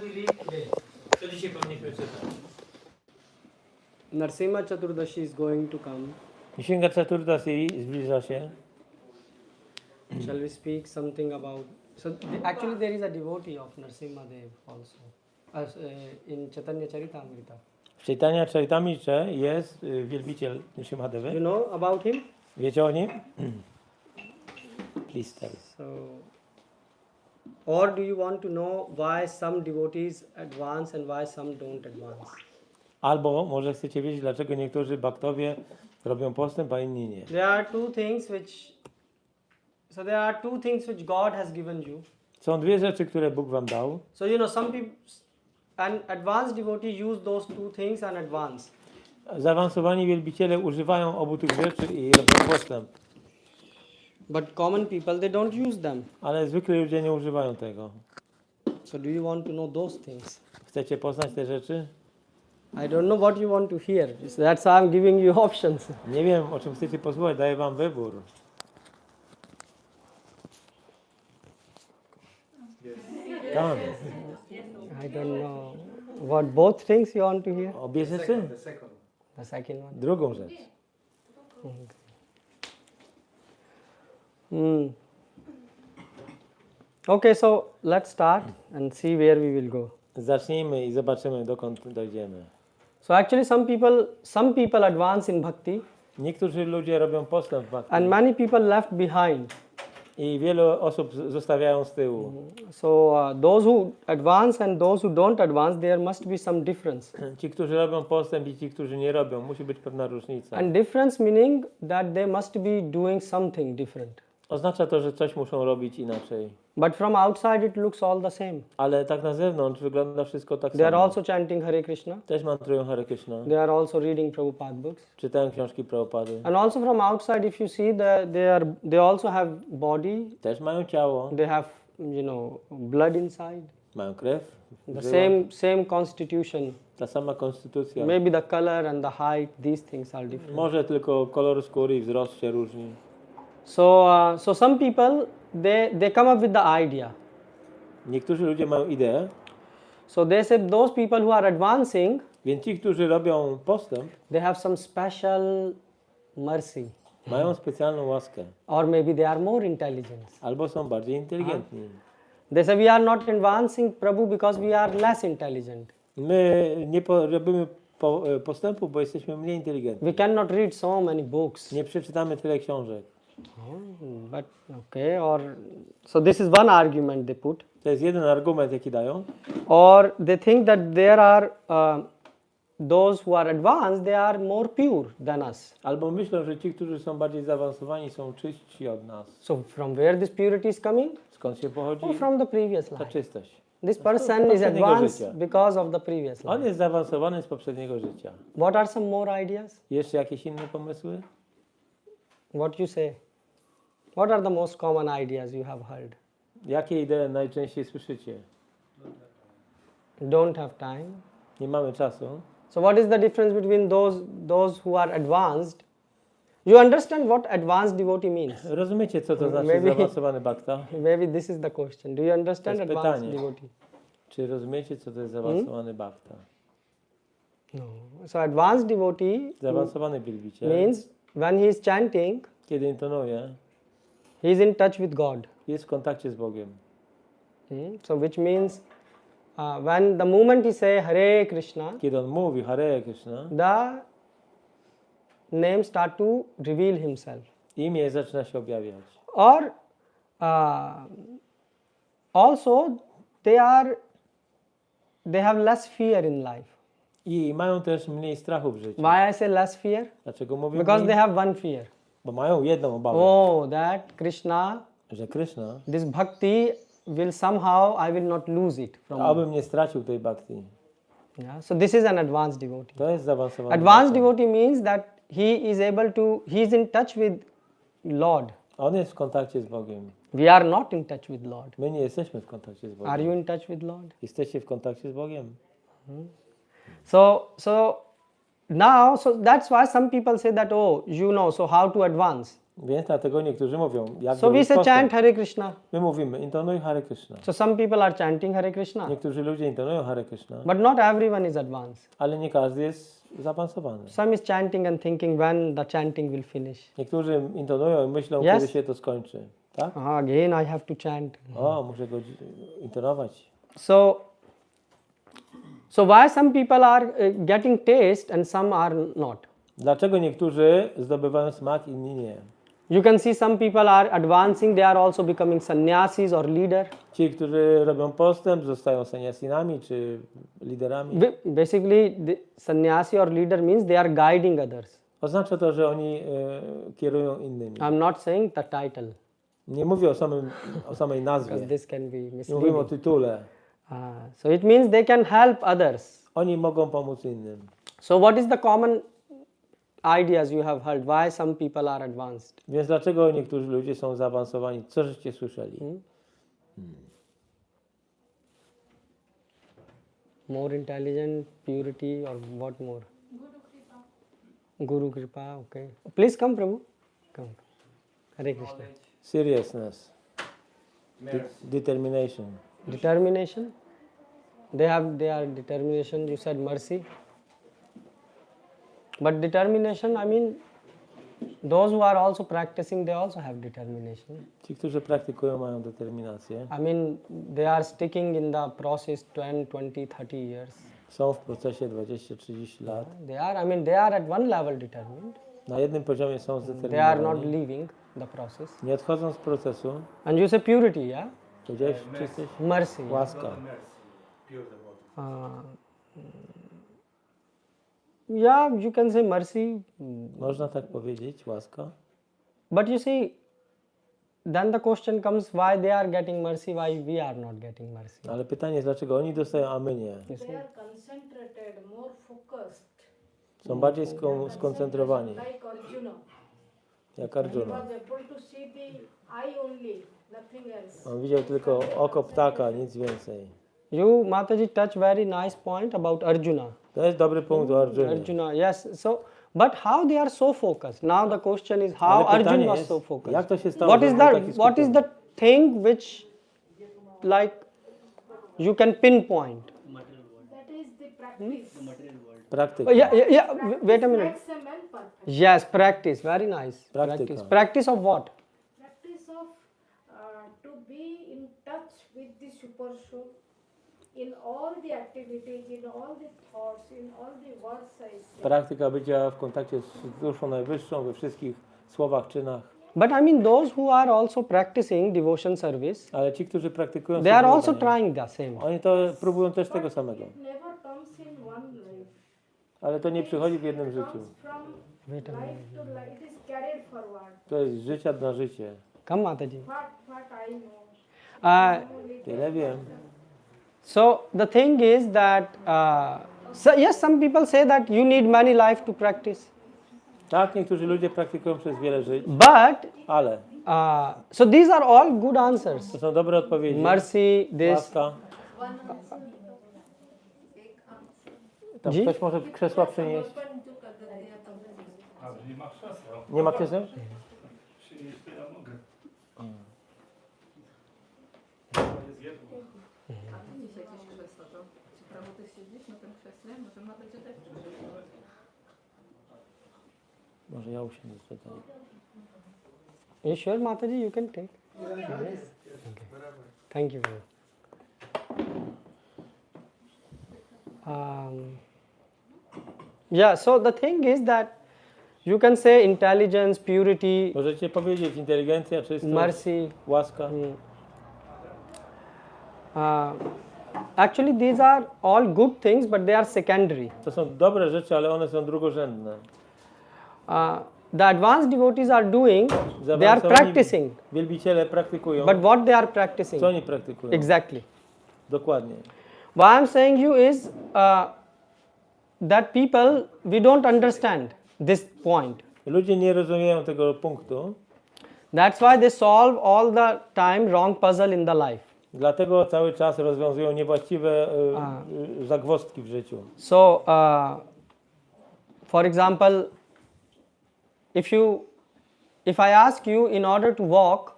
we read today? Co dzisiaj powinniśmy czytać? Narsimha Chaturdashi is going to come. Księga Czaturdasi zbliża się. Shall we speak something about? So actually, there is a devotee of Narsimha Dev also, in Chaitanya Charitamrita. W Chaitanya Charitamricie jest wielbiciel Nrsimhadevy. You know about him? Wiecie o nim? Please tell. So, or do you want to know why some devotees advance and why some don't advance? Albo może chcecie wiedzieć, dlaczego niektórzy bhaktowie robią postęp, a inni nie. There are two things which God has given you. Są dwie rzeczy, które Bóg wam dał. So you know some people, an advanced devotee use those two things and advance. Zaawansowani wielbiciele używają obu tych rzeczy i robią postęp. But common people, they don't use them. Ale zwykli ludzie nie używają tego. So do you want to know those things? Chcecie poznać te rzeczy? I don't know what you want to hear. That's why I'm giving you options. Nie wiem, o czym chcecie posłuchać, daję wam wybór. Come on. I don't know. What both things you want to hear? Obie rzeczy? The second one. Drugą rzecz. Okay, so let's start and see where we will go. Zacznijmy i zobaczymy, dokąd dojdziemy. So actually some people advance in bhakti Niektórzy ludzie robią postęp w bhakti and many people left behind. i wielu osób zostawiają z tyłu. So those who advance and those who don't advance, there must be some difference. Ci, którzy robią postęp i ci, którzy nie robią, musi być pewna różnica. And difference meaning that they must be doing something different. Oznacza to, że coś muszą robić inaczej. But from outside it looks all the same. Ale tak na zewnątrz wygląda wszystko tak They are samo. also chanting Hare Krishna. Też mantrują Hare Krishna, They are also reading Prabhupada books. czytają książki Prabhupady. And also from outside, if you see, they also have body. Też mają ciało, They have blood inside. mają krew, The żyła, same constitution. ta sama konstytucja. Maybe the color and the height, these things are different. Może tylko kolor skóry i wzrost się różni. So some people they come up with the idea. Niektórzy ludzie mają ideę, So they say those people who are advancing, więc ci, którzy robią postęp, they have some special mercy, mają specjalną łaskę. or maybe they are more intelligent. Albo są bardziej inteligentni. They say we are not advancing, Prabhu, because we are less intelligent. My nie robimy postępu, bo jesteśmy mniej inteligentni. We cannot read so many books. Nie przeczytamy tyle książek. But okay, so this is one argument they put. To jest jeden argument, jaki dają. Or they think that there are those who are advanced, they are more pure than us. Albo myślą, że ci, którzy są bardziej zaawansowani, są czystsi od nas. So from where this purity is coming? Skąd się pochodzi? Oh, from the previous Ta life. czystość. This person is poprzedniego advanced życia. because of the previous On life. jest zaawansowany z poprzedniego życia. What are some more ideas? Jeszcze jakieś inne pomysły? What you say? What are the most common ideas you have heard? Jakie idee najczęściej słyszycie? Don't have time. Nie mamy czasu. So what is the difference between those who are advanced? You understand what advanced devotee means? Rozumiecie, co to znaczy Maybe- zaawansowany bhakta? Maybe this is the question. Do you understand To jest advanced pytanie. devotee? Czy rozumiecie, co to jest zaawansowany bhakta? No. So advanced devotee Zaawansowany wielbiciel, means when he is chanting, kiedy intonuje, he is in touch with God. jest w kontakcie z Bogiem. So which means when the moment he say Hare Krishna, Kiedy on mówi Hare Krishna, the name start to reveal himself. imię zaczyna się objawiać. Or also they have less fear in life. I mają też mniej strachu w życiu. Why I say less fear? Dlaczego mówię Because they mniej? have one fear. Bo mają jedną obawę, Oh, that Krishna, że Krishna, this bhakti will somehow I will not lose it from me. abym nie stracił tej bhakti. Yeah? So this is an advanced devotee. To jest zaawansowany Advanced bhakta. devotee means that he is in touch with Lord. On jest w kontakcie z Bogiem. We are not in touch with Lord. My nie jesteśmy w kontakcie z Bogiem. Are you in touch with Lord? Jesteście w kontakcie z Bogiem. So that's why some people say that, oh, so how to advance? Więc dlatego niektórzy mówią, jak So we zrobić say postęp. chant Hare Krishna. My mówimy, intonuj Hare Krishna. So some people are chanting Hare Krishna. Niektórzy ludzie intonują Hare Krishna, But not everyone is advanced. ale nie każdy jest zaawansowany. Some is chanting and thinking when the chanting will finish. Niektórzy intonują i myślą, Yes. kiedy się to skończy. Tak? Again I have to chant. O, muszę go intonować. So why some people are getting taste and some are not? Dlaczego niektórzy zdobywają smak, inni nie? You can see some people are advancing, they are also becoming sannyasis or leader. Ci, którzy robią postęp, zostają sannyasinami czy liderami. Basically, the sannyasi or leader means they are guiding others. Oznacza to, że oni kierują innymi. I'm not saying the title, Nie mówię o samej nazwie, because this can be nie mówimy misleading. o tytule. So it means they can help others. Oni mogą pomóc innym. So what is the common ideas you have heard? Why some people are advanced? Więc dlaczego niektórzy ludzie są zaawansowani? Co żeście słyszeli? More intelligent, purity, or what more? Guru Kripa, okay. Please come, Prabhu. Come. Hare Krishna. Seriousness, determination. Determination. They have their determination. You said mercy. But determination, I mean, those who are also practicing, they also have determination. Ci, którzy praktykują, mają determinację. I mean, they are sticking in the process 10, 20, 30 years. Są w procesie 20-30 lat. They are at one level determined. Na jednym poziomie są They are not zdeterminowani. leaving the process. Nie odchodzą z procesu. And you say purity, yeah? Powiedziałeś czystość? Mercy. Łaska. Yeah, you can say mercy. Można tak powiedzieć, łaska. But you see, then the question comes why they are getting mercy, why we are not getting mercy. Ale pytanie jest, dlaczego oni dostają, a my nie? You see? They are concentrated, more focused, Są bardziej skoncentrowani, like Arjuna. jak He Arjuna. was able to see the eye only, nothing else. On widział tylko oko ptaka, nic więcej. You, Mataji, touch very nice point about Arjuna. To jest dobry punkt o Arjunie. Arjuna, yes. So, but how they are so focused? Now the question is how Ale pytanie Arjuna was jest, so focused. jak to się stało, What że is był the taki what is skupiony? the thing which, like, you can pinpoint? That is the practice. Praktyka. Yeah. Wait a minute. Makes a man perfect. Yes, practice. Very nice. Praktyka. Practice of what? Practice of to be in touch with the super soul in all the activities, in all the thoughts, in all the words I say. Praktyka bycia w kontakcie z duszą najwyższą we wszystkich słowach, czynach. But I mean, those who are also practicing devotion service, Ale ci, którzy praktykują they are also służbowanie, trying the same. oni to próbują też tego samego. It never comes in one life. Ale to nie przychodzi w jednym It życiu. comes from Wait a life to life. It is carried forward. To jest z życia na życie. Come, Mataji. What I know. Tyle wiem. So the thing is that, yes, some people say that you need many life to practice. Tak, niektórzy ludzie praktykują przez wiele żyć, But, ale so these are all good answers. to są dobre odpowiedzi. Mercy, this. Łaska. Tam Ji? ktoś może krzesła przynieść. Nie ma krzeseł? Dzisiaj jakieś krzesło, to czy prawo ty siedzisz na tym krześle? Może ma będzie też krzesło. Może ja usiądę tutaj. You sure, Mataji, you can take? Okay. Thank you. Yeah, so the thing is that you can say intelligence, purity, Możecie powiedzieć inteligencja, czystość, mercy. łaska. Actually, these are all good things, but they are secondary. To są dobre rzeczy, ale one są drugorzędne. The advanced devotees are doing, they are Zaawansowani practicing. Wielbiciele praktykują. But what they are practicing? Co oni praktykują? Exactly. Dokładnie. What I'm saying you is that people, we don't understand this point. Ludzie nie rozumieją tego punktu, That's why they solve all the time wrong puzzle in the life. dlatego cały czas rozwiązują niewłaściwe zagwozdki w życiu. So, for example, if you if I ask you in order to walk,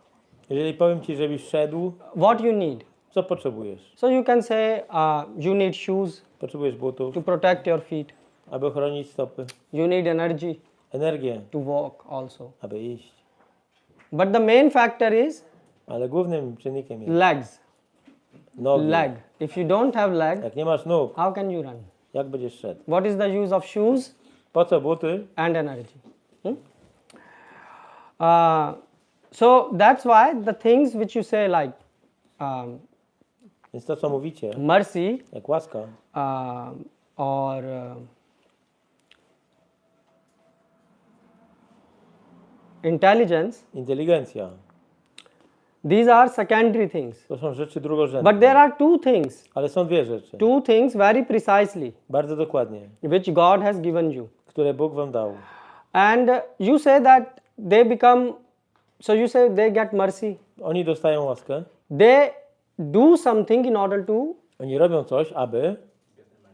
Jeżeli powiem ci, żebyś szedł, what you need? co potrzebujesz? So you can say you need shoes Potrzebujesz butów, to protect your feet. aby chronić stopy, You need energy energię, to walk also. aby iść. But the main factor is Ale głównym czynnikiem jest legs. nogi. Leg. If you don't have leg, Jak nie masz nóg, how can you run? jak będziesz szedł? What is the use of shoes Po co buty? and energy? So that's why the things which you say like Więc to, co mówicie, mercy jak łaska, or intelligence, inteligencja, these are secondary things. to są rzeczy drugorzędne. But there are two things, Ale są dwie rzeczy, very precisely, bardzo dokładnie, which God has given you. które Bóg wam dał. And you say that they become, so you say they get mercy. Oni dostają łaskę, They do something in order to oni robią coś,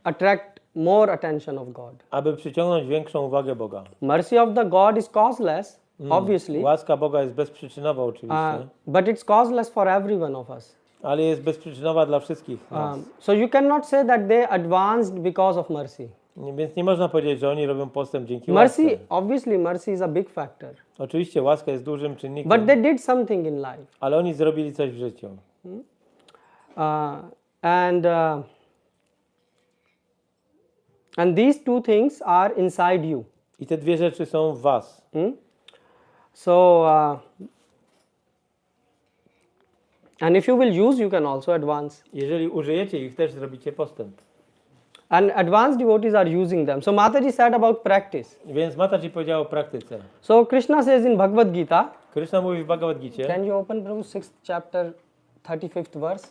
attract more attention of God. aby przyciągnąć większą uwagę Boga. Mercy of the God is causeless, obviously, Łaska Boga jest bezprzyczynowa oczywiście, but it's causeless for every one of us. ale jest bezprzyczynowa dla wszystkich nas. So you cannot say that they advanced because of mercy. Więc nie można powiedzieć, że oni robią postęp dzięki łasce. Mercy, obviously, mercy is a big factor. Oczywiście łaska jest dużym czynnikiem, But they did something in life. ale oni zrobili coś w życiu. And these two things are inside you. I te dwie rzeczy są w was. So, and if you will use, you can also advance. Jeżeli użyjecie ich, też zrobicie postęp. And advanced devotees are using them. So Mataji said about practice. Więc Mataji powiedział o praktyce. So Krishna says in Bhagavad Gita, Krishna mówi w Bhagavad Gicie, can you open Prabhu 6th chapter 35th verse?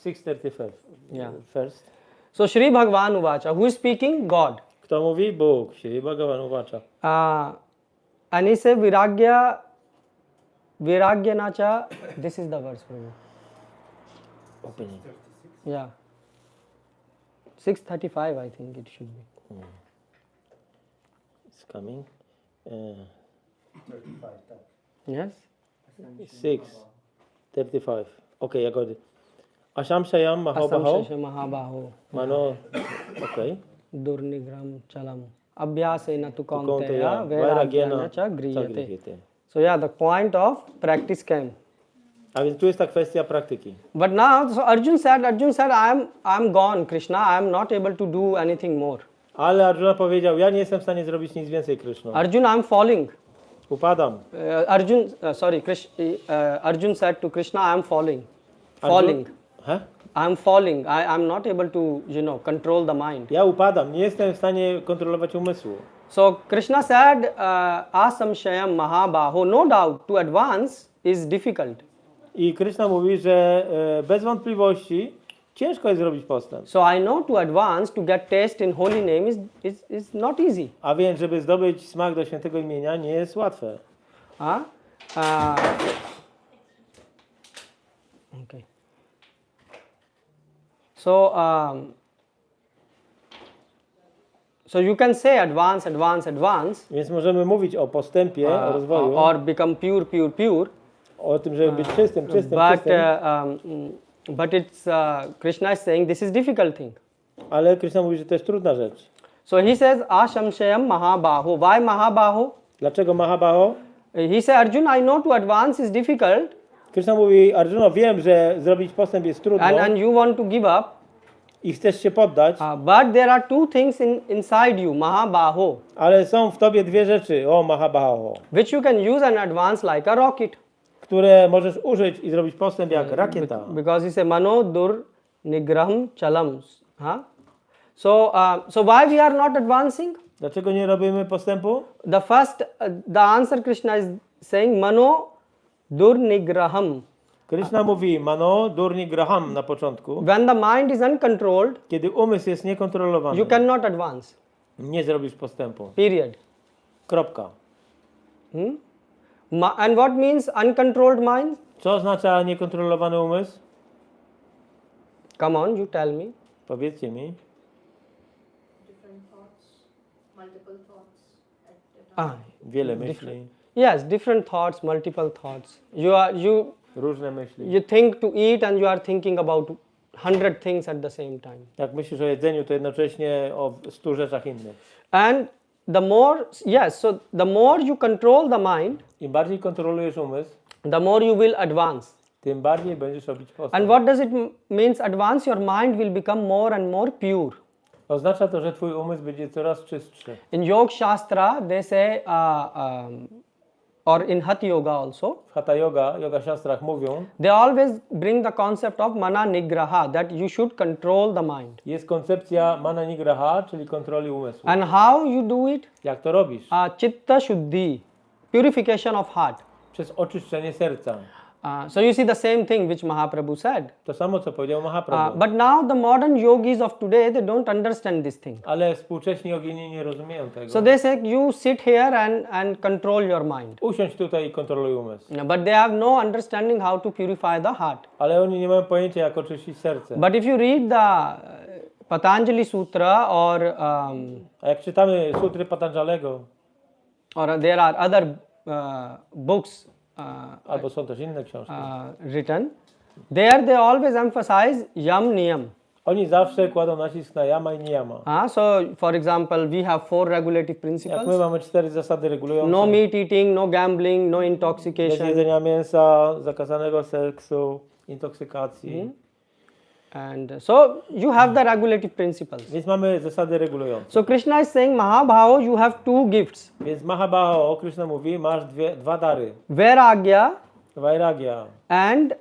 6:35. Yeah. First. So Shri Bhagavan Uvacha, who is speaking? God. Kto mówi? Bóg. Shri Bhagavan Uvacha. And he said Viragya Nacha, this is the verse Prabhu. Open it. Yeah. 6:35 I think it should be. It's coming. 35, tak. Yes? 6:35. Okay, I got it. Asham Shayam Mahabaho. Asamshasha Mahabaho. Mano. Okay. Durnigram Chalam. Abhyasena tu Kaunteya, kaunteya vairagyena vairagyena cha griyate. griyate. So yeah, the point of practice came. A więc tu jest ta kwestia praktyki. But now, so Arjun said, I'm gone, Krishna. I am not able to do anything more. Ale Arjuna powiedział, ja nie jestem w stanie zrobić nic więcej, Krishna. Arjun, I'm falling. Upadam. Arjun said to Krishna, I'm falling. Falling. He? I'm falling. I'm not able to, control the mind. Ja upadam, nie jestem w stanie kontrolować umysłu. So Krishna said, Asamshayam Mahabaho. No doubt, to advance is difficult. I Krishna mówi, że bez wątpliwości ciężko jest zrobić postęp. So I know to advance, to get taste in holy name is not easy. A więc, żeby zdobyć smak do świętego imienia, nie jest łatwe. Okay. So, so you can say advance, Więc możemy mówić o postępie, o rozwoju, or become pure, o tym, żeby być czystym. but it's Krishna is saying this is difficult thing. Ale Krishna mówi, że to jest trudna rzecz. So he says Ashamshayam Mahabaho. Why Mahabaho? Dlaczego Mahabaho? He said, Arjun, I know to advance is difficult. Krishna mówi, Arjuna, wiem, że zrobić postęp jest trudno And you want to give up. I chcesz się poddać, But there are two things inside you, Mahabaho, ale są w tobie dwie rzeczy, o Mahabaho, which you can use and advance like a rocket. które możesz użyć i zrobić postęp jak rakieta. Because he said, Mano dur nigraham chalam. So why we are not advancing? Dlaczego nie robimy postępu? The answer Krishna is saying, Mano dur nigraham. Krishna mówi, Mano durni graham na początku. When the mind is uncontrolled, Kiedy umysł jest niekontrolowany, you cannot advance. nie zrobisz postępu. Period. Kropka. And what means uncontrolled mind? Co oznacza niekontrolowany umysł? Come on, you tell me. Powiedzcie mi. Different thoughts, multiple thoughts at a time. Wiele myśli. Yes, different thoughts, multiple thoughts. Różne myśli. You think to eat and you are thinking about 100 things at the same time. Jak myślisz o jedzeniu, to jednocześnie o 100 rzeczach innych. And the more, yes, so the more you control the mind, Im bardziej kontrolujesz umysł, the more you will advance. tym bardziej będziesz robić postęp. And what does it means advance? Your mind will become more and more pure. Oznacza to, że twój umysł będzie coraz czystszy. In Yoga Shastra, they say, or in Hatha Yoga also, W Hatha Yoga, Yoga Shastrach mówią, they always bring the concept of mana nigraha, that you should control the mind. jest koncepcja mana nigraha, czyli kontroli umysłu. And how you do it? Jak to robisz? Chitta Shuddhi, purification of heart. Przez oczyszczenie serca. So you see the same thing which Mahaprabhu said. To samo, co powiedział Mahaprabhu. But now the modern yogis of today, they don't understand this thing. Ale współcześni jogini nie rozumieją tego. So they say you sit here and control your mind. Usiądź tutaj i kontroluj umysł. But they have no understanding how to purify the heart. Ale oni nie mają pojęcia, jak oczyścić serce. But if you read the Patanjali Sutra or A jak czytamy sutry Patanjalego, there are other books albo są też inne książki, written, there they always emphasize yam niyam. oni zawsze kładą nacisk na yama i niyama. So for example, we have 4 regulative Jak my principles. mamy 4 zasady regulujące. No meat eating, no gambling, no Bez intoxication. jedzenia mięsa, zakazanego seksu, intoksykacji. And so you have the regulative principles. Więc mamy zasady regulujące. So Krishna is saying, Mahabhavo, you have 2 gifts. Więc Mahabhaho, Krishna mówi, masz dwa dary. Vairagya Vairagya. and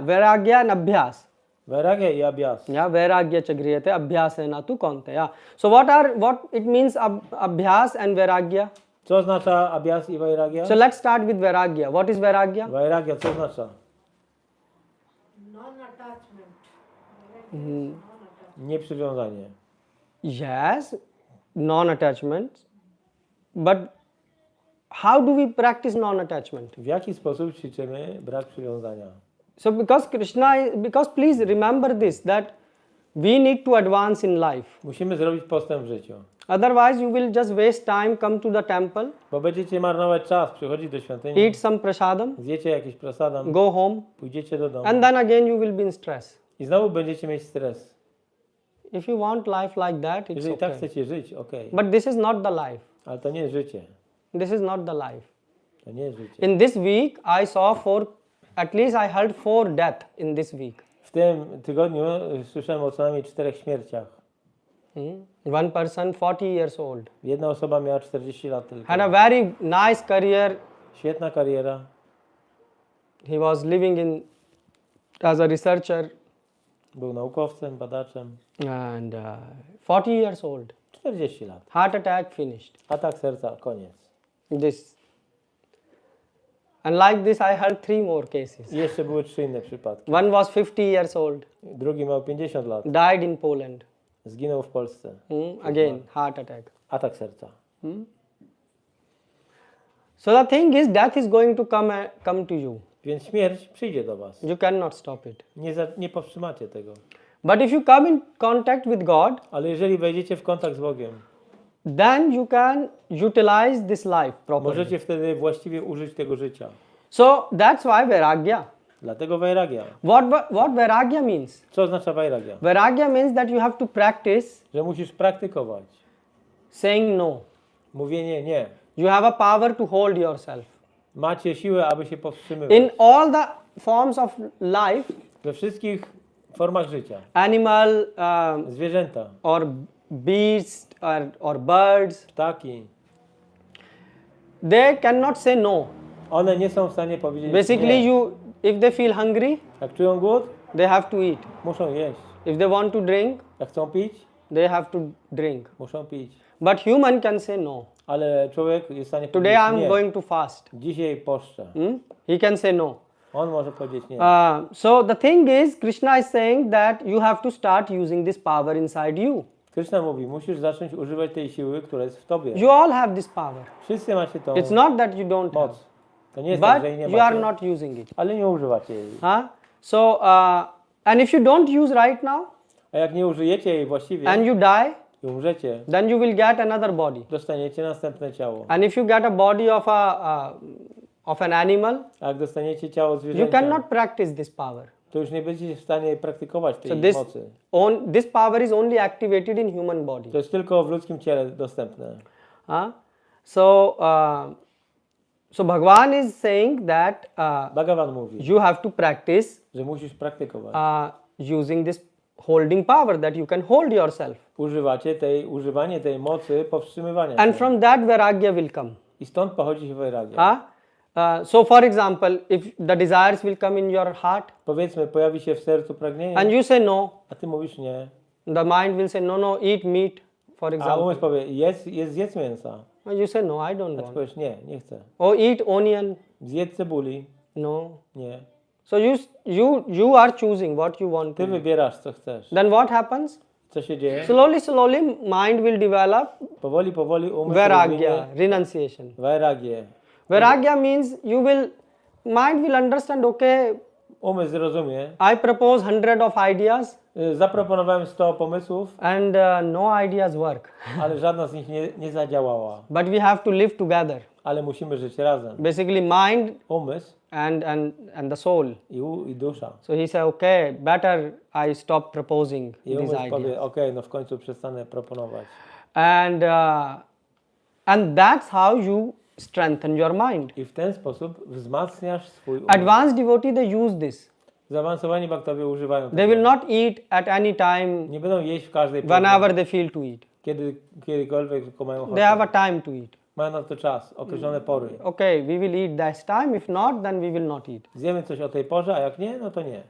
Vairagya and Abhyas. Vairagya i abhyas. Vairagya cha griyate abhyasena tu konteya. So what it means Abhyas and Vairagya? Co oznacza abhyas i vairagya? So let's start with Vairagya. What is Vairagya? Vairagya co oznacza? Non-attachment. Nieprzywiązanie. Yes, non-attachment. But how do we practice non-attachment? W jaki sposób ćwiczymy brak przywiązania? So because please remember this, that we need to advance in life. Musimy zrobić postęp w życiu. Otherwise you will just waste time, come to the temple, Bo będziecie marnować czas, przychodzić do świątyni, eat some prasadam, zjecie jakiś prasadam, go home, pójdziecie do domu and then again you will be in stress. i znowu będziecie mieć stres. If you want life like that, it's Jeżeli tak okay. chcecie żyć, okej. But this is not the life. Ale to nie jest życie. This is not the life. To nie jest życie. In this week, I saw at least I heard 4 deaths in this week. W tym tygodniu słyszałem o co najmniej 4 śmierciach. One person, 40 years old, Jedna osoba miała 40 lat tylko. had a very nice career. Świetna kariera. He was living as a researcher, Był naukowcem, badaczem. and 40 years old. 40 lat. Heart attack, finished. Atak serca, koniec. This. And like this, I heard 3 more cases. I jeszcze były 3 inne przypadki. One was 50 years old, Drugi miał 50 lat. died in Poland. Zginął w Polsce. Again, heart attack. Atak serca. So the thing is, death is going to come to you. Więc śmierć przyjdzie do was. You cannot stop it. Nie powstrzymacie tego. But if you come in contact with God, Ale jeżeli wejdziecie w kontakt z Bogiem, then you can utilize this life properly. możecie wtedy właściwie użyć tego życia. So that's why Vairagya. Dlatego vairagya. What Vairagya means? Co oznacza vairagya? Vairagya means that you have to practice Że musisz praktykować. saying no. Mówienie nie. You have a power to hold yourself. Macie siłę, aby się powstrzymywać. In all the forms of life, We wszystkich formach życia. animal Zwierzęta, or beasts or birds, ptaki, they cannot say no. one nie są w stanie powiedzieć Basically, nie. if they feel hungry, Jak czują głód, they have to eat. muszą jeść. If they want to drink, Jak chcą pić, they have to drink. muszą pić. But human can say no. Ale człowiek jest w stanie Today powiedzieć I am nie. going to fast. Dzisiaj poszczę. He can say no. On może powiedzieć nie. So the thing is, Krishna is saying that you have to start using this power inside you. Krishna mówi, musisz zacząć używać tej siły, która jest w tobie. You all have this power. Wszyscy macie tą It's not that you don't have, moc. To nie jest tak, but że jej nie you are macie, not using it. ale nie używacie jej. So and if you don't use right now A jak nie użyjecie jej właściwie and you die, i i umrzecie, then you will get another body. dostaniecie następne ciało. And if you get a body of an animal, A jak dostaniecie ciało you zwierzęcia, cannot practice this power. to już nie będziecie w stanie praktykować So tej this mocy. this power is only activated in human body. To jest tylko w ludzkim ciele dostępne. So Bhagavan is saying that Bhagavan mówi, you have to practice że musisz praktykować. using this holding power, that you can hold yourself. Używanie tej mocy powstrzymywania And się. from that vairagya will come. I stąd pochodzi vairagya. So for example, if the desires will come in your heart Powiedzmy, pojawi się w sercu pragnienie, and you say no, a ty mówisz nie. the mind will say no, eat meat, for A example. umysł powie, zjedz mięsa. And you say no, I don't A ty want. powiesz, nie chcę. Or eat onion. Zjedz cebuli. No. Nie. So you are choosing what you want to Ty do. wybierasz, co chcesz. Then what happens? Co się dzieje? Slowly, mind will develop Powoli umysł vairagya, rozwinie renunciation. vairagię. Vairagya means mind will understand, okay, Umysł zrozumie. I propose 100 of ideas Zaproponowałem 100 pomysłów, and no ideas work. ale żadna z nich nie zadziałała. But we have to live together. Ale musimy żyć razem. Basically mind Umysł and the soul. i dusza. So he said, okay, better I stop proposing I these umysł powie, ideas. okej, no w końcu przestanę proponować. And that's how you strengthen your mind. I w ten sposób wzmacniasz swój umysł. Advanced devotee, they use this. Zaawansowani baktowie używają They tego. will not eat at any time Nie będą jeść w każdej whenever porze, they feel to eat. kiedykolwiek tylko mają They have a ochotę. time to eat. Mają na to czas, określone pory. Okay, we will eat this time. If not, then we will not eat. Zjemy coś o tej porze, a jak nie, no to nie.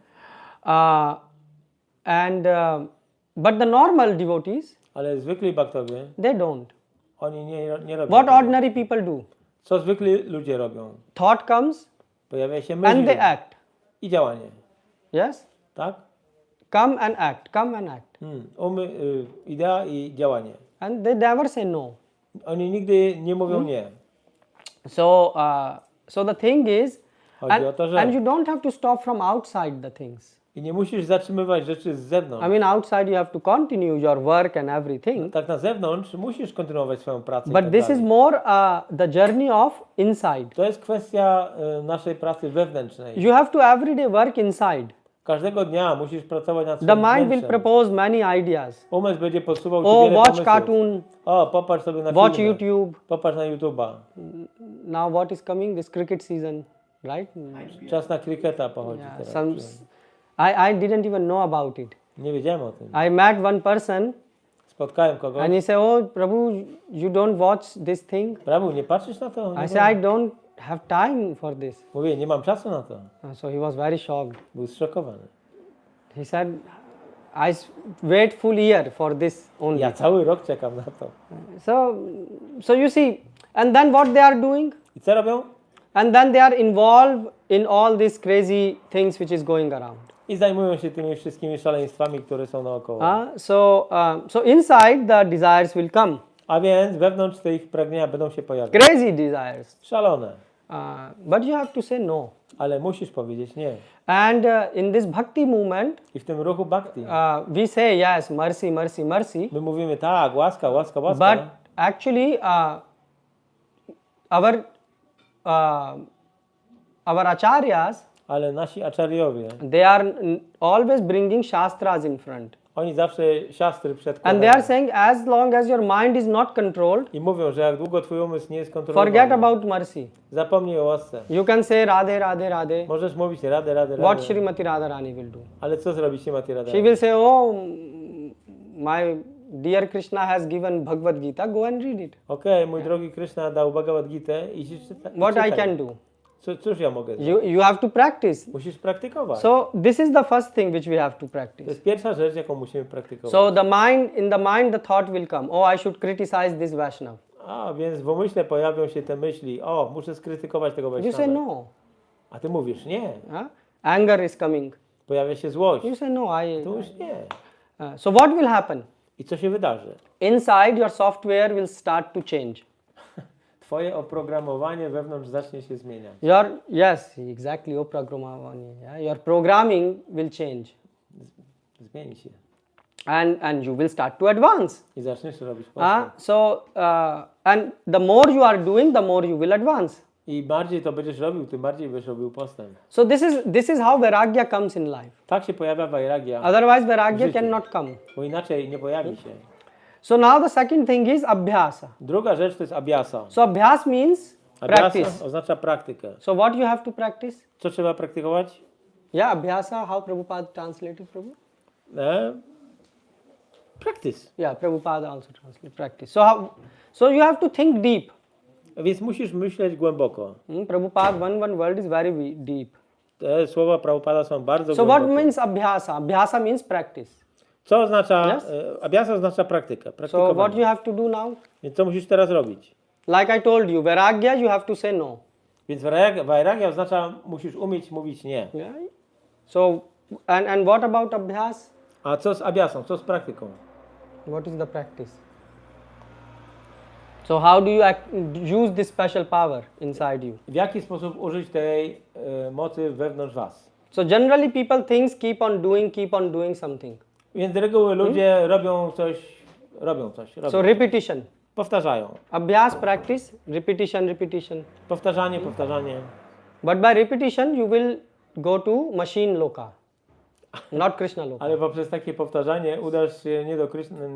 But the normal devotees, Ale zwykli baktowie, they don't. oni nie robią What tego. ordinary people do? Co zwykli ludzie robią? Thought comes Pojawia się and myśl they act. i działanie. Yes? Tak? Come and act. Come and act. Idea i działanie. And they never say no. Oni nigdy nie mówią nie. So the thing is, Chodzi o to, że and you don't have to stop from outside the things. i nie musisz zatrzymywać rzeczy z zewnątrz. I mean, outside you have to continue your work and everything. Tak na zewnątrz musisz kontynuować swoją pracę. i But tak this is dalej. more the journey of inside. To jest kwestia naszej pracy wewnętrznej. You have to every day work inside. Każdego dnia musisz pracować nad The swoim mind will wnętrzem. propose many ideas. Umysł będzie podsuwał ci Oh, wiele watch pomysłów. cartoon, O, popatrz sobie na watch filmy. YouTube. Popatrz na YouTube'a. Now what is coming? This cricket season, right? Czas na kriketa pochodzi Yeah, teraz. I didn't even know about it. Nie wiedziałem o tym. I met one person Spotkałem kogoś. and he said, "Oh, Prabhu, you don't watch this thing." Prabhu, nie patrzysz na to? Nie I said, "I don't have time for this." Mówię, nie mam czasu na to. So he was very shocked. Był zszokowany. He said, wait full year for this only. Ja cały rok czekam na to. So you see, and then what they are doing? I co robią? And then they are involved in all these crazy things which is going around. I zajmują się tymi wszystkimi szaleństwami, które są naokoło. So inside the desires will come. A więc wewnątrz te ich pragnienia będą się pojawiać. Crazy desires. Szalone. But you have to say no. Ale musisz powiedzieć nie. And in this bhakti movement, I w tym ruchu bhakti we say yes, mercy, mercy, mercy. my mówimy tak, łaska, łaska, łaska. But actually, our acharyas, Ale nasi acharyowie, they are always bringing shastras in front. oni zawsze siastry And przedkładają. they are saying as long as your mind is not controlled, I mówią, że jak długo twój umysł nie jest forget kontrolowany, about mercy. zapomnij o łasce. You can say Radhe, Radhe, Radhe. Możesz mówić radę, radę, What radę. Srimati Radharani will do? Ale co zrobi Śrimati Radha? She will say, oh, my dear Krishna has given Bhagavad Gita, go and read it. Okej, mój drogi Krishna dał Bhagavad Gitę i What I can do? Cóż ja mogę zrobić? You have to practice. Musisz praktykować. So this is the first thing which we have to To practice. jest pierwsza rzecz, jaką musimy praktykować. So in the mind the thought will come, oh, I should criticize this Vaishnav. A więc w umyśle pojawią się te myśli, o, muszę skrytykować tego You say Wajsznawę. no. A ty mówisz nie. Anger is coming. Pojawia się złość. You say no, To już nie. So what will happen? I co się wydarzy? Inside your software will start to change. Twoje oprogramowanie wewnątrz zacznie się zmieniać. Yes, exactly, oprogrammovanie. Yeah? Your programming will change. Zmieni się. and you will start to advance. I zaczniesz robić postęp. And the more you are doing, the more you will advance. I bardziej to będziesz robił, tym bardziej będziesz robił postęp. So this is how vairagya comes in life. Tak się pojawia vairagya, Otherwise vairagya życiu. cannot come. bo inaczej nie pojawi się. So now the second thing is abhyasa. Druga rzecz to jest abhyasa. So abhyas means practice. Abhyasa oznacza praktykę. So what you have to practice? Co trzeba praktykować? Yeah, abhyasa, how Prabhupada translated Prabhu? Practice. Yeah, Prabhupada also translated practice. So you have to think deep. Więc musisz myśleć głęboko. Prabhupada one word is very deep. Te słowa Prabhupada są bardzo So what głębokie. means abhyasa? Abhyasa means practice. Co oznacza? Yes? Abhyasa oznacza praktykę. So what Praktykowanie. you have to do now? Więc co musisz teraz robić? Like I told you, vairagya you have to say no. Więc vairagya oznacza musisz umieć mówić nie. Yeah. So and what about abhyas? A co z abhyasą? Co z praktyką? What is the practice? So how do you use this special power inside you? W jaki sposób użyć tej mocy wewnątrz was? So generally people keep on doing something. Więc z reguły ludzie robią coś. So repetition. Powtarzają. Abhyas practice, repetition. Powtarzanie. But by repetition you will go to machine loka, not Krishna loka. Ale poprzez takie powtarzanie udasz się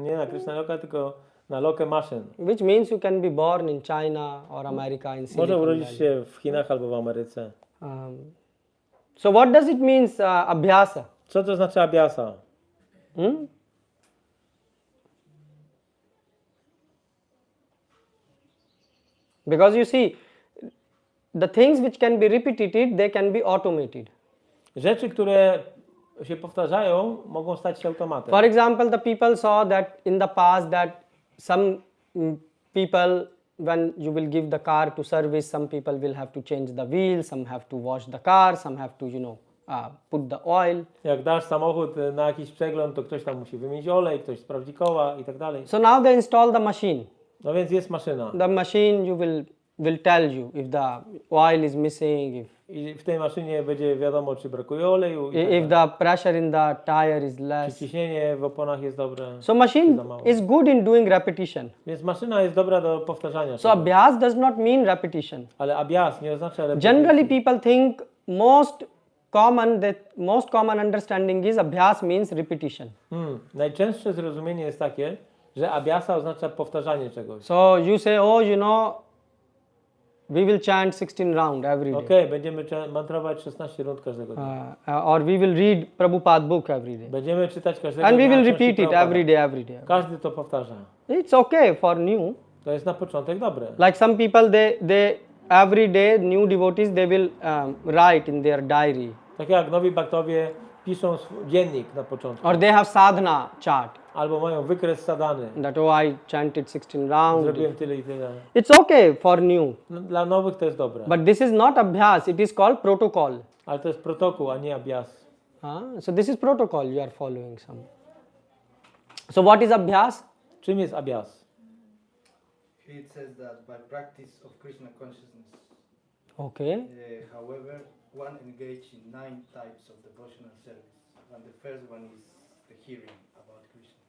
nie na Krishna Loka, tylko na lokę maszyn. Which means you can be born in China or America in Można Silicon urodzić Valley. się w Chinach albo w Ameryce. So what does it mean abhyasa? Co to znaczy abhyasa? Because you see, the things which can be repeated, they can be automated. Rzeczy, które się powtarzają, mogą stać się automatem. For example, the people saw that in the past that some people, when you will give the car to service, some people will have to change the wheel, some have to wash the car, some have to, put the oil. Jak dasz samochód na jakiś przegląd, to ktoś tam musi wymienić olej, ktoś sprawdzi koła i tak dalej. So now they install the machine. No więc jest maszyna. The machine will tell you if the oil is missing, I w tej maszynie będzie wiadomo, czy brakuje oleju, i tak if dalej. the pressure in the tire is Czy less. ciśnienie w oponach jest dobre. So machine za mało. is good in doing repetition. Więc maszyna jest dobra do powtarzania. So czegoś. abhyas does not mean repetition. Ale abhyas nie oznacza repeticji. Generally people think most common understanding is abhyas means repetition. Najczęstsze zrozumienie jest takie, że abhyasa oznacza powtarzanie czegoś. So you say, we will chant 16 round every day. Okej, będziemy mantrować 16 rund każdego dnia. Or we will read Prabhupada book every day. Będziemy czytać każdego And we dnia will książki repeat it Prabhupada. every day. Każdy to powtarza. It's okay for new. To jest na początek dobre. Like some people, they every day new devotees they will write in their diary. Tak jak nowi bhaktowie piszą dziennik na początku. Or they have sadhana chart. Albo mają wykres sadany. That I chanted 16 rounds. Zrobiłem tyle i tyle. It's okay for new. No, dla nowych to jest dobre. But this is not abhyas, it is called protocol. Ale to jest protokół, a nie abhyas. So this is protocol you are following some. So what is abhyas? Czym jest abhyas? Here it says that by practice of Krishna consciousness. Okay. However, one engaged in 9 types of devotional service. And the first one is the hearing about Krishna.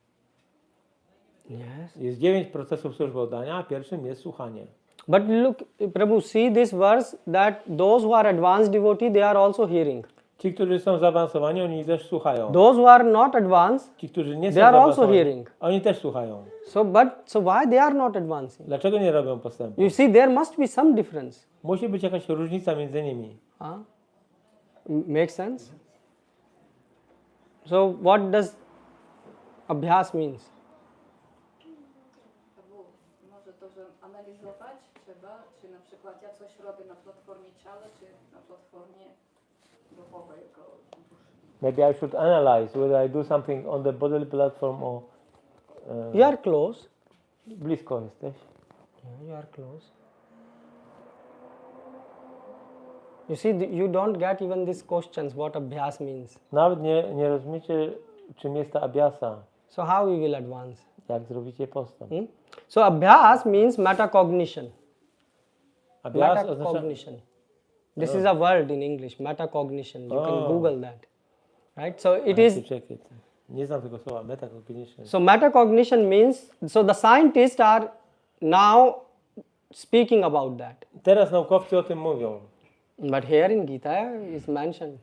Yes. Jest 9 procesów służby oddania, a pierwszym jest słuchanie. But look, Prabhu, see this verse that those who are advanced devotee, they are also hearing. Ci, którzy są zaawansowani, oni też słuchają. Those who are not advanced, Ci, którzy nie są they are also zaawansowani, hearing. oni też słuchają. So why they are not advancing? Dlaczego nie robią postępu? You see, there must be some difference. Musi być jakaś różnica między nimi. Make sense? So what does abhyas means? Może to, że analizować trzeba, czy na przykład ja coś robię na platformie ciała, czy na platformie duchowej jako duszy. Maybe I should analyze whether I do something on the bodily platform or You are close. blisko jesteś. Yeah, you are close. You see, you don't get even these questions what abhyas means. Nawet nie rozumiecie, czym jest ta abhyasa, So how we will advance? jak zrobicie postęp. So abhyas means metacognition. Abhyas oznacza... Metacognition. This is a word in English, metacognition. You can Google that. Right? So it is Check it. Nie znam tego słowa, metacognition. So metacognition means, so the scientists are now speaking about that. Teraz naukowcy o tym mówią. But here in Gita is mentioned.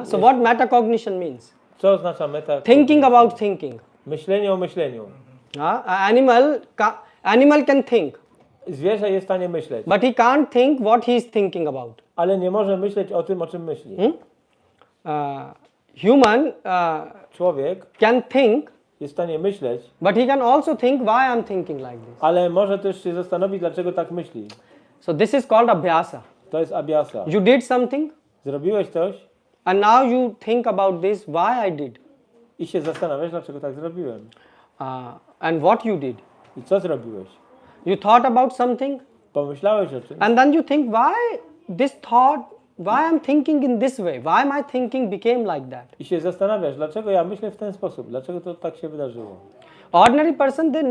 So what metacognition means? Co oznacza meta? Thinking about thinking. Myślenie o myśleniu. Animal can think, Zwierzę jest w stanie myśleć, but he can't think what he is thinking about. ale nie może myśleć o tym, o czym myśli. Human Człowiek can think, jest w stanie myśleć, but he can also think why I'm thinking like this. ale może też się zastanowić, dlaczego tak myśli. So this is called abhyasa. To jest abhyasa. You did something, Zrobiłeś coś and now you think about this, why I did, i się zastanawiasz, dlaczego tak zrobiłem. and what you did. I co zrobiłeś? You thought about something, Pomyślałeś o czymś and then you think why this thought, why I'm thinking in this way, why my thinking became like that. i się zastanawiasz, dlaczego ja myślę w ten sposób, dlaczego to tak się wydarzyło. Ordinary person, they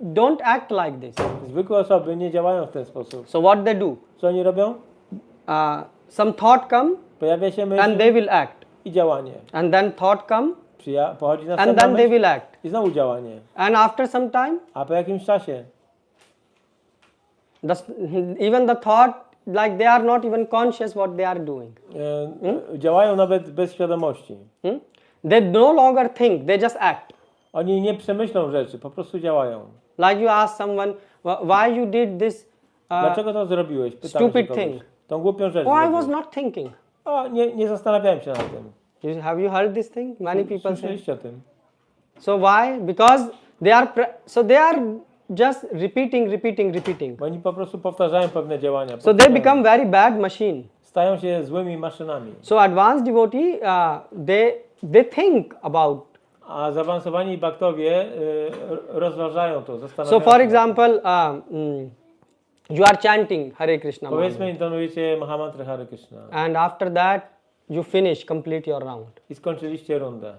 don't act like this. Zwykłe osoby nie działają w ten sposób. So what they do? Co oni robią? Some thought come, Pojawia się and myśl they will act, i działanie. and then thought come, Pochodzi and następna then they myśl will act, i znowu działanie. and after some time, A po jakimś czasie even the thought, like they are not even conscious what they are doing. działają nawet bez świadomości. They no longer think, they just act. Oni nie przemyślą rzeczy, po prostu działają. Like you ask someone, why you did this Dlaczego to zrobiłeś? Pytam stupid się kogoś. thing. Tą głupią rzecz Oh, I was zrobiłeś. not thinking. O, nie zastanawiałem się nad tym. Have you heard this thing? Many people say. Słyszeliście o tym. So why? Because they are just repeating. Bo oni po prostu powtarzają pewne działania. So they become very bad machine. Stają się złymi maszynami. So advanced devotee, they think about. A zaawansowani baktowie rozważają to, So zastanawiają for się. example, you are chanting Hare Krishna Powiedzmy, mantra, intonujecie Mahamantrę Hare Krishna and after that you finish, complete your round. i skończyliście rundę.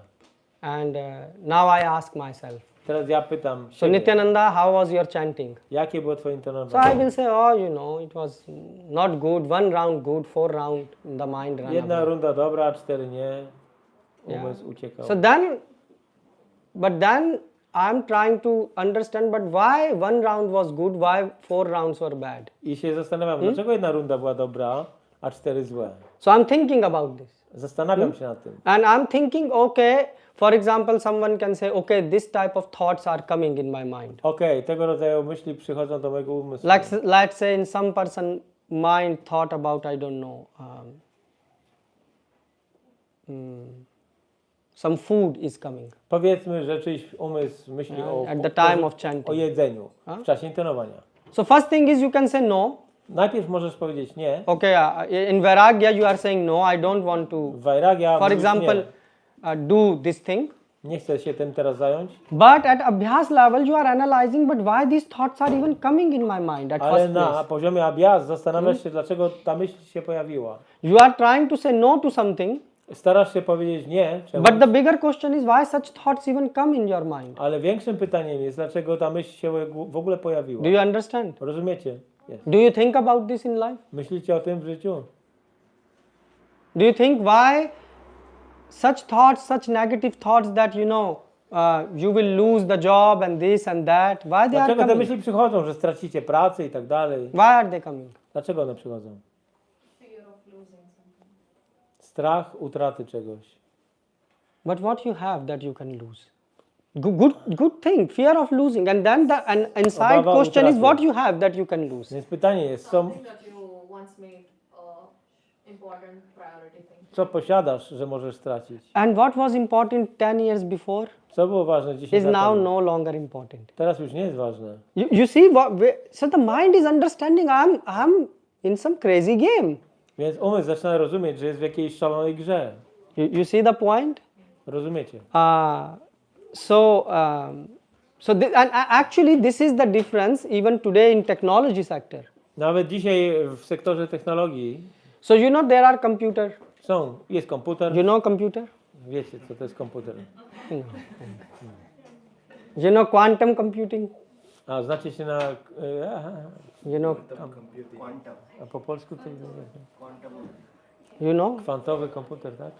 And now I ask myself, Teraz ja pytam so siebie, Nityananda, how was your chanting? jakie było twoje So intonowanie? I will say, oh, it was not good, 1 round good, 4 round the mind ran Jedna away. runda dobra, 4 nie. Yeah. Umysł uciekał. So then I'm trying to understand, but why 1 round was good, why 4 rounds were bad? I się zastanawiam, dlaczego jedna runda była dobra, a 4 złe. So I'm thinking about this. Zastanawiam się nad tym. And I'm thinking, okay, for example, someone can say, okay, this type of thoughts are coming in my mind. Okej, tego rodzaju myśli przychodzą do mojego umysłu. Let's say in some person mind thought about, I don't know, some food is coming Powiedzmy, że czyjś umysł myśli at the time of chanting. o jedzeniu w czasie intonowania. So first thing is you can say no. Najpierw możesz powiedzieć nie. Okay, in Vairagya you are saying no, I don't want to, W Vairagya for mówisz example, nie. do this thing. Nie chcę się tym teraz zająć. But at abhyas level you are analyzing, but why these thoughts are even coming in my mind at Ale first na place. poziomie abhyas zastanawiasz się, dlaczego ta myśl się pojawiła. You are trying to say no to something, Starasz się powiedzieć nie, but the bigger question is why such thoughts even come in your mind. ale większym pytaniem jest, dlaczego ta myśl się w ogóle pojawiła. Do you understand? Rozumiecie? Yes. Do you think about this in life? Myślicie o tym w życiu? Do you think why such thoughts, such negative thoughts that you will lose the job and this and that, why they are Dlaczego te coming? myśli przychodzą, że stracicie pracę i tak dalej? Why are they coming? Dlaczego one przychodzą? Fear of losing something. Strach utraty czegoś. But what you have that you can lose? Good thing, fear of losing, and then the inside Obawa question is utraty. what you have that you can lose. Więc pytanie jest, Something that you once made important priority thing. co posiadasz, że możesz stracić? And what was important 10 years before Co było ważne 10 is lat now temu? no longer important. Teraz już nie jest ważne. You see so the mind is understanding I'm in some crazy game. Więc umysł zaczyna rozumieć, że jest w jakiejś szalonej grze. You see the point? Rozumiecie? And actually this is the difference even today in technology sector. Nawet dzisiaj w sektorze technologii So there are computer. jest komputer. You know computer? Wiecie, co to jest komputer. You know quantum computing? A znacie się na... Quantum. A po polsku to You know? kwantowy komputer, tak?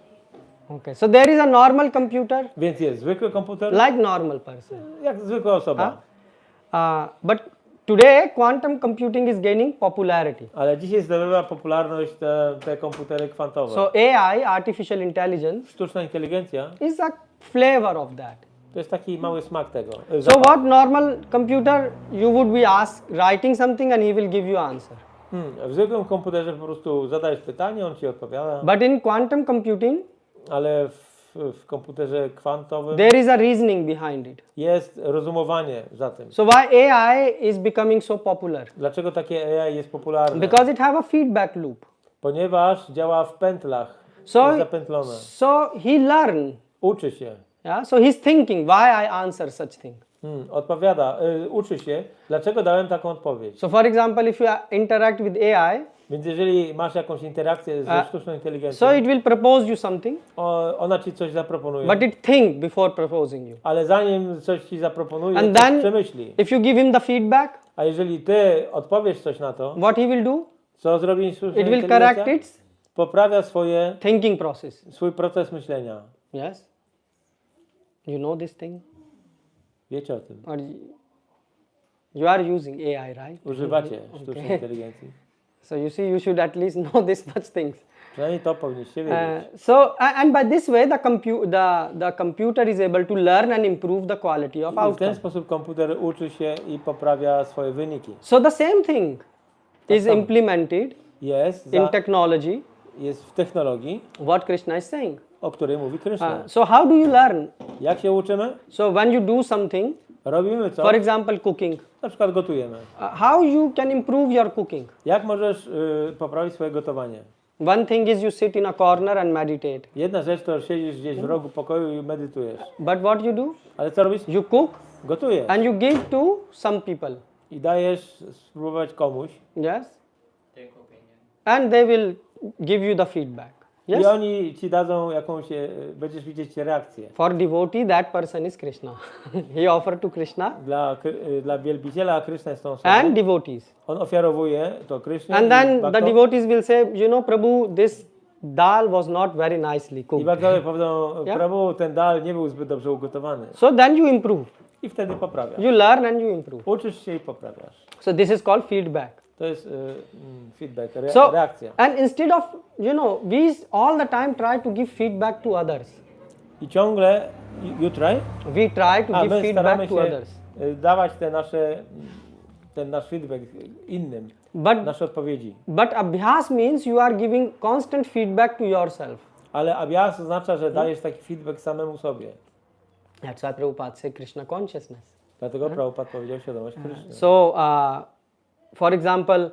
Okay, so there is a normal computer Więc jest zwykły komputer, like normal person. jak zwykła osoba. But today quantum computing is gaining popularity. Ale dzisiaj zdobywa popularność te komputery kwantowe. So AI, artificial intelligence, Sztuczna inteligencja is a flavor of that. to jest taki mały smak tego. So what normal computer you would be writing something and he will give you answer. W zwykłym komputerze po prostu zadajesz pytanie, on ci odpowiada, But in quantum computing, ale w komputerze kwantowym there is a reasoning behind it. jest rozumowanie za tym. So why AI is becoming so popular? Dlaczego takie AI jest popularne? Because it have a feedback loop. Ponieważ działa w pętlach, So, jest zapętlone, so he learn. uczy się, Yeah. So he's thinking why I answer such thing. odpowiada, uczy się, dlaczego dałem taką odpowiedź. So for example, if you interact with AI, Więc jeżeli masz jakąś interakcję ze sztuczną inteligencją, so it will propose you something, ona ci coś zaproponuje, but it think before proposing you. ale zanim coś ci zaproponuje, And to then przemyśli. if you give him the feedback, A jeżeli ty odpowiesz coś na to, what he will do? co zrobi sztuczna It will inteligencja? correct its Poprawia thinking process. swój proces myślenia. Yes. You know this thing? Wiecie o tym. Or you are using AI, right? Używacie sztucznej Okay. inteligencji. So you see, you should at least know this much things. Przynajmniej to powinniście wiedzieć. And by this way, the computer is able to learn and improve the quality of I w ten outcome. sposób komputer uczy się i poprawia swoje wyniki. So the same thing is implemented Jest, in technology. jest w technologii, What Krishna is saying. o której mówi Krishna. So how do you learn? Jak się uczymy? So when you do something, Robimy co? for example, cooking. Na przykład gotujemy. How you can improve your cooking? Jak możesz poprawić swoje gotowanie? One thing is you sit in a corner and meditate. Jedna rzecz to siedzisz gdzieś w rogu pokoju i medytujesz. But what you do? Ale co robisz? You cook Gotujesz. and you give to some people. I dajesz spróbować komuś. Yes? And they will give you the feedback. I Yes? oni ci dadzą jakąś, będziesz widzieć reakcję. For devotee, that person is Krishna. He offered to Krishna Dla wielbiciela Krishna jest tą osobą. and devotees. On ofiarowuje to Krishna And i then the bhaktom. devotees will say, you know, Prabhu, this dal was not very nicely I cooked. bhaktowie powiedzą, Yeah. Prabhu, ten dal nie był zbyt dobrze ugotowany. So then you improve. I wtedy poprawiasz. You learn and you improve. Uczysz się i poprawiasz. So this is called feedback. To jest feedback, So, reakcja. and instead of, you know, we all the time try to give feedback to others. I ciągle, you try? We try to give my feedback staramy to się others. dawać ten nasz feedback innym, But nasze odpowiedzi. abhyas means you are giving constant feedback to yourself. Ale abhyas oznacza, że dajesz taki feedback samemu sobie. That's why Prabhupada said Krishna consciousness. Dlatego Prabhupada powiedział świadomość Kryszny. So, for example,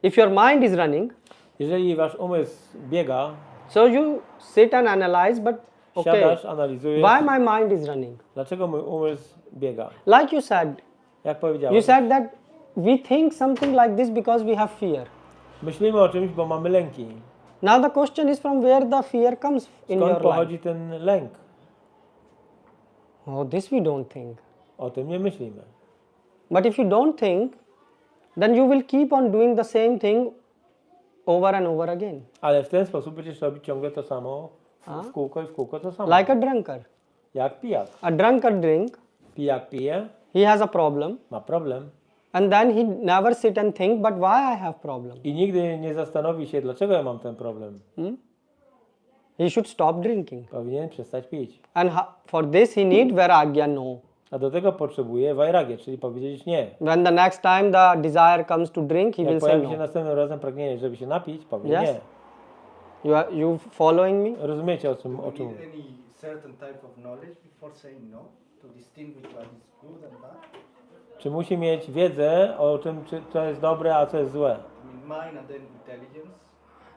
if your mind is running, Jeżeli wasz umysł biega, so you sit and analyze, but okay, siadasz, analizujesz, why my mind is running? dlaczego mój umysł biega. Like you said Jak that we think something like this because we have fear. myślimy o czymś, bo mamy lęki. Now the question is from where the fear comes in Skąd your life. pochodzi ten lęk? Oh, this we don't think. O tym nie myślimy. But if you don't think, then you will keep on doing the same thing over and over again. Ale w ten sposób będziesz robić ciągle to samo, w kółko i w kółko to samo. Like a drunkard. Jak pijak. A drunkard drink, Pijak pije, he has a problem, ma problem and then he never sit and think, but why I have problem? i nigdy nie zastanowi się, dlaczego ja mam ten problem. He should stop drinking. Powinien przestać pić. And for this he need vairagya, no. A do tego potrzebuje vairagię, czyli powiedzieć nie. When the next time the desire comes to drink, he Jak will say pojawi się no. następnym razem pragnienie, żeby się napić, powie Yes. nie. You following me? Rozumiecie o czym Need mówię? any certain type of knowledge before saying no to distinguish what is good and bad? Czy musi mieć wiedzę o czym, co jest dobre, a co jest złe? I mean, mind and then intelligence.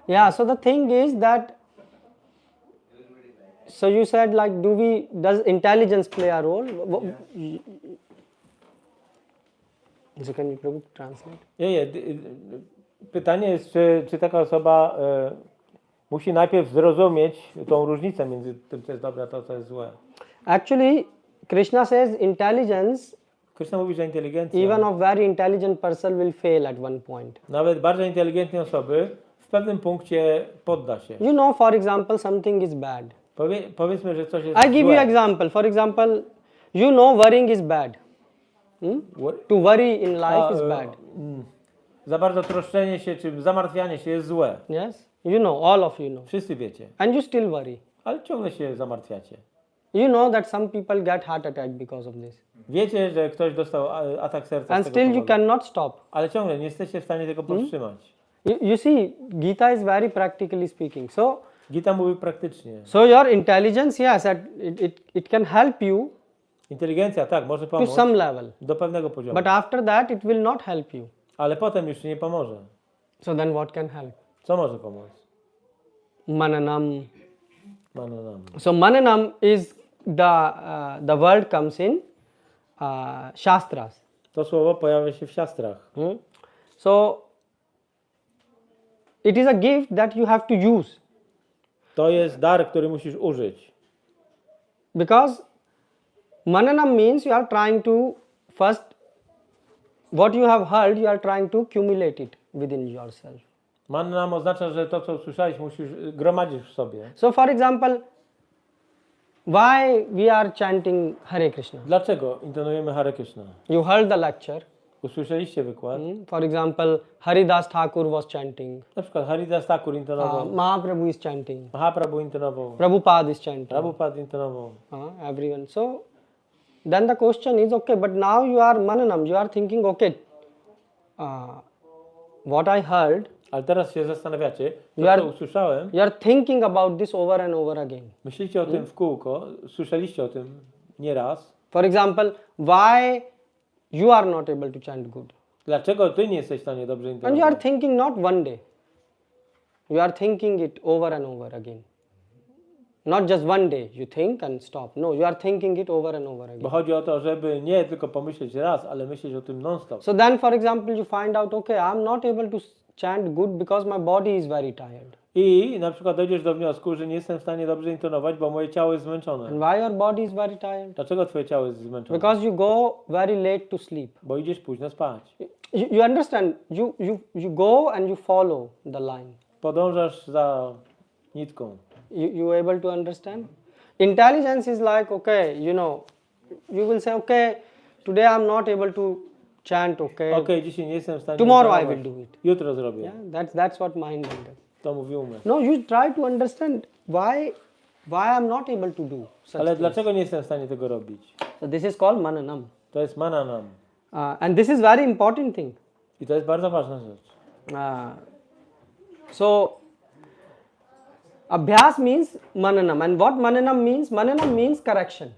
Yeah, so the thing is that, so you said like, does intelligence play a role? So can you Prabhu translate? Pytanie jest, czy taka osoba musi najpierw zrozumieć tą różnicę między tym, co jest dobre, a to, co jest złe. Actually, Krishna says intelligence, Krishna mówi, że inteligencja, even of very intelligent person will fail at one point. nawet bardzo inteligentne osoby w w pewnym punkcie podda się. You know, for example, something is bad. Powiedzmy, że coś jest I give you złe. example. For example, you know worrying is bad. To worry in life is bad. Za bardzo troszczenie się, czy zamartwianie się jest złe. Yes, you know, all of you know. Wszyscy wiecie, And you still worry. ale ciągle się zamartwiacie. You know that some people get heart attack because of this. Wiecie, że ktoś dostał atak serca And z tego still you powodu. cannot stop. Ale ciągle nie jesteście w stanie tego powstrzymać. You see, Gita is very practically speaking. Gita mówi praktycznie. So your intelligence, yes, it can help you Inteligencja, tak, może to pomóc some level. do pewnego poziomu. But after that, it will not help you. Ale potem już ci nie pomoże. So then what can help? Co może pomóc? Mananam. Mananam. So mananam is the word comes in Shastras. To słowo pojawia się w siastrach. So it is a gift that you have to use. To jest dar, który musisz użyć. Because mananam means you are trying to first, what you have heard, you are trying to accumulate it within yourself. Mananam oznacza, że to, co usłyszałeś, musisz gromadzić w sobie. So for example, why we are chanting Hare Krishna? Dlaczego intonujemy Hare Krishna? You heard the lecture. Usłyszeliście wykład? For example, Haridas Thakur was chanting. Na przykład Haridas Thakur intonował, Mahaprabhu is chanting. Mahaprabhu intonował, Prabhupada is chanting. Prabhupada intonował. Everyone. So then the question is, okay, but now you are mananam, you are thinking, okay, what I heard, Ale teraz się zastanawiacie, to You are- co usłyszałem, you are thinking about this over and over again. myślicie o tym w kółko, słyszeliście o tym nieraz. For example, why you are not able to chant good? Dlaczego ty nie jesteś w stanie dobrze And you are intonować? thinking not one day. You are thinking it over and over again. Not just one day, you think and stop. No, you are thinking it over and over again. Bo chodzi o to, żeby nie tylko pomyśleć raz, ale myśleć o tym non-stop. So then, for example, you find out, okay, I'm not able to chant good because my body is very tired. I na przykład dojdziesz do wniosku, że nie jestem w stanie dobrze intonować, bo moje ciało jest zmęczone. And why your body is very tired? Dlaczego twoje ciało jest zmęczone? Because you go very late to sleep. Bo idziesz późno spać. You understand? You go and you follow the line. Podążasz za nitką. You able to understand? Intelligence is like, okay, you know, you will say, okay, today I'm not able to chant, okay. Okej, dzisiaj nie jestem w stanie Tomorrow I intonować. will do it. Jutro zrobię. Yeah, that's what mind does. To mówi umysł. No, you try to understand why I'm not able to do such Ale things. dlaczego nie jestem w stanie tego robić? So this is called mananam. To jest mananam. And this is very important thing. I to jest bardzo ważna rzecz. So abhyas means mananam, and what mananam means? Mananam means correction.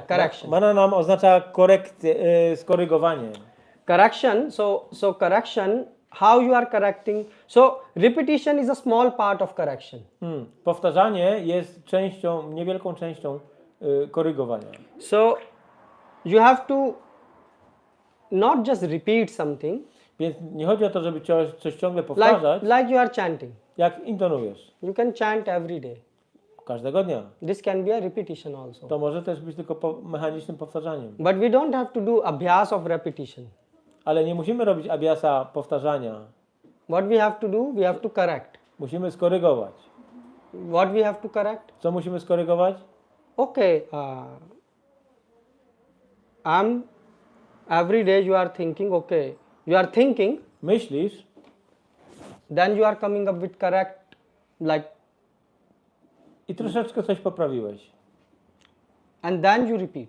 Correction. Mananam oznacza skorygowanie. Correction. So correction. How you are correcting? So repetition is a small part of correction. Powtarzanie jest częścią, niewielką częścią korygowania. So you have to not just repeat something Więc nie chodzi o to, żeby coś ciągle powtarzać, like you are chanting. jak intonujesz. You can chant every day. Każdego dnia. This can be a repetition also. To może też być tylko mechanicznym powtarzaniem. But we don't have to do abhyas of repetition. Ale nie musimy robić abhyasa powtarzania. What we have to do? We have to correct. Musimy skorygować. What we have to correct? Co musimy skorygować? Okay, I'm every day you are thinking, okay, you are thinking, Myślisz, then you are coming up with correct, like, i troszeczkę coś poprawiłeś. and then you repeat.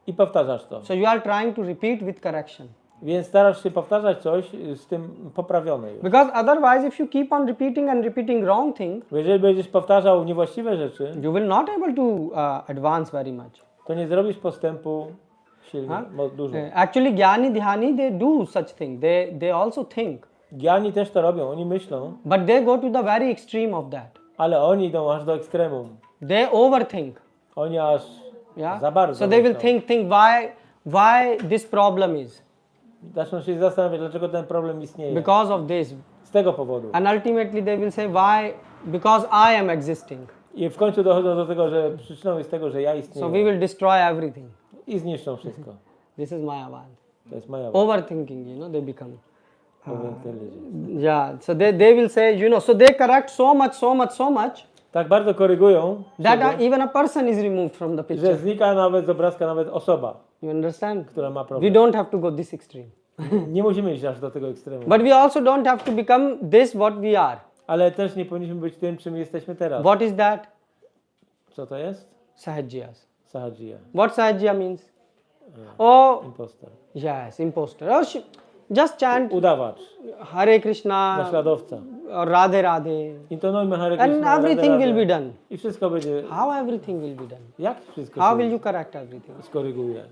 I powtarzasz to. So you are trying to repeat with correction. Więc starasz się powtarzać coś z tym poprawione już. Because otherwise, if you keep on repeating and repeating wrong thing, Bo jeżeli będziesz powtarzał niewłaściwe rzeczy, you will not able to advance very much. to nie zrobisz postępu silnie, dużo. Actually, Jnani, Dhyani, they do such thing. They also think. Gyani też to robią, oni myślą, But they go to the very extreme of that. ale oni idą aż do ekstremum. They overthink. Oni aż Yeah. za bardzo So they will myślą. think why this problem is. Zaczną się zastanawiać, dlaczego ten problem istnieje. Because of this. Z tego powodu. And ultimately they will say why? Because I am existing. I w końcu dochodzą do tego, że przyczyną jest tego, że ja So we istnieję. will destroy everything. I zniszczą wszystko. This is Mayavad. To jest moja. Overthinking, they become. Yeah, so they will say, you know, so they correct so much Tak bardzo korygują, that siebie, even a person is removed from the że picture. znika nawet z obrazka nawet osoba, You understand? która ma We problem. don't have to go this extreme. Nie musimy iść aż do tego ekstremu. But we also don't have to become this what we are. Ale też nie powinniśmy być tym, czym jesteśmy teraz. What is that? Co to jest? Sahajyas. Sahajya. What Sahajya means? Oh, Impostor. yes, imposter. Oh, just chant Udawacz. Hare Krishna Naśladowca. or Radhe Radhe Intonujmy Hare and Krishna, everything Radhe will be Radhe. done. I wszystko będzie... How everything will be done? Jak wszystko How się will you correct everything? skoryguje?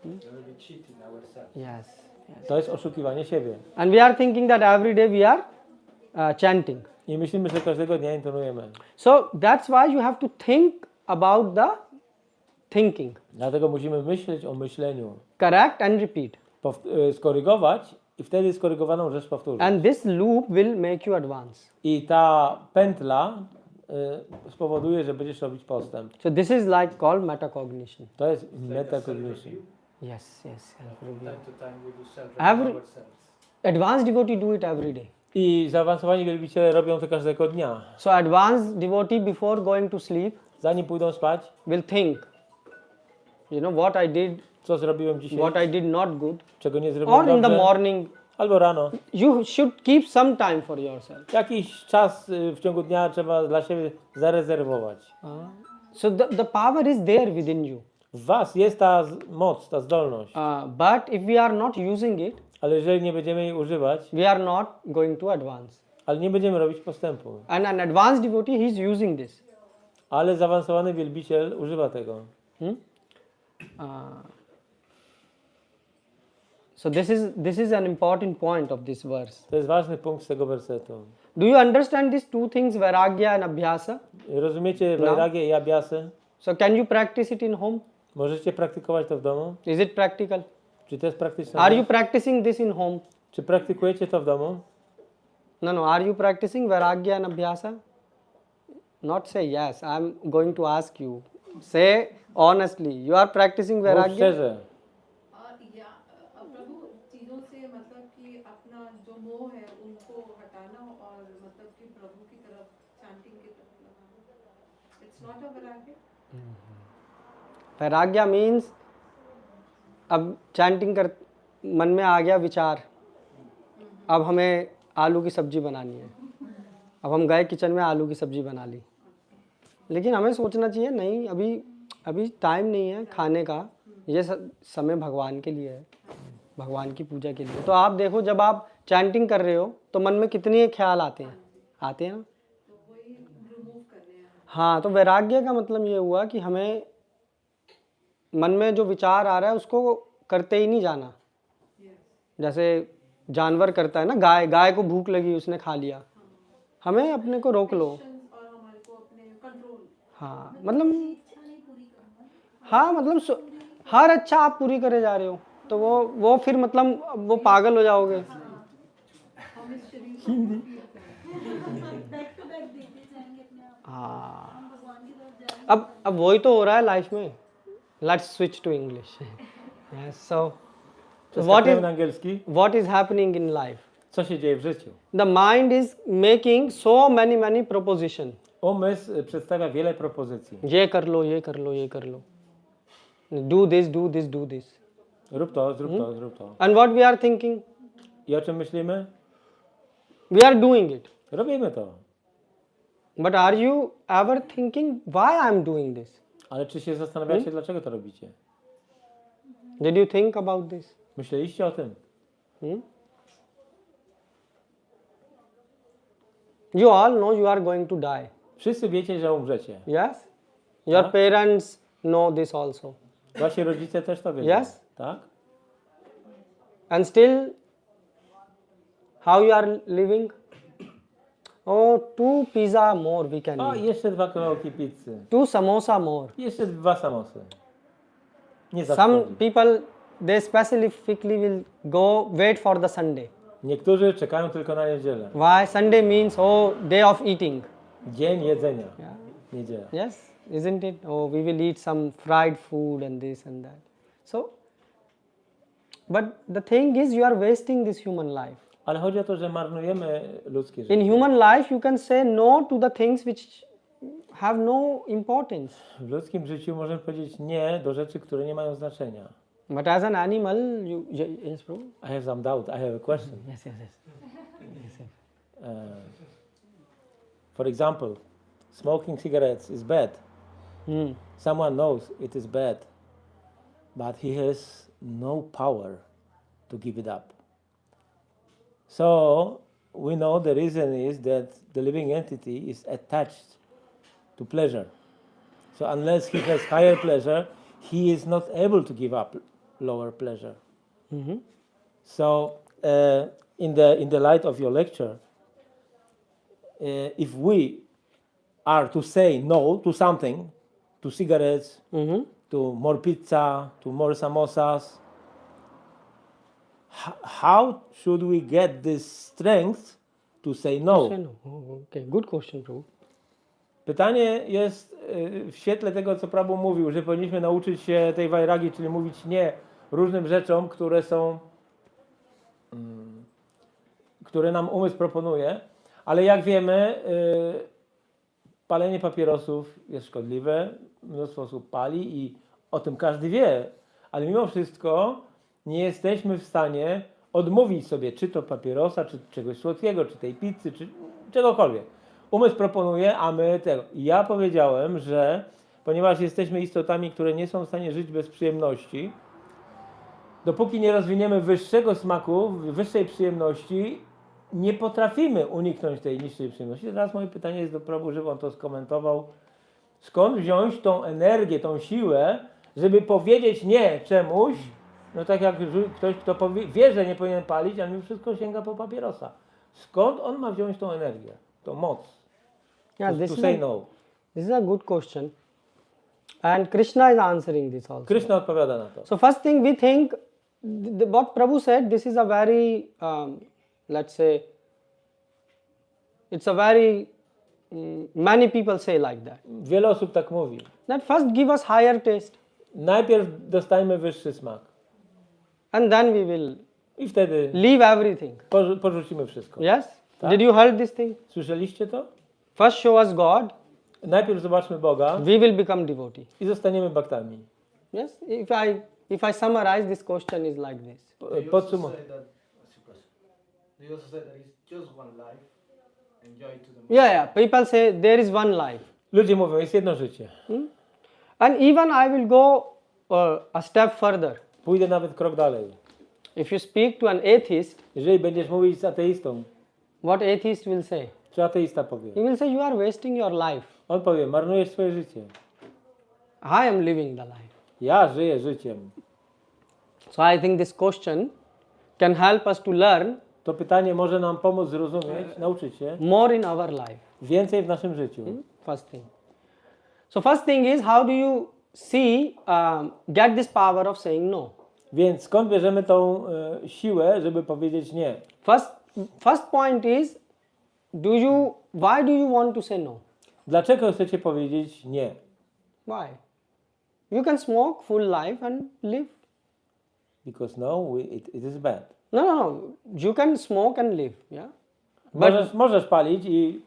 We will be cheating ourselves. Yes. To jest oszukiwanie siebie. And we are thinking that every day we are chanting. I myślimy, że każdego dnia intonujemy. So that's why you have to think about the thinking. Dlatego musimy myśleć o myśleniu. Correct and repeat. Skorygować i wtedy skorygowaną rzecz powtórzyć. And this loop will make you advance. I ta pętla spowoduje, że będziesz robić postęp. So this is like called metacognition. To jest metacognition. Yes. From time to time we do self Every- ourselves. Advanced devotee do it every day. I zaawansowani wielbiciele robią to każdego dnia. So advanced devotee before going to sleep Zanim pójdą spać, will think, you know, what I did, co zrobiłem dzisiaj, what I did not good. czego nie zrobiłem Or in the dobrze, morning, albo rano. you should keep some time for yourself. Jakiś czas w ciągu dnia trzeba dla siebie zarezerwować. So the power is there within you. W was jest ta moc, ta zdolność, But if we are not using it, ale jeżeli nie będziemy jej używać, we are not going to advance. ale nie będziemy robić postępu. And an advanced devotee, he is using this. Ale zaawansowany wielbiciel używa tego. So this is an important point of this verse. To jest ważny punkt z tego wersetu. Do you understand these two things, vairagya and abhyasa? Rozumiecie vairagię i abhyasę? So can you practice it in home? Możecie praktykować to w domu? Is it practical? Czy to jest praktyczne? Are you practicing this in home? Czy praktykujecie to w domu? No. Are you practicing vairagya and abhyasa? Not say yes. I'm going to ask you. Say honestly. You are practicing Mów vairagya? szczerze. प्रभु चीजों से मतलब कि अपना जो मोह है उनको हटाना और मतलब कि प्रभु की तरफ चैंटिंग की तरफ लगाना इट्स नॉट अ वैराग्य वैराग्य मीन्स अब चैंटिंग कर मन में आ गया विचार, अब हमें आलू की सब्जी बनानी है, अब हम गए किचन में आलू की सब्जी बना ली, लेकिन हमें सोचना चाहिए नहीं, अभी टाइम नहीं है खाने का, ये समय भगवान के लिए है, भगवान की पूजा के लिए। तो आप देखो जब आप चैंटिंग कर रहे हो तो मन में कितने ख्याल आते हैं ना। हाँ, तो वैराग्य का मतलब ये हुआ कि हमें मन में जो विचार आ रहा है उसको करते ही नहीं जाना। जैसे जानवर करता है ना, गाय को भूख लगी उसने खा लिया, हमें अपने को रोक लो। और हमारे को अपने कंट्रोल हाँ मतलब हर अच्छा आप पूरी करे जा रहे हो तो वो फिर मतलब वो पागल हो जाओगे। हाँ, अब वही तो हो रहा है लाइफ में। Let's switch to English. So Przeskakujemy na angielski. what is happening in life? Co się dzieje w życiu? The mind is making so many proposition. Umysł przedstawia wiele propozycji. ये कर लो, ये कर लो, ये कर लो, do this, do this, do this. Rób to, zrób to, zrób to. And what we are thinking? I o czym myślimy? We are doing it. Robimy to. But are you ever thinking why I am doing this? Ale czy się zastanawiacie, dlaczego to robicie? Did you think about this? Myśleliście o tym? You all know you are going to die. Wszyscy wiecie, że umrzecie. Yes? Your parents know this also. Wasi rodzice też to wiedzą. Yes? Tak? And still, how you are living? Oh, 2 pizza more we can O, eat. jeszcze 2 kawałki pizzy. 2 samosa more. Jeszcze 2 samosy. Nie Some zaszkodzi. people, they specifically will go wait for the Sunday. Niektórzy czekają tylko na niedzielę. Why? Sunday means, day of eating. Dzień jedzenia. Yeah. Niedziela. Yes, isn't it? Oh, we will eat some fried food and this and that. So, but the thing is, you are wasting this human life. Ale chodzi o to, że marnujemy ludzkie życie. In human life, you can say no to the things which have no importance. W ludzkim życiu możemy powiedzieć nie do rzeczy, które nie mają znaczenia. But as an animal, yes, bro? I have some doubt. I have a question. Yes, yes, yes. For example, smoking cigarettes is bad. Someone knows it is bad, but he has no power to give it up. So we know the reason is that the living entity is attached to pleasure. So unless he has higher pleasure, he is not able to give up lower pleasure. So in the light of your lecture, if we are to say no to something, to cigarettes, to more pizza, to more samosas, how should we get this strength to say no? Say no. Oh, okay, good question, bro. Pytanie jest w świetle tego, co Prabhu mówił, że powinniśmy nauczyć się tej vairagi, czyli mówić nie różnym rzeczom, które nam umysł proponuje, ale jak wiemy, palenie papierosów jest szkodliwe, mnóstwo osób pali i o tym każdy wie, ale mimo wszystko nie jesteśmy w stanie odmówić sobie czy to papierosa, czy czegoś słodkiego, czy tej pizzy, czy czegokolwiek. Umysł proponuje, a my tego. I ja powiedziałem, że ponieważ jesteśmy istotami, które nie są w stanie żyć bez przyjemności, dopóki nie rozwiniemy wyższego smaku, wyższej przyjemności, nie potrafimy uniknąć tej niższej przyjemności. Teraz moje pytanie jest do Prabhu, żeby on to skomentował. Skąd wziąć tą energię, tą siłę, żeby powiedzieć nie czemuś, no tak jak ktoś, kto wie, że nie powinien palić, ale mimo wszystko sięga po papierosa. Skąd on ma wziąć tą energię, tą moc? Yeah, To say no. This is a good question. And Krishna is answering this also. Krishna odpowiada na to. So first thing we think, what Prabhu said, this is a very, let's say, it's a very, many people say like that. Wiele osób tak mówi. That first give us higher taste Najpierw dostajmy wyższy smak and then we will i wtedy leave everything. porzucimy wszystko. Yes? Tak. Did you heard this thing? Słyszeliście to? First show us God, Najpierw zobaczmy Boga we will become devotee. i zostaniemy baktami. Yes? If I summarize, this question is like this. Do you also Podsumow. say that, do you also say that it's just one life? Enjoy to the most? Yeah, people say there is one life. Ludzie mówią, jest jedno życie. And even I will go a step further. Pójdę nawet krok dalej. If you speak to an atheist, Jeżeli będziesz mówić z ateistą, what atheist will say? co ateista powie? He will say you are wasting your life. On powie, marnujesz swoje życie. I am living the life. Ja żyję życiem. So I think this question can help us to learn To pytanie może nam pomóc zrozumieć, nauczyć się more in our life. więcej w naszym życiu. First thing. So first thing is how do you see, get this power of saying no? Więc skąd bierzemy tą siłę, żeby powiedzieć nie? First point is, why do you want to say no? Dlaczego chcecie powiedzieć nie? Why? You can smoke full life and live. Because no, it is bad. No. You can smoke and live. Yeah. Możesz palić i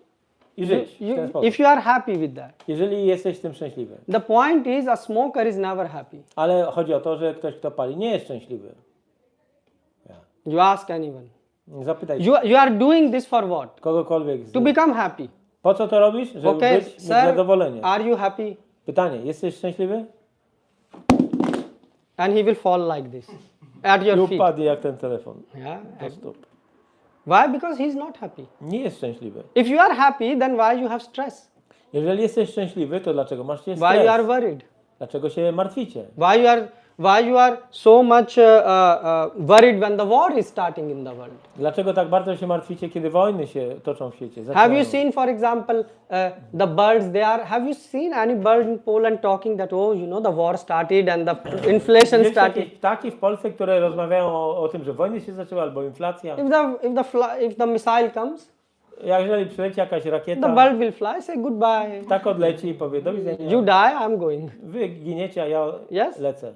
żyć w ten sposób. If you are happy with that. Jeżeli jesteś z tym szczęśliwy. The point is, a smoker is never happy. Ale chodzi o to, że ktoś, kto pali, nie jest szczęśliwy. You ask anyone. Zapytaj You are doing this for what? kogokolwiek. To become happy. Po co to robisz? Żeby Okay, mieć sir, zadowolenie. are you happy? Pytanie, jesteś szczęśliwy? And he will fall like this at your I feet. upadnie jak ten telefon. Yeah. Do stóp. Why? Because he is not happy. Nie jest szczęśliwy. If you are happy, then why you have stress? Jeżeli jesteś szczęśliwy, to dlaczego masz Why you are stres? worried? Dlaczego się martwicie? Why you are so much worried when the war is starting in the world? Dlaczego tak bardzo się martwicie, kiedy wojny się toczą w świecie? Have Zaczynają? you seen, for example, the birds? Have you seen any bird in Poland talking that the war started and the inflation Wiesz, started? jakieś ptaki w Polsce, które rozmawiają o tym, że wojny się zaczęły albo inflacja. If the missile comes, Jeżeli przyleci jakaś the rakieta, bird will fly. Say goodbye. tak odleci i powie do widzenia. You die, I'm going. Wy giniecie, a ja Yes? lecę.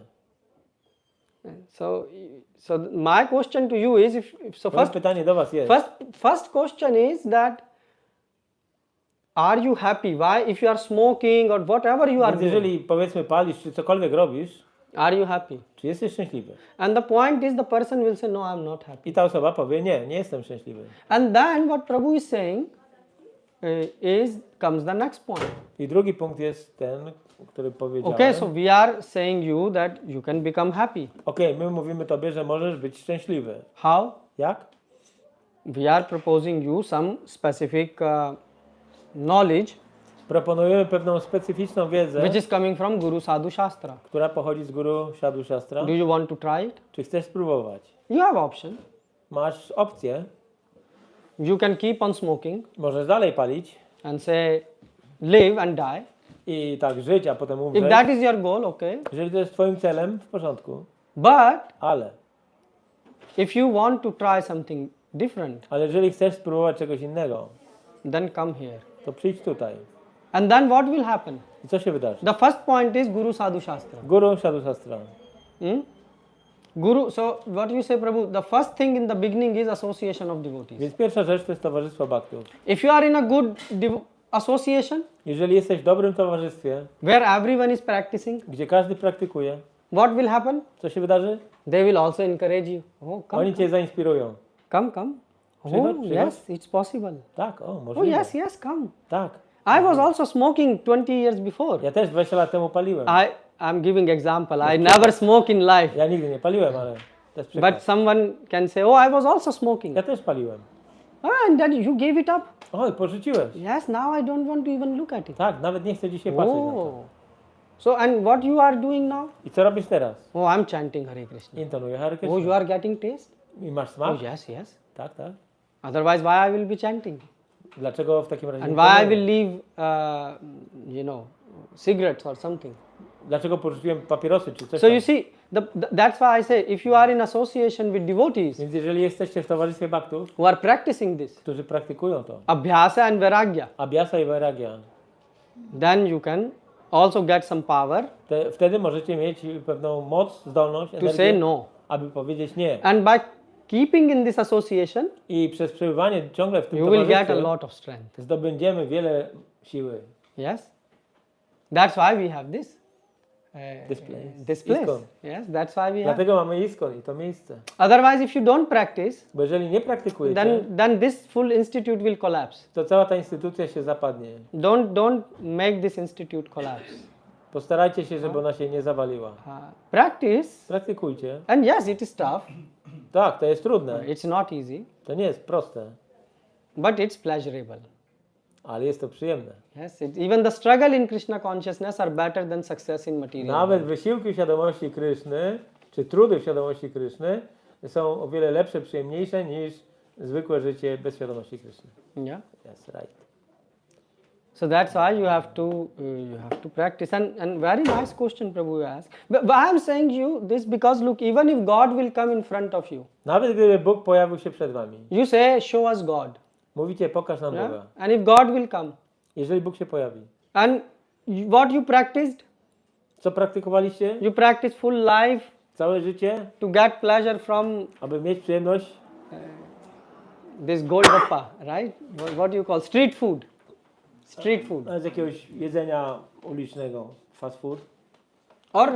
So my question to you is, so Moje first pytanie do was jest, first question is that, are you happy? Why, if you are smoking or whatever you are więc doing, jeżeli powiedzmy palisz, czy cokolwiek robisz, are you happy? czy jesteś szczęśliwy? And the point is, the person will say, no, I'm not happy. I ta osoba powie, nie jestem szczęśliwy. And then what Prabhu is saying comes the next point. I drugi punkt jest ten, który powiedziałem. Okay, so we are saying you that you can become happy. Okej, my mówimy tobie, że możesz być szczęśliwy. How? Jak? We are proposing you some specific knowledge Proponujemy pewną specyficzną wiedzę, which is coming from Guru Sadhu Shastra. która pochodzi z Guru Sadhu Shastra. Do you want to try it? Czy chcesz spróbować? You have option. Masz opcję, You can keep on smoking możesz dalej palić and say live and die. i tak żyć, a potem If umrzeć. that is your goal, okay. Jeżeli to jest twoim celem, w porządku. But Ale if you want to try something different, jeżeli chcesz spróbować czegoś innego, then come here. to przyjdź tutaj. And then what will happen? I co się wydarzy? The first point is Guru Sadhu Shastra. Guru Sadhu Shastra. Guru, so what you say, Prabhu? The first thing in the beginning is association of devotees. Więc pierwsza rzecz to jest towarzystwo bhaktów. If you are in a good association Jeżeli jesteś w dobrym towarzystwie, where everyone is practicing, gdzie każdy praktykuje, what will happen? co się wydarzy? They will also encourage you. Oh, come, Oni cię zainspirują. come. Przychodź, Oh, przychodź. yes, it's possible. Tak, Oh, możliwe. yes, come. Tak. I was also smoking 20 years before. Ja też 20 lat temu paliłem. I'm giving example. I never smoke in life. Ja nigdy nie paliłem, ale to jest But przykład. someone can say, oh, I was also smoking. Ja też paliłem. And then you gave it up. Oj, porzuciłeś. Yes, now I don't want to even look at it. Tak, nawet nie chcę dzisiaj patrzeć na to. Oh. So, and what you are doing now? I co robisz teraz? Oh, I'm chanting Hare Krishna. Intonuję Hare Oh, you Krishna. are getting taste? I masz Oh, smak? yes. Tak, tak. Otherwise, why I will be chanting? Dlaczego w takim razie And nie why I intonuję? will leave, cigarettes or something. Dlaczego porzuciłem papierosy czy coś So tam? you see, that's why I say, if you are in association with devotees Więc jeżeli jesteście w towarzystwie bhaktów, who are practicing this, którzy praktykują to, abhyasa and vairagya, abhyasa i vairagya, then you can also get some power wtedy możecie mieć pewną moc, zdolność, to say energię, no. aby powiedzieć nie. And by keeping in this association, I przez przebywanie ciągle w tym you will get a towarzystwie lot of strength. zdobędziemy wiele siły. Yes? That's why we have this. This place. This place. Iskon. Yes, that's why we have. Dlatego mamy Iskon i to miejsce. Otherwise, if you don't practice, Bo jeżeli nie praktykujecie, then this full institute will collapse. to cała ta instytucja się zapadnie. Don't make this institute collapse. Postarajcie się, żeby ona się nie zawaliła. Practice, Praktykujcie. and yes, it is tough. Tak, to jest trudne. It's not easy, To nie jest proste, but it's pleasurable. ale jest to przyjemne. Yes, even the struggle in Krishna consciousness are better than success in material. Nawet wysiłki świadomości Kryszny, czy trudy w świadomości Kryszny są o wiele lepsze, przyjemniejsze niż zwykłe życie bez świadomości Kryszny. Yeah. Yes, right. So that's why you have to practice. And very nice question Prabhu asked. But I am saying you this because look, even if God will come in front of you, Nawet gdyby Bóg pojawił się przed wami, you say, show us God. mówicie, pokaż nam Yeah? Boga. And if God will come, Jeżeli Bóg się pojawi, and what you practiced, co praktykowaliście you practice full life całe życie, to get pleasure from aby mieć przyjemność this golgappa, right? What do you call street food? Street food. z jakiegoś jedzenia ulicznego, fast food, Or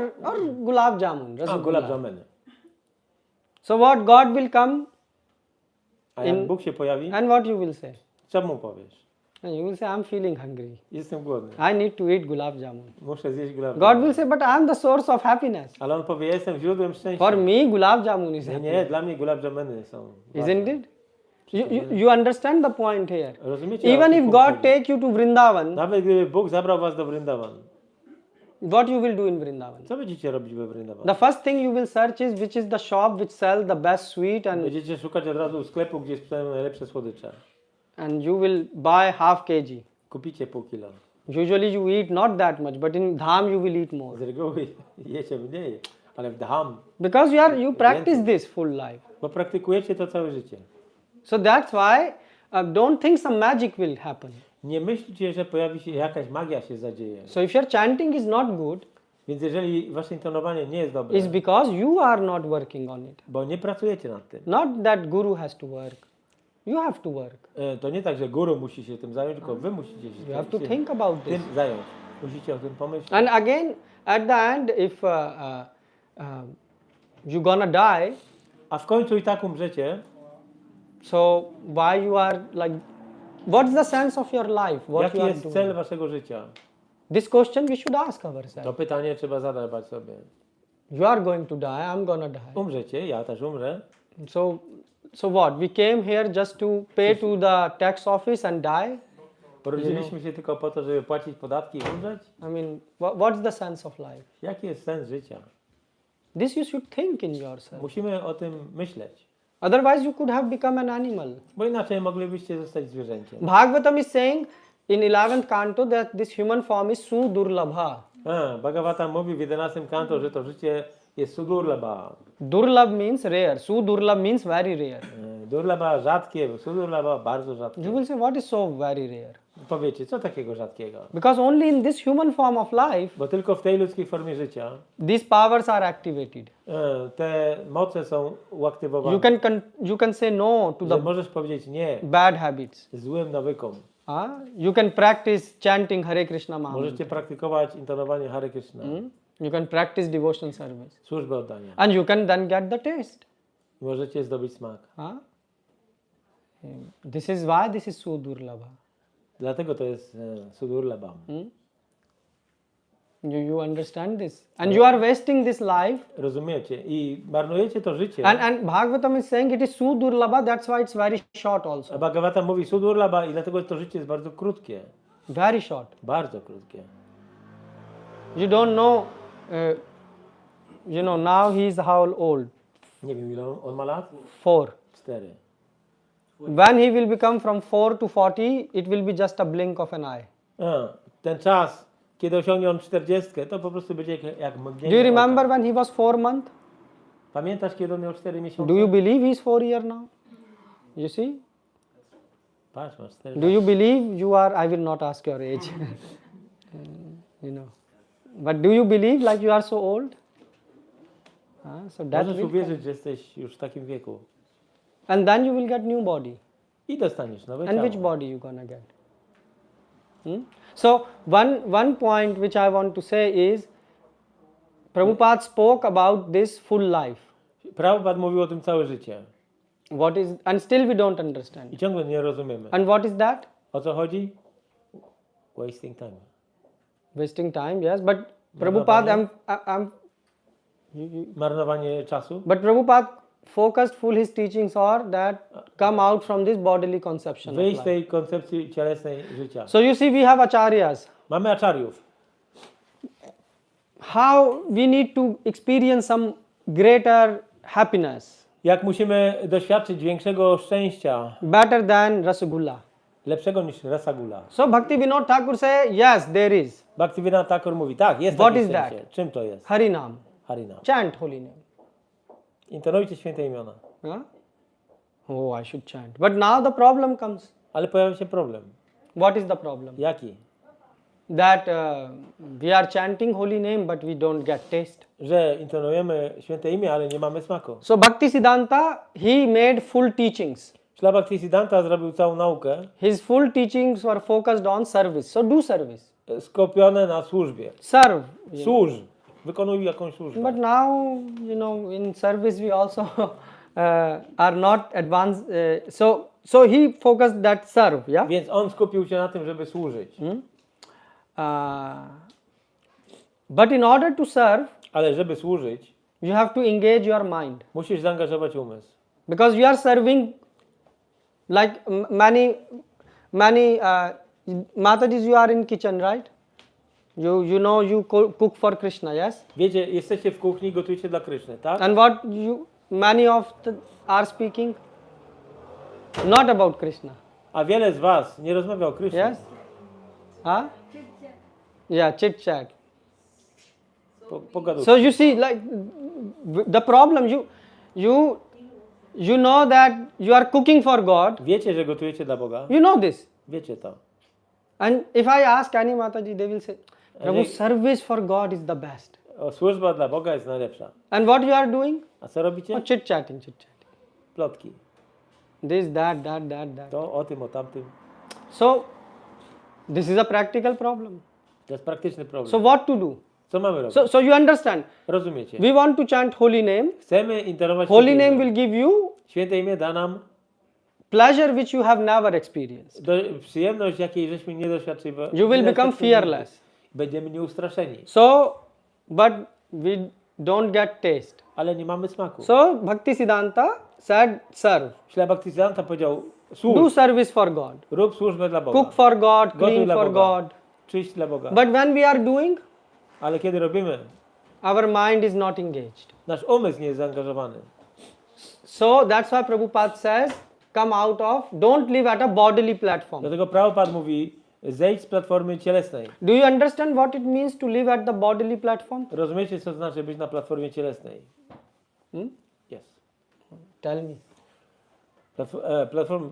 gulab jamun, a rasgulla. gulab jameny. So what, God will come, A jak Bóg się pojawi, and what you will say? co mu powiesz? And you will say, I'm feeling hungry. Jestem głodny, I need to eat gulab jamun. muszę zjeść gulab God jamun. will say, but I am the source of happiness. Ale on powie, jestem źródłem szczęścia. For me, gulab jamun is Nie, happiness. nie, dla mnie gulab jameny są ważne. Isn't it? You understand the point here. Rozumiecie? Even jaki if punkt God chodzi? take you to Vrindavan, Nawet gdyby Bóg zabrał was do Vrindavan, what you will do in Vrindavan? co będziecie robić we Vrindavan? The first thing you will search is which is the shop which sells the best sweet, Będziecie szukać od razu sklepu, gdzie sprzedają najlepsze słodycze. and you will buy half kg. Kupicie pół kilo. Usually you eat not that much, but in Dham you will eat more. Z reguły jecie mniej, ale w Dham, Because you practice this full life. bo praktykujecie to całe życie. So that's why don't think some magic will happen. Nie myślcie, że pojawi się jakaś magia się zadzieje. So if your chanting is not good, Więc jeżeli wasze intonowanie nie jest dobre, it's because you are not working on it. bo nie pracujecie nad tym, Not that guru has to work. You have to work. to nie tak, że guru musi się tym zająć, tylko wy musicie się You have to tym think about this. zająć. Musicie o tym pomyśleć. And again, at the end, if you're gonna die, A w końcu i tak umrzecie, so why you are like, what's the sense of your life? What jaki you are jest doing? cel waszego życia? This question we should ask To ourselves. pytanie trzeba zadawać sobie. You are going to die, I'm gonna die. Umrzecie, ja też umrę. So what? We came here just to pay to the tax office and die? Porodziliśmy się tylko po to, żeby płacić podatki i umrzeć? I mean, what's the sense of life? Jaki jest sens życia? This you should think in yourself. Musimy o tym myśleć, Otherwise, you could have become an animal. bo inaczej moglibyście zostać zwierzęciem. Bhagavatam is saying in 11th canto that this human form is sudurlabha. Bhagavatam mówi w 11 kanto, że to życie jest sudurlaba. Durlabh means rare. Sudurlabh means very rare. Durlaba rzadkie, sudurlaba bardzo rzadkie. You will say, what is so very rare? Powiecie, co takiego rzadkiego? Because only in this human form of life, Bo tylko w tej ludzkiej formie życia these powers are activated. te moce są uaktywowane. You can say no to Że the możesz powiedzieć nie bad habits. złym nawykom. You can practice chanting Hare Krishna Maha. Możecie praktykować intonowanie Hare Krishna, You can practice devotion service. służbę oddania. And you can then get the taste. Możecie zdobyć smak. This is why this is Sudurlabha. Dlatego to jest sudurlabam. You understand this? And you are wasting this life. Rozumiecie? I marnujecie to życie. And Bhagavatam is saying it is Sudurlabha, that's why it's very short A also. Bhagavatam mówi sudurlaba i dlatego to życie jest bardzo krótkie. Very short. Bardzo krótkie. You don't know, now he is how old? Nie wiem ile on ma lat? 4. 4. When he will become from 4 to 40, it will be just a blink of an eye. Ten czas, kiedy osiągnie on 40, to po prostu będzie jak mgnienie Do you oka. remember when he was 4 months? Pamiętasz, kiedy on miał 4 miesiące? Do you believe he is 4 years now? You see? Patrz, masz 4 Do you believe you are, I will not ask your age, but do you believe like you are so old? So that Możesz will uwierzyć, że jesteś już w takim wieku. and then you will get new body. I dostaniesz nowe And ciało. which body you gonna get? So one point which I want to say is, Prabhupada spoke about this full life. Prabhupada mówił o tym całe życie. What is, and still we don't understand. I ciągle nie rozumiemy. And what is that? O co chodzi? Wasting time. Wasting time, yes. But Prabhupada, Marnowanie czasu. but Prabhupada focused full his teachings are that come out from this bodily conception of Wyjść z life. tej koncepcji cielesnej życia. So you see, we have acharyas. Mamy acharyów. How we need to experience some greater happiness, Jak musimy doświadczyć większego szczęścia, better than Rasagulla. lepszego niż rasagula. So Bhakti Vinod Thakur say, yes, there is. Bhaktivinoda Thakur mówi, tak, jest What takie is szczęście. that? Czym to jest? Harinam. Harinam. Chant holy name. Intonujcie święte imiona. Oh, I should chant. But now the problem comes. Ale pojawia się problem. What is the problem? Jaki? That we are chanting holy name, but we don't get taste. Że intonujemy święte imię, ale nie mamy smaku. So Bhakti Siddhanta, he made full teachings. Śla Bhaktisiddhanta zrobił całą naukę, His full teachings were focused on service. So do service. skupione na służbie. Serve. Służ. Wykonuj jakąś służbę. But now, in service we also are not advanced. So he focused that serve, yeah. Więc on skupił się na tym, żeby służyć. But in order to serve, Ale żeby służyć, you have to engage your mind, musisz zaangażować umysł. because you are serving like many Matajis, you are in kitchen, right? You cook for Krishna, yes? Wiecie, jesteście w kuchni, gotujecie dla Kryszny, tak? And what many of are speaking? Not about Krishna, A wiele z was nie rozmawia o Krysznie. yes? Yeah, chit chat. Pogadujcie. So you see, like the problem, you know that you are cooking for God. Wiecie, że gotujecie dla Boga? You know this. Wiecie to. And if I ask any Mataji, they will say, Prabhu, They- service for God is the best. służba dla Boga jest najlepsza. And what you are doing? A co robicie? Oh, chit chatting. Plotki. This, that. To o tym, o tamtym. So, this is a practical problem. To jest praktyczny problem. So, what to do? Co mamy robić? So you understand? Rozumiecie? We want to chant holy name. Chcemy interować Holy święte name imię. will give you Święte imię da nam pleasure which you have never experienced. przyjemność, jakiej żeśmy nie doświadczyli. You will become fearless. Będziemy nieustraszeni. So, but we don't get taste. Ale nie mamy smaku. So, Bhakti Siddhanta said, serve. Śla Bhaktisiddhanta powiedział, Do służ, service for God. rób służbę dla Boga. Cook for God, Gotuj clean dla for Boga. God. Czyść dla Boga. But when we are doing, Ale kiedy robimy, our mind is not engaged. nasz umysł nie jest zaangażowany. So, that's why Prabhupada says, come out of, don't live at a bodily platform. Dlatego Prabhupada mówi, zejdź z platformy cielesnej. Do you understand what it means to live at the bodily platform? Rozumiecie, co to znaczy być na platformie cielesnej? Yes. Tell me. Platform,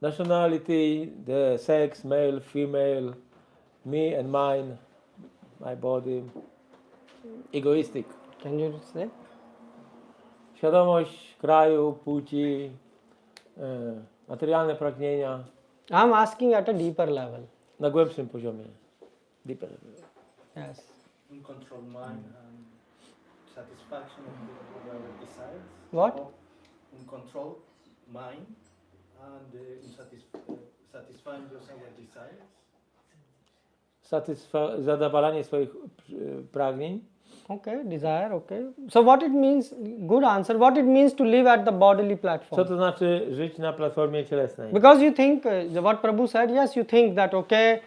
nationality, the sex, male, female, me and mine, my body, egoistic. Can you say? Świadomość kraju, płci, materialne pragnienia I'm asking at a deeper level. na głębszym poziomie. Deeper. Yes. Uncontrolled mind and satisfaction of our desires. What? Uncontrolled mind and satisfying those our desires. Zadowalanie swoich pragnień. Okay, desire, okay. So what it means, good answer, what it means to live at the bodily Co platform? to znaczy żyć na platformie cielesnej? Because you think, what Prabhu said, yes, you think that, okay,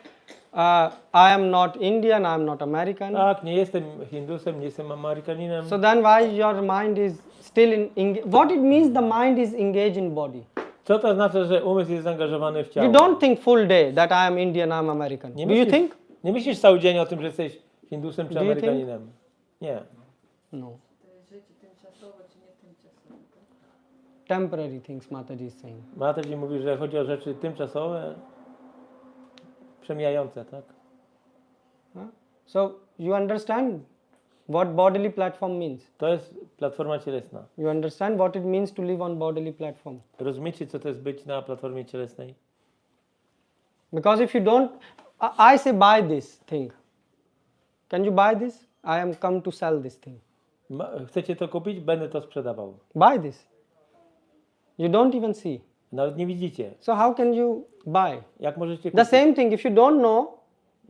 I am not Indian, I am not American. Tak, nie jestem Hindusem, nie jestem Amerykaninem. So then why your mind is still what it means the mind is engaged in body? Co to znaczy, że umysł jest zaangażowany w ciało? You don't think full day that I am Indian, I am American. Nie Do you myślisz- think? Nie myślisz cały dzień o tym, że jesteś Hindusem czy Do you think? Amerykaninem? Nie. No. To jest życie tymczasowe czy nie tymczasowe? Tak? Temporary things Mataji is saying. Mataji mówi, że chodzi o rzeczy tymczasowe, przemijające, tak? Huh? So you understand what bodily platform means? To jest platforma cielesna. You understand what it means to live on bodily platform? Rozumiecie, co to jest być na platformie cielesnej? Because if you don't, I say buy this thing. Can you buy this? I am come to sell this thing. Chcecie to kupić? Będę to sprzedawał. Buy this. You don't even see. Nawet nie widzicie. So how can you buy? Jak możecie The kupić? same thing, if you don't know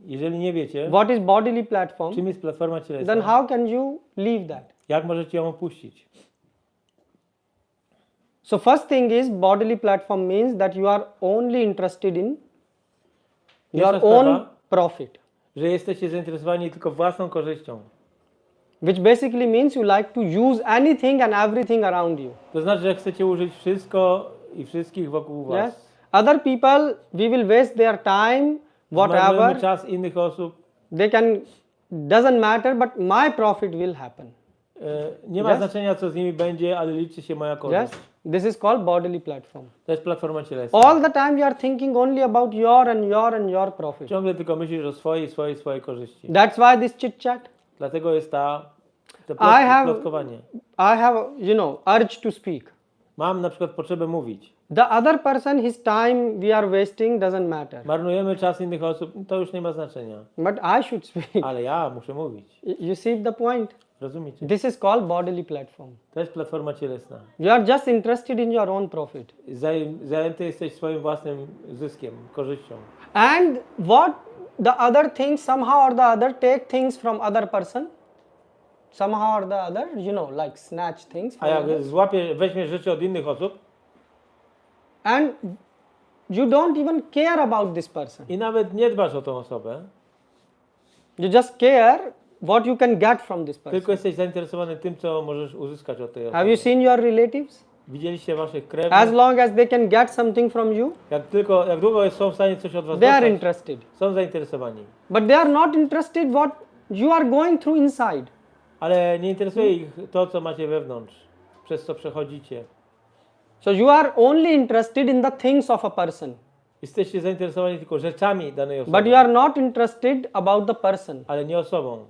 Jeżeli nie wiecie, what is bodily platform, czym jest platforma cielesna, then how can you leave that? jak możecie ją opuścić? So first thing is bodily platform means that you are only interested in your Pierwsza own sprawa, profit, że jesteście zainteresowani tylko własną korzyścią. which basically means you like to use anything and everything around you. To znaczy, że chcecie użyć wszystko i wszystkich wokół was. Yes. Other people, we will waste their time, Zmarnujemy whatever. czas innych osób. They can, doesn't matter, but my profit will happen. Nie ma Yes. znaczenia, co z nimi będzie, ale liczy się moja korzyść. Yes. This is called bodily platform. To jest platforma cielesna. All the time you are thinking only about your profit. Ciągle tylko myślisz o swojej korzyści. That's why this chit chat. Dlatego jest to plotkowanie. I have, urge to speak. Mam na przykład potrzebę mówić. The other person, his time we are wasting doesn't matter. Marnujemy czas innych osób, to już nie ma znaczenia. But I should speak. Ale ja muszę mówić. You see the point? Rozumiecie? This is called bodily platform. To jest platforma cielesna. You are just interested in your own profit. Zajęty jesteś swoim własnym zyskiem, korzyścią. And what the other things, somehow or the other, take things from other person. Somehow or the other, like snatch things A from jak others. weźmiesz rzeczy od innych osób And you don't even care about this person. i nawet nie dbasz o tą osobę, You just care what you can get from this person. tylko jesteś zainteresowany tym, co możesz uzyskać od tej Have you osoby. seen your relatives? Widzieliście waszych As krewnych? long as they can get something from you, Jak długo są w stanie coś od was they are dostać, interested. są zainteresowani. But they are not interested what you are going through inside. Ale nie interesuje ich to, co macie wewnątrz, przez co przechodzicie. So you are only interested in the things of a person. Jesteście zainteresowani tylko rzeczami danej osoby, But you are not interested about the person. ale nie osobą.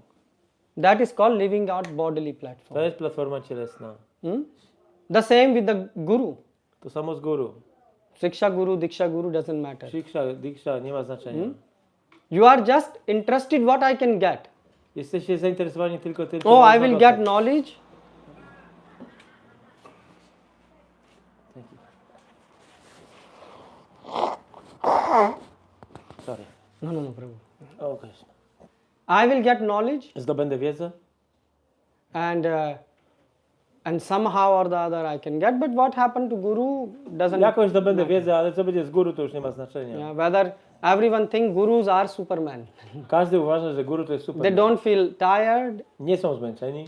That is called living out bodily To platform. jest platforma cielesna. The same with the guru. To samo z guru. Siksha guru, diksha guru doesn't matter. Shiksha, diksha nie ma znaczenia. You are just interested what I can get. Jesteście zainteresowani tylko tym, co Oh, I można will dostać. get knowledge. Sorry. No, Prabhu. Okay. I will get knowledge, Zdobędę wiedzę and somehow or the other I can get. But what happened to guru doesn't. jakoś zdobędę wiedzę, ale co będzie z guru, to już nie ma znaczenia. Yeah, whether everyone think gurus are supermen. Każdy uważa, że guru to jest They super. don't feel tired. Nie są zmęczeni.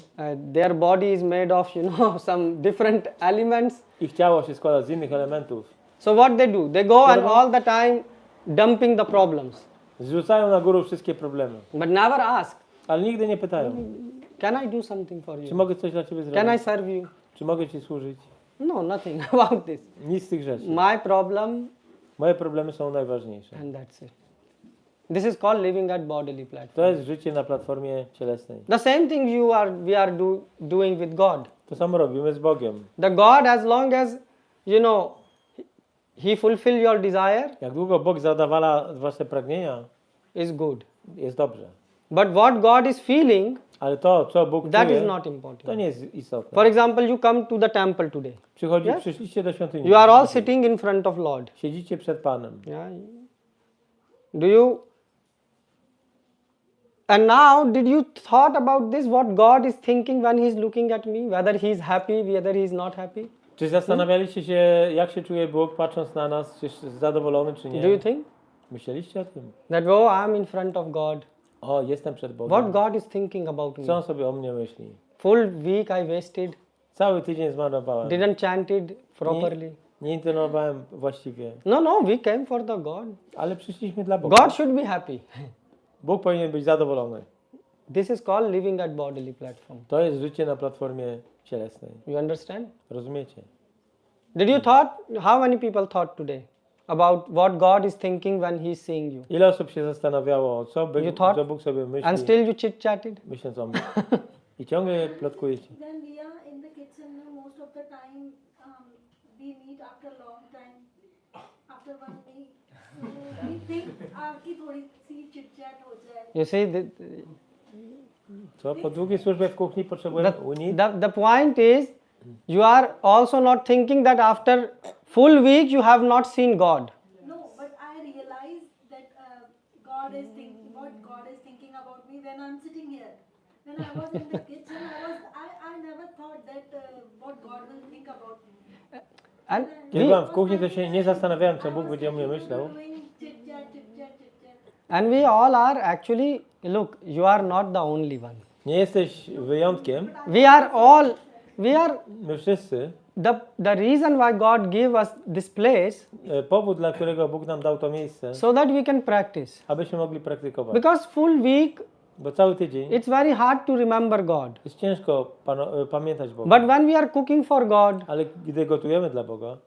Their body is made of some different elements. Ich ciało się składa z innych elementów. So what they do? They go and all the time dumping the problems, Zrzucają na guru wszystkie problemy. but never ask, Ale nigdy nie pytają, can I do something for czy you? mogę coś dla ciebie Can I zrobić? serve you? Czy mogę ci służyć? No, nothing about this. Nic z tych rzeczy. My problem, Moje problemy są najważniejsze. and that's it. This is called living at bodily To platform. jest życie na platformie cielesnej. The same thing we are doing with God. To samo robimy z Bogiem. The God, as long as He fulfill your desire, Jak długo Bóg zadawala wasze pragnienia, is good. jest dobrze. But what God is feeling, Ale to, co Bóg that czuje, is not to important. nie jest istotne. For example, you come to the temple today. Yes. Przyszliście do świątyni. You are all sitting in front of Lord. Siedzicie przed Panem. Yeah. Do you? And now, did you thought about this? What God is thinking when He is looking at me? Whether He is happy, whether He is not happy? Czy zastanawialiście się, jak się czuje Bóg, patrząc na nas, czy jest zadowolony, czy nie? Do you think Myśleliście o tym? that I'm in front of God? O, jestem przed Bogiem. What God is thinking about Co me? on sobie o mnie myśli? Full week I wasted. Cały tydzień zmarnowałem. Didn't chant it properly. Nie intonowałem właściwie. No, we came for the God. Ale przyszliśmy dla Boga. God should be happy. Bóg powinien być zadowolony. This is called living at bodily platform. To jest życie na platformie cielesnej. You understand? Rozumiecie? Did you thought? How many people thought today about what God is thinking when He is seeing you? Ile osób się zastanawiało, co Bóg sobie myśli, And still you chit-chatted? myśląc o mnie. I ciągle plotkujecie. When we are in the kitchen, most of the time we meet after a long time, after one week. So we think कि थोड़ी सी chit chat हो जाए. You see, Co? Po długiej służbie w kuchni potrzebujemy Unii? the point is, you are also not thinking that after full week you have not seen God. No, but I realize that God is thinking what God is thinking about me when I'm sitting here. When I was in the kitchen, I never thought that what God will think about me. And Kiedy byłem w kuchni, to się nie zastanawiałem, co Bóg będzie o mnie myślał. Doing chit chat, chit chat, chit chat. and we all are actually, look, you are not the only one. Nie jesteś wyjątkiem. We are My wszyscy. the reason why God gave us this place Powód, dla którego Bóg nam dał to miejsce, so that we can practice. abyśmy mogli praktykować. Because full week Bo cały tydzień it's very hard to remember God. jest ciężko pamiętać Boga. But when we are cooking for God, Ale gdy gotujemy dla Boga,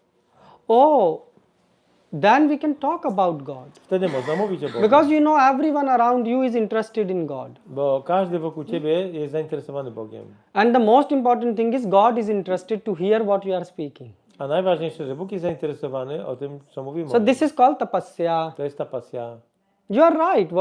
then we can talk about God. wtedy można mówić o Bogu. Because everyone around you is interested in God. Bo każdy wokół ciebie jest zainteresowany Bogiem. And the most important thing is God is interested to hear what you are speaking. A najważniejsze, że Bóg jest zainteresowany o tym, co mówimy. So this is called tapasya. To jest ta pasja. You are right,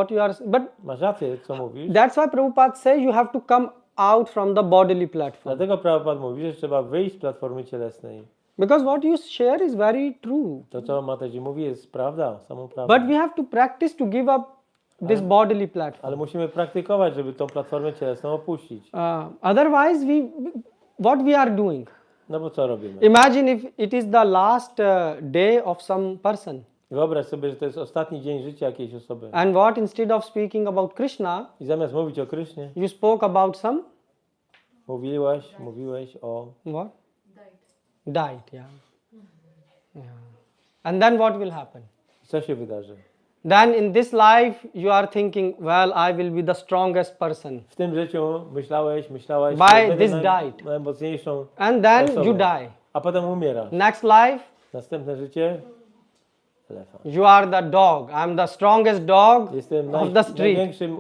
but Masz rację, co mówisz. that's why Prabhupada says you have to come out from the bodily platform. Dlatego Prabhupada mówi, że trzeba wyjść z platformy cielesnej. Because what you share is very true. To, co Mataji mówi, jest prawda, samą prawdą. But we have to practice to give up this bodily platform. Ale musimy praktykować, żeby tą platformę cielesną opuścić. Otherwise, what we are doing? No bo co robimy? Imagine if it is the last day of some person. Wyobraź sobie, że to jest ostatni dzień życia jakiejś osoby. And what instead of speaking about Krishna, I zamiast mówić o Krysznie, you spoke about some mówiłeś o... what? Diet, yeah. And then what will happen? Co się wydarzy? Then in this life you are thinking, well, I will be the strongest person. W tym życiu myślałeś, By że będę this diet. najmocniejszą And then osobą. you die. A potem umierasz. Next life, Następne życie elefant. You are the dog. I am the strongest dog Jestem of the street. największym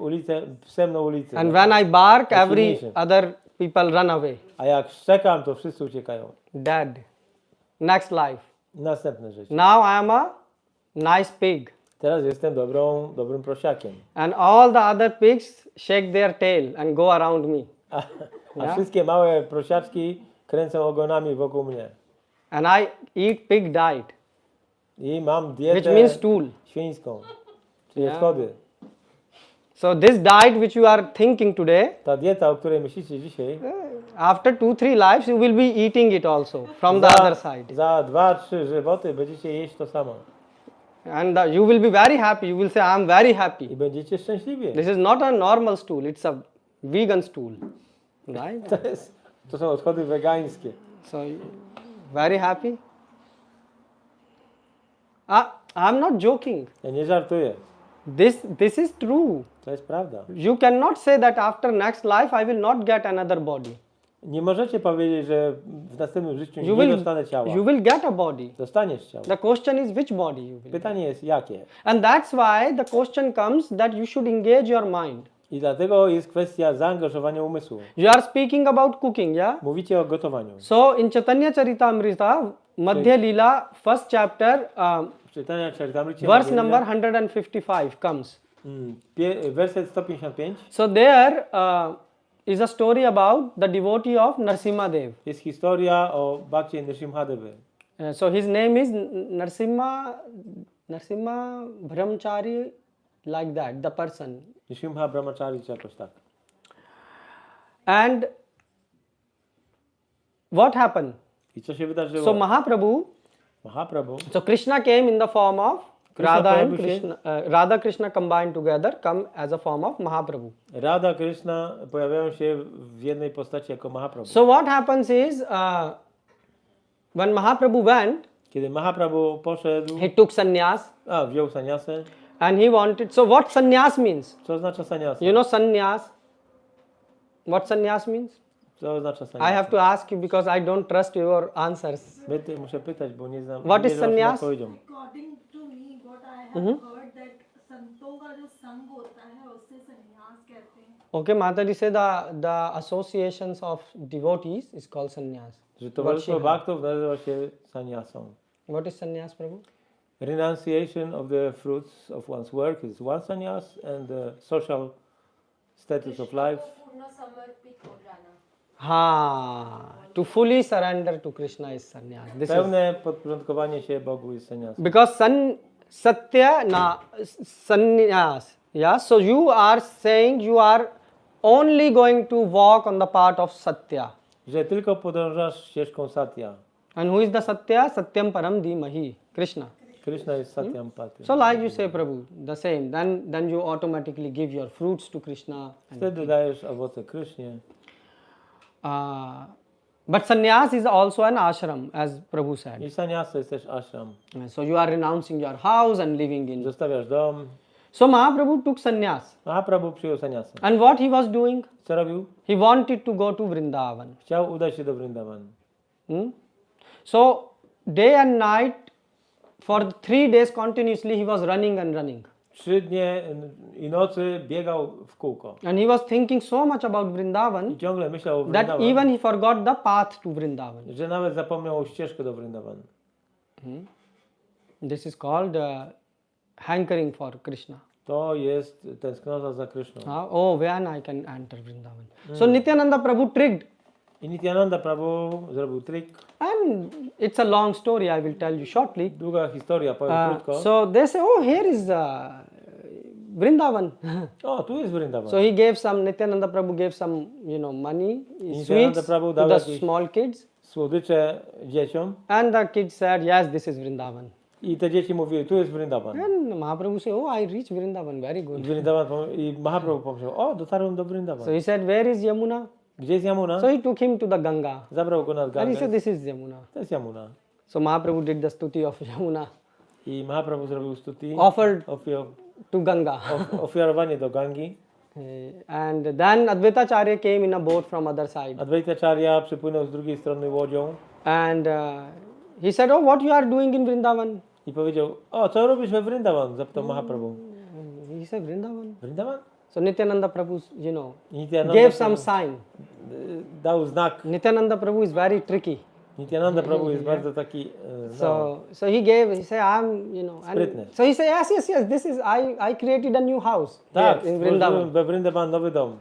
psem na ulicy. And when I bark, every Najsilniejszym. other people run away. A jak szczekam, to wszyscy uciekają. Dead. Next life. Następne życie. Now I am a nice pig. Teraz jestem dobrym prosiakiem. And all the other pigs shake their tail and go around me. A wszystkie małe prosiaczki kręcą ogonami wokół mnie. And I eat pig diet, I mam which dietę means stool. świńską, czyli Yeah. schody. So this diet which you are thinking today, Ta dieta, o której myślicie dzisiaj, after 2-3 lives you will be eating it also from the other side. za 2-3 żywoty będziecie jeść to samo. And you will be very happy. You will say, I am very happy. I będziecie szczęśliwi. This is not a normal stool, it's a vegan stool. Right? To są odchody wegańskie. So, very happy. I'm not joking. Ja nie żartuję. This is true. To jest prawda. You cannot say that after next life I will not get another body. Nie możecie powiedzieć, że w następnym życiu You nie dostanę ciała. will get a body. Dostaniesz ciało. The question is which body you will. Pytanie jest jakie? And that's why the question comes that you should engage your mind. I dlatego jest kwestia zaangażowania umysłu. You are speaking about cooking, yeah? Mówicie o gotowaniu. So in Chaitanya Charitamrita, Madhya Leela, first chapter, Czytania Charitamrity, verse number 155 comes. werset 155 So there is a story about the devotee of Narsimhadev. jest historia o Bhakti Nrsimhadewy. So his name is Narsimha Brahmachari, like that, the person. Nrsimha Brahmachari czy jakoś tak. And what happened? I co się wydarzyło? So Mahaprabhu, Mahaprabhu, so Krishna came in the form of Krishna Radha and pojawił się- Krishna, Radha Krishna combined together come as a form of Mahaprabhu. Radha, Krishna pojawiają się w jednej postaci jako Mahaprabhu. So what happens is when Mahaprabhu went, Kiedy Mahaprabhu poszedł, he took sannyas wziął sannyasę. and he wanted. So what sannyas means? Co oznacza sannyasa? You know sannyas? What sannyas means? Co oznacza I sannyasa? have to ask you because I don't trust your answers. Muszę pytać, bo nie znam. What nie is znam sannyas? odpowiedzią. According to me, what I have heard that संतों का जो संग होता है उससे संन्यास कहते हैं. Okay, Mataji say the associations of devotees is called sannyas. Że What towarzystwo she bhaktów nazywa się sannyasą. What is sannyas, Prabhu? Renunciation of the fruits of one's work is one sannyas, and the social status of life. To fully surrender to Krishna is sannyas. This is Pełne podporządkowanie się Bogu jest sannyasą. because sannyas. Yeah, so you are saying you are only going to walk on the path of satya. Że tylko podążasz ścieżką satya. And who is the satya? Satyam param dhimahi. Krishna. Krishna jest satyam patyam. So like you say, Prabhu, the same. Then you automatically give your fruits to Krishna. And, Wtedy dajesz owoce Krysznie. but sannyas is also an ashram, as Prabhu said. I sannyasa jest też ashram. So you are renouncing your house and living in. Zostawiasz dom. So Mahaprabhu took sannyas. Mahaprabhu przyjął sannyasę. And what he was doing? Co robił? He wanted to go to Vrindavan. Chciał udać się do Vrindavan. So day and night, for 3 days continuously, he was running and running. 3 dnie i nocy biegał w kółko. And he was thinking so much about I Vrindavan ciągle myślał o that Vrindavan, even he forgot the path to Vrindavan. że nawet zapomniał o ścieżkę do Vrindavan. This is called hankering for Krishna. To jest tęsknota za Kryszną. When I can enter Vrindavan. So Nityananda Prabhu tricked. I Nityananda Prabhu zrobił trik. And it's a long story, I will tell you shortly. Długa historia, powiem krótko. So they say, here is Vrindavan. O, tu jest Vrindavan. So he gave some, Nityananda Prabhu gave some, money, Nityananda sweets Prabhu to dał the jakieś- small kids. Słodycze dzieciom. And the kids said, yes, this is Vrindavan. I te dzieci mówiły, tu jest Vrindavan. And Mahaprabhu said, I reached Vrindavan, very I good. I Mahaprabhu pomyślał, o, dotarłem do So Vrindavan. he said, where is Yamuna? Gdzie jest Yamuna? So he took him to the Ganga. Zabrał go nad And he Gangę. said, this is Yamuna. To jest Yamuna. So Mahaprabhu did the stuti of Yamuna, I Mahaprabhu zrobił stuti. offered to Ganga. Ofiarowanie do Gangi. And then Advaitacharya came in a boat from other side. Advaitacharya przypłynął z drugiej strony łodzią. And he said, what you are doing in Vrindavan? I powiedział, o, co robisz we Vrindavan? Zapytał Mahaprabhu. He said, Vrindavan. Vrindavan? So Nityananda Prabhu, Nityananda gave some Prabhu sign. dał znak. Nityananda Prabhu is very tricky. Nityananda Prabhu jest bardzo taki, So he said, and Sprytny. so he said, yes, this is, I created a new house tak, here in stworzyłem Vrindavan. we Vrindavan nowy dom.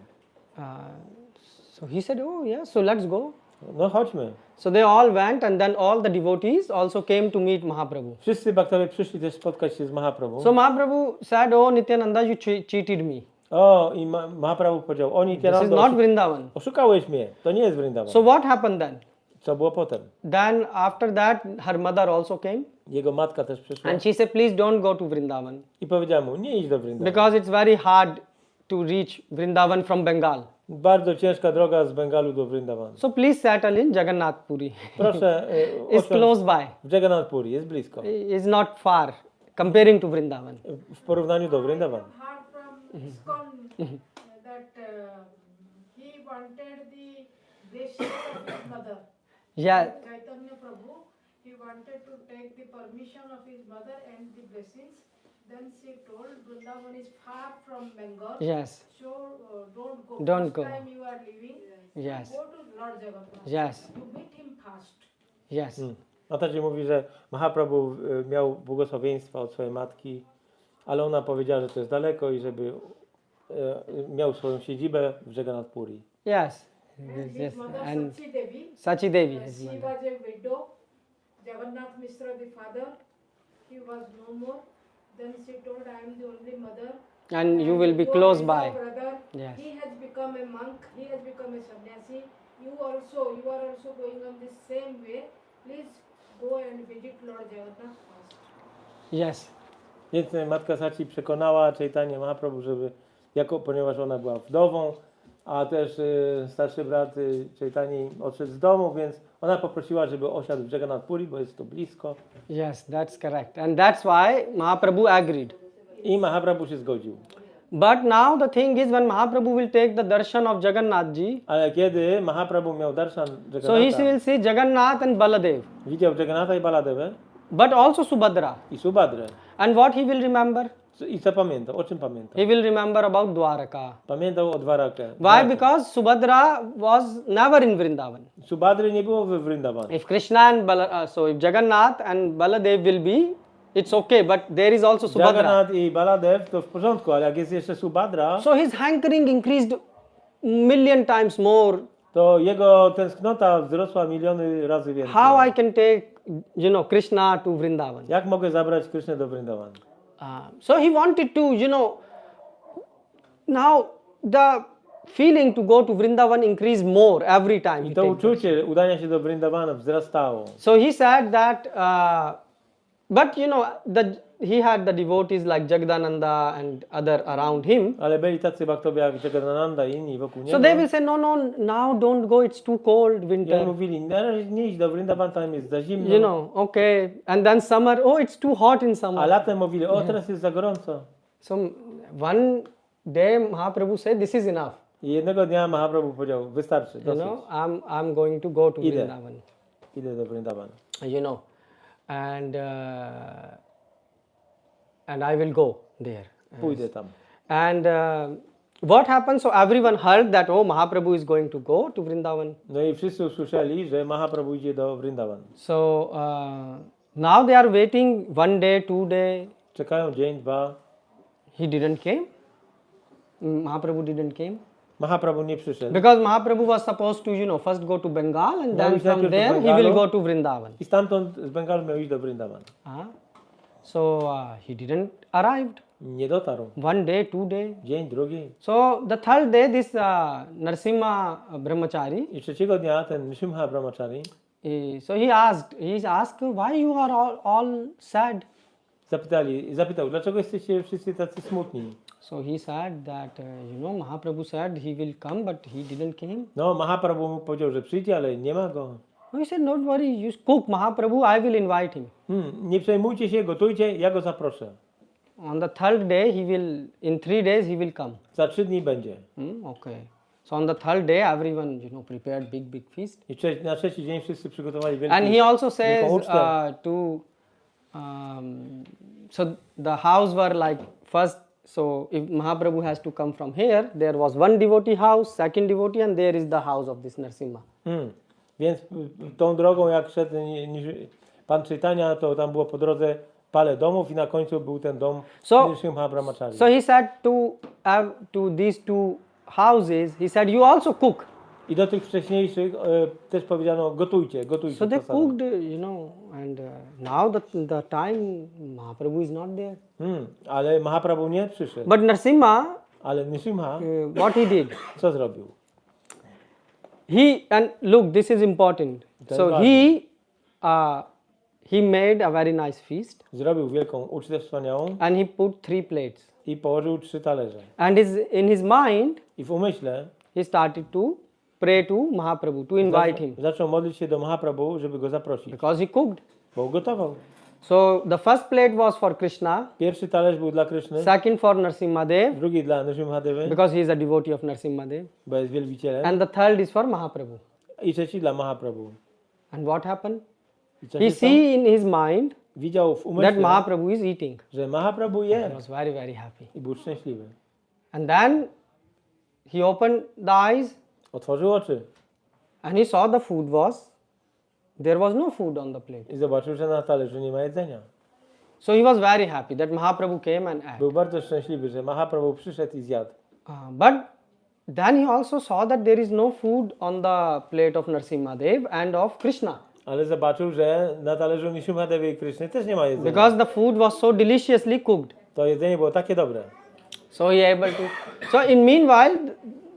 So he said, oh yeah, so let's go. No chodźmy. So they all went, and then all the devotees also came to meet Mahaprabhu. Wszyscy bhaktowie przyszli też spotkać się z Mahaprabhu. So Mahaprabhu said, oh Nityananda, you cheated me. O, i Mahaprabhu powiedział, o This is Nityananda, not Vrindavan. oszukałeś mnie, to nie jest Vrindavan. So what happened then? Co było potem? Then after that, her mother also came, Jego matka też przyszła and she said, please don't go to Vrindavan, i powiedziała mu, nie idź do Vrindavan. because it's very hard to reach Vrindavan from Bengal. Bardzo ciężka droga z Bengalu do Vrindavan. So please settle in Jagannath Puri. Proszę, It's close by. w Jagannath Puri, jest blisko. It's not far comparing to Vrindavan. W porównaniu do Vrindavan. Heard from ISKCON that he wanted the blessing of his mother. Yeah, Chaitanya Prabhu, he wanted to take the permission of his mother and the blessings. Then she told Vrindavan is far from Bengal, yes, so don't go. Don't First go. time you are leaving, yes, go to Lord Jagannath. yes, You meet him fast. yes. Mataji mówi, że Mahaprabhu miał błogosławieństwa od swojej matki, ale ona powiedziała, że to jest daleko i żeby miał swoją siedzibę w Jagannath Puri. Yes, And his yes, mother and Sachi Devi, Sachi Devi, his she mother. was a widow. Jagannath Mishra, the father, he was no more. Then she told, I am the only mother. And you will be are close his by. brother. Yes. He has become a monk. He has become a sannyasi. You are also going on the same way. Please go and visit Lord Jagannath first. Yes, Więc matka Sachi przekonała Chaitanya Mahaprabhu, żeby, ponieważ ona była wdową, a też starszy brat Chaitanya odszedł z domu, więc ona poprosiła, żeby osiadł w Jagannath Puri, bo jest to blisko. yes, that's correct. And that's why Mahaprabhu agreed. I Mahaprabhu się zgodził. But now the thing is, when Mahaprabhu will take the darshan of Jagannathji, Ale kiedy Mahaprabhu miał darshan so he Jagannatha, will see Jagannath and Baladev, widział Jagannatha i Baladevę but also Subhadra. i Subhadrę. And what he will remember? I co pamiętał? O czym pamiętał? He will remember about Dwaraka. Pamiętał o Dwarakę. Why? Because Subhadra was never in Vrindavan. Subhadry nie było we Vrindavan. If Krishna and so if Jagannath and Baladev will be, it's okay, but there is also Subhadra. Jagannath i Baladev to w porządku, ale jak jest jeszcze Subhadra, So his hankering increased million times more. to jego tęsknota wzrosła miliony razy więcej. How I can take, Krishna to Vrindavan? Jak mogę zabrać Krysznę do Vrindavan? So he wanted to, now the feeling to go to Vrindavan increased more every time. I he to take uczucie udania się do Vrindavana wzrastało. So he said that, but he had the devotees like Jagadananda and other around him. Ale byli tacy bhaktowie jak Jagadananda i inni wokół So niego. they will say, no, now don't go, it's too cold, I oni winter. mówili, na razie nie idź do Vrindavan, tam jest za zimno. Okay. And then summer, oh, it's too hot in A summer. latem mówili, o teraz jest za gorąco. So one day Mahaprabhu said, this is enough. I jednego dnia Mahaprabhu powiedział, wystarczy, dosyć. I'm going to go to Idę. Vrindavan. Idę do Vrindavan. And I will go there. Pójdę tam. And what happened? So everyone heard that, oh, Mahaprabhu is going to go to Vrindavan. No i wszyscy usłyszeli, że Mahaprabhu idzie do Vrindavan. So now they are waiting 1 day, 2 day. Czekają dzień, 2. He didn't came. Mahaprabhu didn't came. Mahaprabhu nie przyszedł. Because Mahaprabhu was supposed to, first go to Bengal and then he's from not there to he Bengalu. will go to Vrindavan. I stamtąd z Bengalu miał iść do Vrindavan. So he didn't arrived. Nie dotarł. 1 day, 2 day. Dzień, drugi. So the third day, this Narsimha Brahmachari, I trzeciego dnia ten Nrsimha Brahmachari so he asked, why you are all sad? zapytał, dlaczego jesteście wszyscy tacy smutni? So he said that, Mahaprabhu said he will come, but he didn't came. No, Mahaprabhu mu powiedział, że przyjdzie, ale nie ma go. He said, don't worry, you cook Mahaprabhu, I will invite him. Nie przejmujcie się, gotujcie, ja go zaproszę. On the third day, in 3 days, he will come. Za 3 dni będzie. Okay. So on the third day, everyone, prepared big feast. I na trzeci dzień wszyscy przygotowali And he wielką also says ucztę. so the house were like first, so if Mahaprabhu has to come from here, there was one devotee house, second devotee, and there is the house of this Narsimha. Więc tą drogą jak szedł Pan Chaitanya, to tam było po drodze parę domów i na końcu był ten dom Nrsimha Brahmachari. So he said to these two houses, he said, you also cook. I do tych wcześniejszych też powiedziano gotujcie. So they cooked, and now the time Mahaprabhu is not there. Ale Mahaprabhu nie przyszedł. But Narsimha, Ale Nrsimha what he did? co zrobił? And look, this is important. So he made a very nice feast. Zrobił wielką ucztę wspaniałą And he put 3 plates. i położył 3 talerze. And in his mind, I w umyśle he started to pray to Mahaprabhu, to invite him, zaczął modlić się do Mahaprabhu, żeby go zaprosić, because he cooked. bo gotował. So the first plate was for Krishna, Pierwszy talerz był dla Kryszny, second for Narsimhadev, drugi dla Nrsimhadevy, because he is a devotee of Narsimhadev, bo jest wielbicielem, and the third is for Mahaprabhu. i trzeci dla Mahaprabhu. And what happened? I co He się stało? see in his mind Widział w that umyśle, Mahaprabhu is eating. że Mahaprabhu He je was very, very happy. i był szczęśliwy. And then he opened the eyes Otworzył oczy and he saw there was no food on the plate. i zobaczył, że na talerzu nie ma jedzenia. So he was very happy that Mahaprabhu came and ate. Był bardzo szczęśliwy, że Mahaprabhu przyszedł i zjadł. But then he also saw that there is no food on the plate of Narsimhadev and of Krishna, Ale zobaczył, że na talerzu Nrsimhadevy i Kryszny też nie ma jedzenia. because the food was so deliciously cooked. To jedzenie było takie dobre. So so in meanwhile,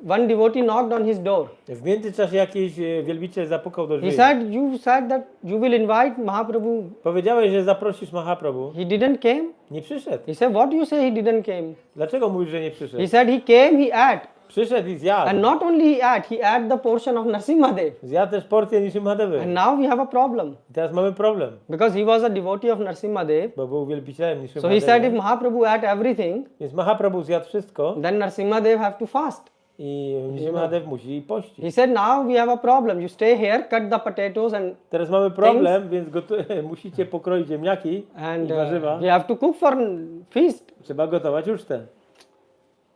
one devotee knocked on his door. W międzyczasie jakiś wielbiciel zapukał do He drzwi. you said that you will invite Mahaprabhu. Powiedziałeś, że zaprosisz Mahaprabhu. He didn't came. Nie przyszedł. He said, what do you say he didn't came? Dlaczego mówisz, że nie przyszedł? He said he came, he ate. Przyszedł i zjadł. And not only he ate the portion of Narsimhadev. Zjadł też porcję Nrsimhadevy. And now we have a problem, I teraz mamy problem, because he was a devotee of Narsimhadev. bo był wielbicielem So he said if Nrsimhadevy. Mahaprabhu ate everything, Więc Mahaprabhu zjadł wszystko then Narsimhadev have to fast. i Nrsimhadev musi pościć. He said now we have a problem. You stay here, cut the potatoes Teraz mamy problem, więc musicie pokroić ziemniaki and i warzywa. we have to cook for feast. Trzeba gotować ucztę.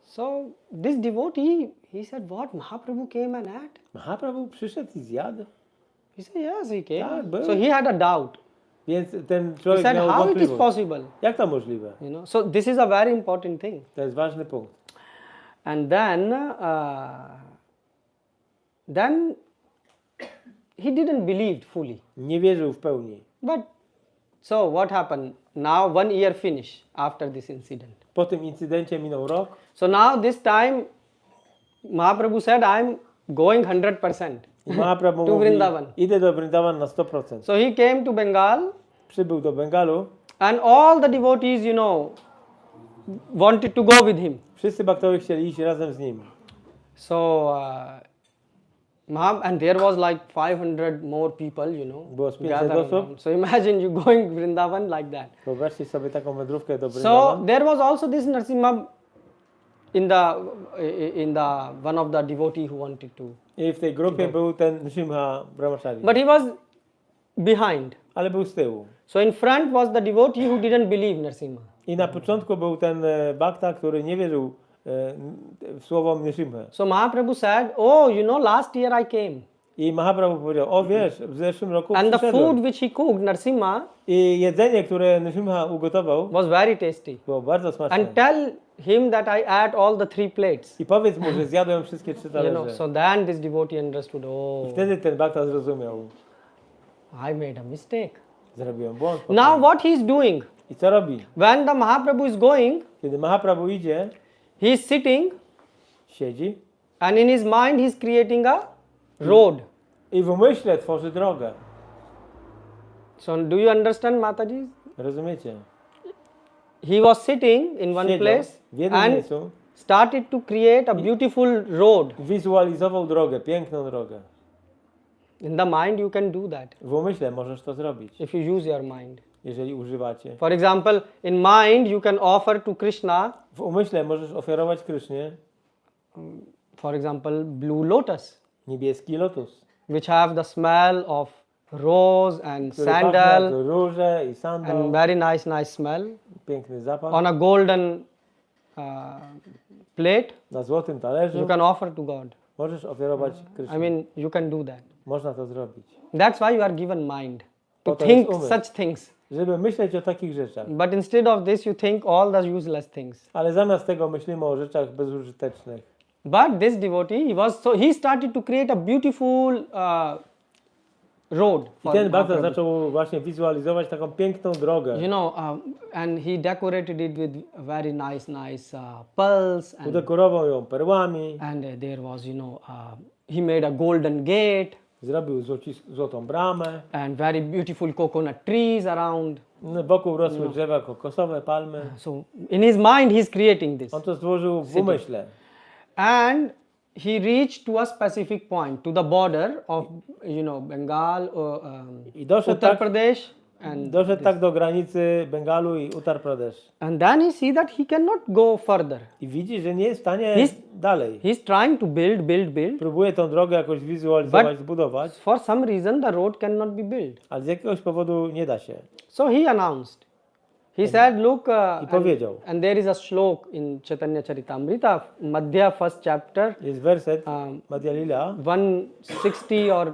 So this devotee, he said, what, Mahaprabhu came and ate? Mahaprabhu przyszedł i zjadł. He said, yes, he came. Tak, był. So he had a doubt. Więc ten He człowiek said, miał how it is wątpliwość. possible? Jak to możliwe? So this is a very important thing. To jest ważny punkt. And then he didn't believe fully. Nie wierzył w pełni. But so what happened? Now 1 year finished after this incident. Po tym incydencie minął rok. So now this time Mahaprabhu said, I'm going 100%. I Mahaprabhu To mówi, Vrindavan. idę do Vrindavan na 100%. So he came to Bengal, Przybył do Bengalu. and all the devotees, wanted to go with him. Wszyscy baktowie chcieli iść razem z nim. So and there was like 500 more people, Było z 500 gathered osób. around. So imagine you going Vrindavan like that. Wyobraźcie sobie taką wędrówkę do So Vrindavan. there was also this Narsimha in the one of the devotee who wanted to, I w tej grupie był ten Nrsimha Brahmachari. but he was behind. Ale był z tyłu. So in front was the devotee who didn't believe Narsimha. I na początku był ten bhakta, który nie wierzył w słowo Nrsimha. So Mahaprabhu said, oh, last year I came, I Mahaprabhu powiedział, o wiesz, w zeszłym roku and the przyszedłem. food which he cooked, Narsimha, I jedzenie, które Nrsimha ugotował, was very tasty. było bardzo smaczne. And tell him that I ate all the 3 plates. I powiedz mu, że zjadłem wszystkie 3 talerze. So then this devotee understood, oh, I wtedy ten bhakta zrozumiał. I made a mistake. Zrobiłem błąd. Now what he is doing? I co robi? When the Mahaprabhu is going, Kiedy Mahaprabhu idzie, he is sitting, siedzi and in his mind he is creating a road. i w umyśle tworzy drogę. So do you understand, Mataji? Rozumiecie? He was sitting in one Siedział place w jednym and miejscu, started to create a beautiful road. wizualizował drogę, piękną drogę. In the mind you can do that W umyśle możesz to zrobić, if you use your mind. jeżeli używacie. For example, in mind you can offer to Krishna, W umyśle możesz ofiarować Krysznie for example, blue lotus, niebieski lotus, which have the smell of rose and który pachnie jak sandal róże i sandał, and very nice smell piękny zapach, on a golden plate, na złotym you talerzu, can offer to God. możesz ofiarować I Krysznie. mean, you can do that. Można to zrobić. That's why you are given mind to Po to jest think umysł. such things. Żeby myśleć o takich rzeczach. But instead of this, you think all the useless things. Ale zamiast tego myślimy o rzeczach bezużytecznych. But this devotee, he started to create a beautiful road I for ten bhakta Mahaprabhu. zaczął właśnie wizualizować taką piękną drogę. You know, and he decorated it with very nice pearls, Udekorował ją perłami, and there was, he made a golden gate zrobił złotą bramę. and very beautiful coconut trees around. Wokół rosły drzewa kokosowe, palmy. So in his mind, he's creating this. On to stworzył w umyśle. And he reached to a specific point, to the border of, Bengal, I doszedł Uttar tak, Pradesh, and doszedł tak do granicy Bengalu i Uttar Pradesh. and then he see that he cannot go further. I widzi, że nie jest w stanie He's- dalej. He's trying to build. Próbuje tą drogę jakoś zwizualizować, But- zbudować, For some reason, the road cannot be built. ale z jakiegoś powodu nie da się. So he announced. He said, look, I powiedział. and there is a shlok in Chaitanya Charitamrita, Madhya first chapter, Jest werset Madhya Lila, 160 or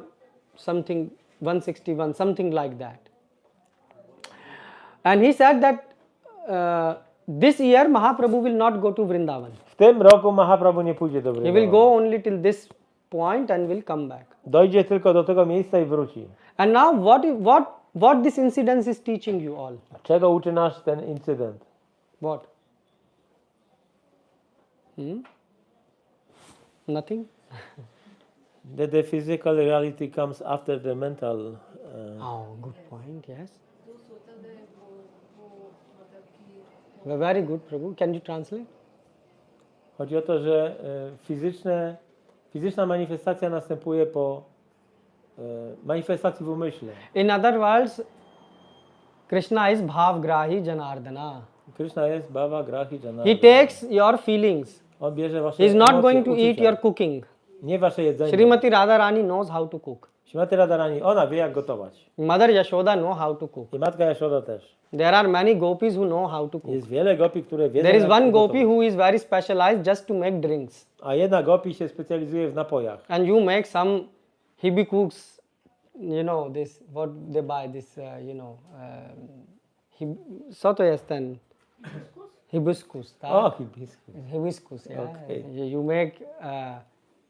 something, 161, something like that. And he said that this year Mahaprabhu will not go to Vrindavan. w tym roku Mahaprabhu nie pójdzie do He will Vrindavan. go only till this point and will come back. Dojdzie tylko do tego miejsca i wróci. And now what this incident is teaching you all? Czego uczy nas ten incydent? What? Nothing? That the physical reality comes after the mental. Oh, good point, yes. Very good, Prabhu. Can you translate? Chodzi o to, że fizyczna manifestacja następuje po manifestacji w umyśle. In other words, Krishna is bhavgrahi Janardana. Krishna jest bhava grahi jana. He takes your feelings. On bierze wasze He is not emocje, going to uczucia. eat your cooking. Nie wasze jedzenie. Srimati Radharani knows how to cook. Śrimati Radharani, ona wie jak gotować. Mother Yashoda know how to cook. I matka Jashoda też. There are many gopis who know how to cook. Jest wiele gopi, które wiedzą There is jak one gopi gotować. who is very specialized just to make drinks. A jedna gopi się specjalizuje w napojach. And you make some hibiscus, this, what they buy, this, co to jest ten? Hibiscus, tak? O, hibiskus. Hibiscus, yeah. Okay. You make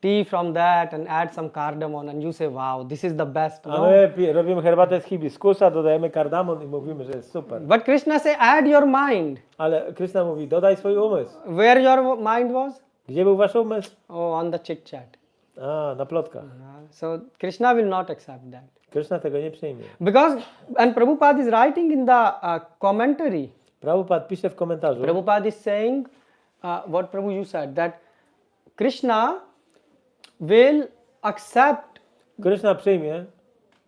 tea from that and add some cardamom and you say, wow, this is the best. A my robimy herbatę z hibiskusa, dodajemy kardamon i mówimy, że jest super. But Krishna say, add your mind. Ale Krishna mówi, dodaj swój umysł. Where your mind was? Gdzie był wasz umysł? Oh, on the chit chat. A, na plotkach. So Krishna will not accept that. Krishna tego nie przyjmie. Because, and Prabhupada is writing in the commentary, Prabhupada pisze w komentarzu, Prabhupada is saying, what Prabhu you said, that Krishna will accept Krishna przyjmie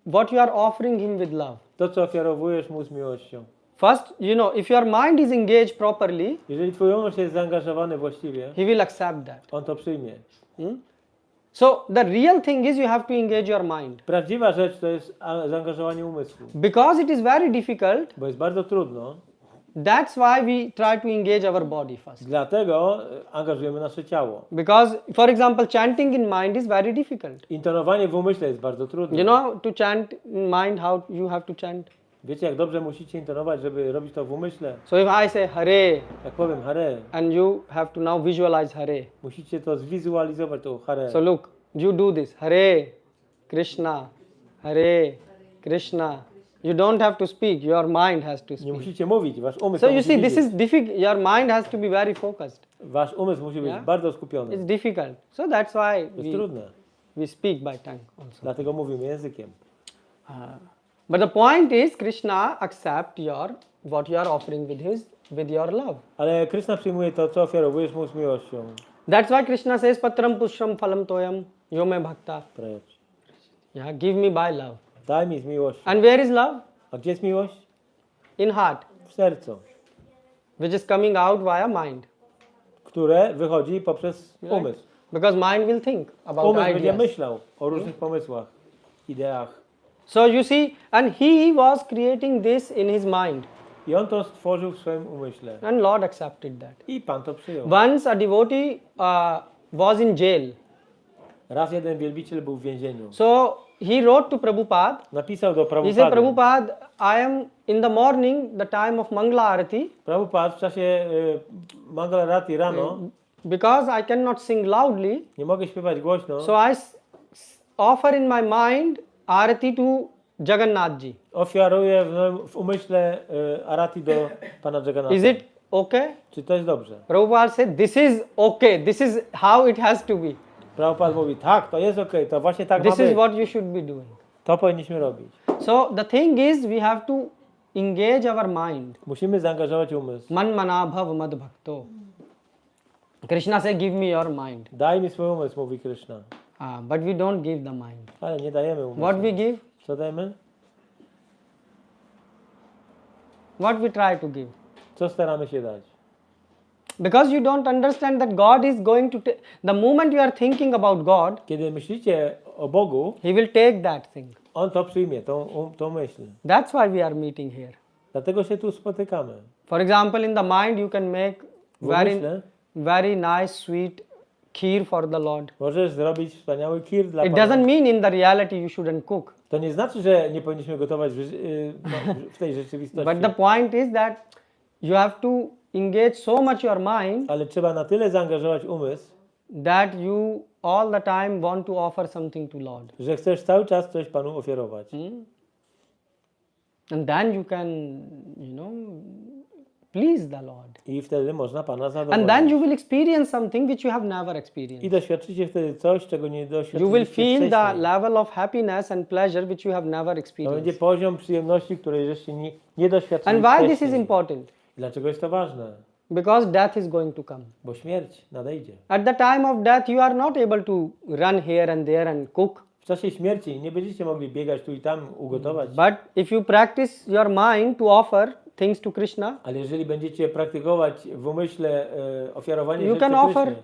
what you are offering him with love. to, co ofiarowujesz mu z miłością. First, if your mind is engaged properly, Jeżeli twój umysł jest zaangażowany właściwie, he will accept that. on to przyjmie. So the real thing is you have to engage your mind. Prawdziwa rzecz to jest zaangażowanie umysłu, Because it is very difficult, bo jest bardzo trudno, that's why we try to engage our body first. dlatego angażujemy nasze ciało. Because, for example, chanting in mind is very difficult. Intonowanie w umyśle jest bardzo trudne. You know, to chant in mind, how you have to chant. Wiecie, jak dobrze musicie intonować, żeby robić to w umyśle? So if I say Hare, Jak powiem Hare, and you have to now visualize Hare. musicie to zwizualizować, to Hare. So look, you do this. Hare Krishna, Hare Krishna. You don't have to speak, your mind has to Nie speak. musicie mówić, wasz umysł So you musi see, this widzieć. is difficult. Your mind has to be very focused. Wasz umysł musi być Yeah. bardzo skupiony. It's difficult. So that's why To jest trudne, we speak by tongue also. dlatego mówimy językiem. But the point is, Krishna accept what you are offering with your love. Ale Krishna przyjmuje to, co ofiarowujesz mu z miłością. That's why Krishna says, Patram pushram phalam toyam yome bhakta. Precz. Yeah, give me by love. Daj mi z miłością. And where is love? A gdzie jest miłość? In heart, W sercu, which is coming out via mind. które wychodzi poprzez umysł. Because mind will think about Umysł będzie ideas. myślał o różnych pomysłach, ideach. So you see, and he was creating this in his mind, I on to stworzył w swoim umyśle. and Lord accepted that. I Pan to przyjął. Once a devotee was in jail, Raz jeden wielbiciel był w więzieniu. so he wrote to Prabhupada. Napisał do He said, Prabhupada. Prabhupada, I am in the morning, the time of Mangala Arati, Prabhupada w czasie Mangalarati rano because I cannot sing loudly, nie mogę śpiewać głośno. so I offer in my mind Arati to Jagannathji. Ofiaruję w umyśle Arati do Pana Jagannatha. Is it okay? Czy to jest dobrze? Prabhupada said, this is okay, this is how it has to be. Prabhupada mówi, tak, to jest okej, to właśnie tak ma This is być. what you should be doing. To powinniśmy robić. So the thing is, we have to engage our mind. Musimy zaangażować umysł. Man mana bhav mad bhakto. Krishna said, give me your mind. Daj mi swój umysł, mówi Krishna. But we don't give the mind. Ale nie dajemy umysłu. What we give? Co dajemy? What we try to give? Co staramy się dać? Because you don't understand that God is going to the moment you are thinking about God, Kiedy myślicie o Bogu, He will take that thing. On to przyjmie, tą myśl. That's why we are meeting here. Dlatego się tu spotykamy. For example, in the mind you can make W umyśle very nice, sweet kheer for the Lord. możesz zrobić wspaniały kir dla It Pana. doesn't mean in the reality you shouldn't cook. To nie znaczy, że nie powinniśmy gotować w tej rzeczywistości. But the point is that you have to engage so much your mind Ale trzeba na tyle zaangażować umysł, that you all the time want to offer something to Lord. że chcesz cały czas coś Panu ofiarować. And then you can, please the Lord. I wtedy można Pana And then zadowolić. you will experience something which you have never experienced. I doświadczycie wtedy coś, czego nie You will doświadczyliście feel the wcześniej. level of happiness and pleasure which you have never To będzie experienced. poziom przyjemności, której żeście nie doświadczyli And why wcześniej. this is important? Dlaczego jest to ważne? Because death is going to come. Bo śmierć nadejdzie. At the time of death, you are not able to run here and there and cook. W czasie śmierci nie będziecie mogli biegać tu i tam, ugotować. But if you practice your mind to offer things to Krishna, Ale jeżeli będziecie praktykować w umyśle ofiarowanie You rzeczy can offer- Krysznie,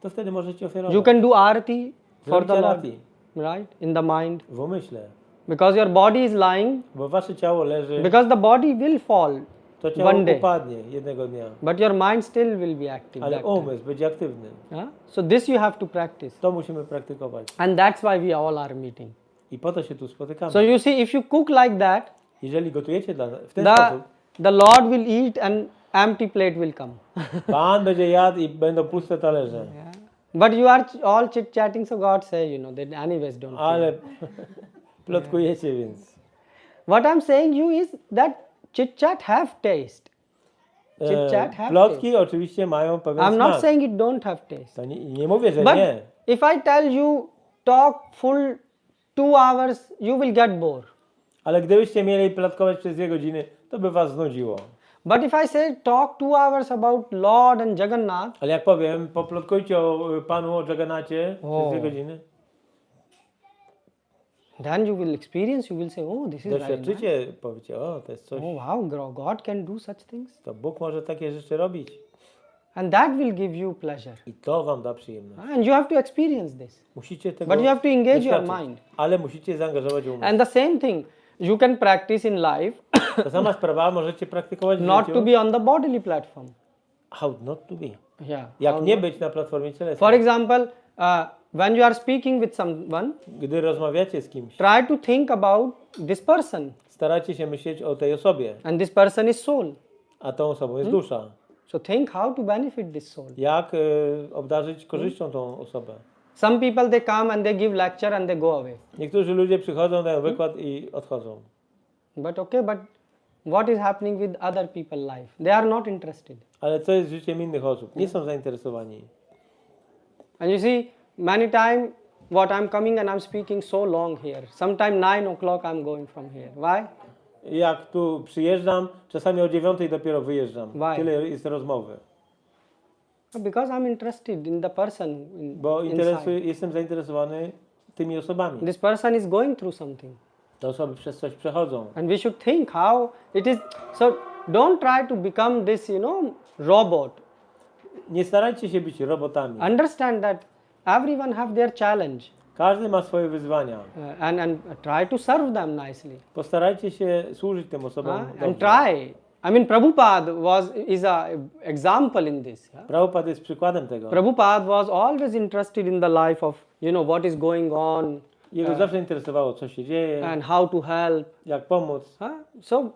to wtedy możecie ofiarować. you can do arati for the Zrobicie Lord, arati right? In the mind. w umyśle. Because your body is lying, Bo wasze ciało leży, because the body will fall, to ciało one day. upadnie jednego dnia. but your mind still will be active. Ale that time. umysł będzie aktywny. Yeah? So this you have to practice. To musimy praktykować. And that's why we all are meeting. I po to się tu spotykamy. So you see, if you cook like that, Jeżeli gotujecie w ten the, sposób, the Lord will eat and empty plate will come. Pan będzie jadł i będą puste talerze. Yeah. But you are all chit chatting, so God say, that anyways don't. kill. Ale plotkujecie więc. What I'm saying you is that chit chat have taste. Chit chat have Plotki oczywiście mają pewien I'm not smak. saying it don't have taste. To nie mówię, że But nie. if I tell you talk full 2 hours, you will get bored. Ale gdybyście mieli plotkować przez 2 godziny, to by was znudziło. But if I say talk 2 hours about Lord and Jagannath, Ale jak powiem, poplotkujcie o Panu, o Jagannacie O. przez 2 godziny, then you will experience, you will say, oh, this is very nice. doświadczycie, powiecie, o, to jest coś, Oh wow, God can do such things. to Bóg może takie rzeczy robić. And that will give you pleasure. I to wam da przyjemność. And you have to experience this. Musicie tego But you have to engage your doświadczyć. mind. Ale musicie zaangażować umysł. And the same thing, you can practice in life Ta sama sprawa możecie praktykować w not życiu. to be on the bodily platform. How not to be. Yeah. Jak How nie not- być na platformie cielesnej. For example, when you are speaking with someone, Gdy rozmawiacie z kimś, try to think about this person. starajcie się myśleć o tej osobie, And this person is soul. a tą osobą jest dusza. So think how to benefit this soul. Jak obdarzyć korzyścią tą osobę. Some people they come and they give lecture and they go away. Niektórzy ludzie przychodzą, dają wykład i odchodzą. But okay, but what is happening with other people's life? They are not interested. Ale co jest z życiem innych osób? Nie są zainteresowani. And you see, many times what I'm coming and I'm speaking so long here. Sometime 9 o'clock I'm going from here. Why? Jak tu przyjeżdżam, czasami o 9 dopiero wyjeżdżam. Why? Tyle jest rozmowy. Because I'm interested in the person Bo inside. jestem zainteresowany tymi osobami. This person is going through something. Te osoby przez coś przechodzą. And we should think how it is. So don't try to become this, robot. Nie starajcie się być robotami. Understand that everyone have their challenge. Każdy ma swoje wyzwania. And try to serve them nicely. Postarajcie się służyć tym osobom And dobrze. try. I mean, Prabhupada is a example in this. Yeah? Prabhupada jest przykładem tego. Prabhupada was always interested in the life of, what is going on Jego zawsze interesowało, co się dzieje, and how to help. jak pomóc. So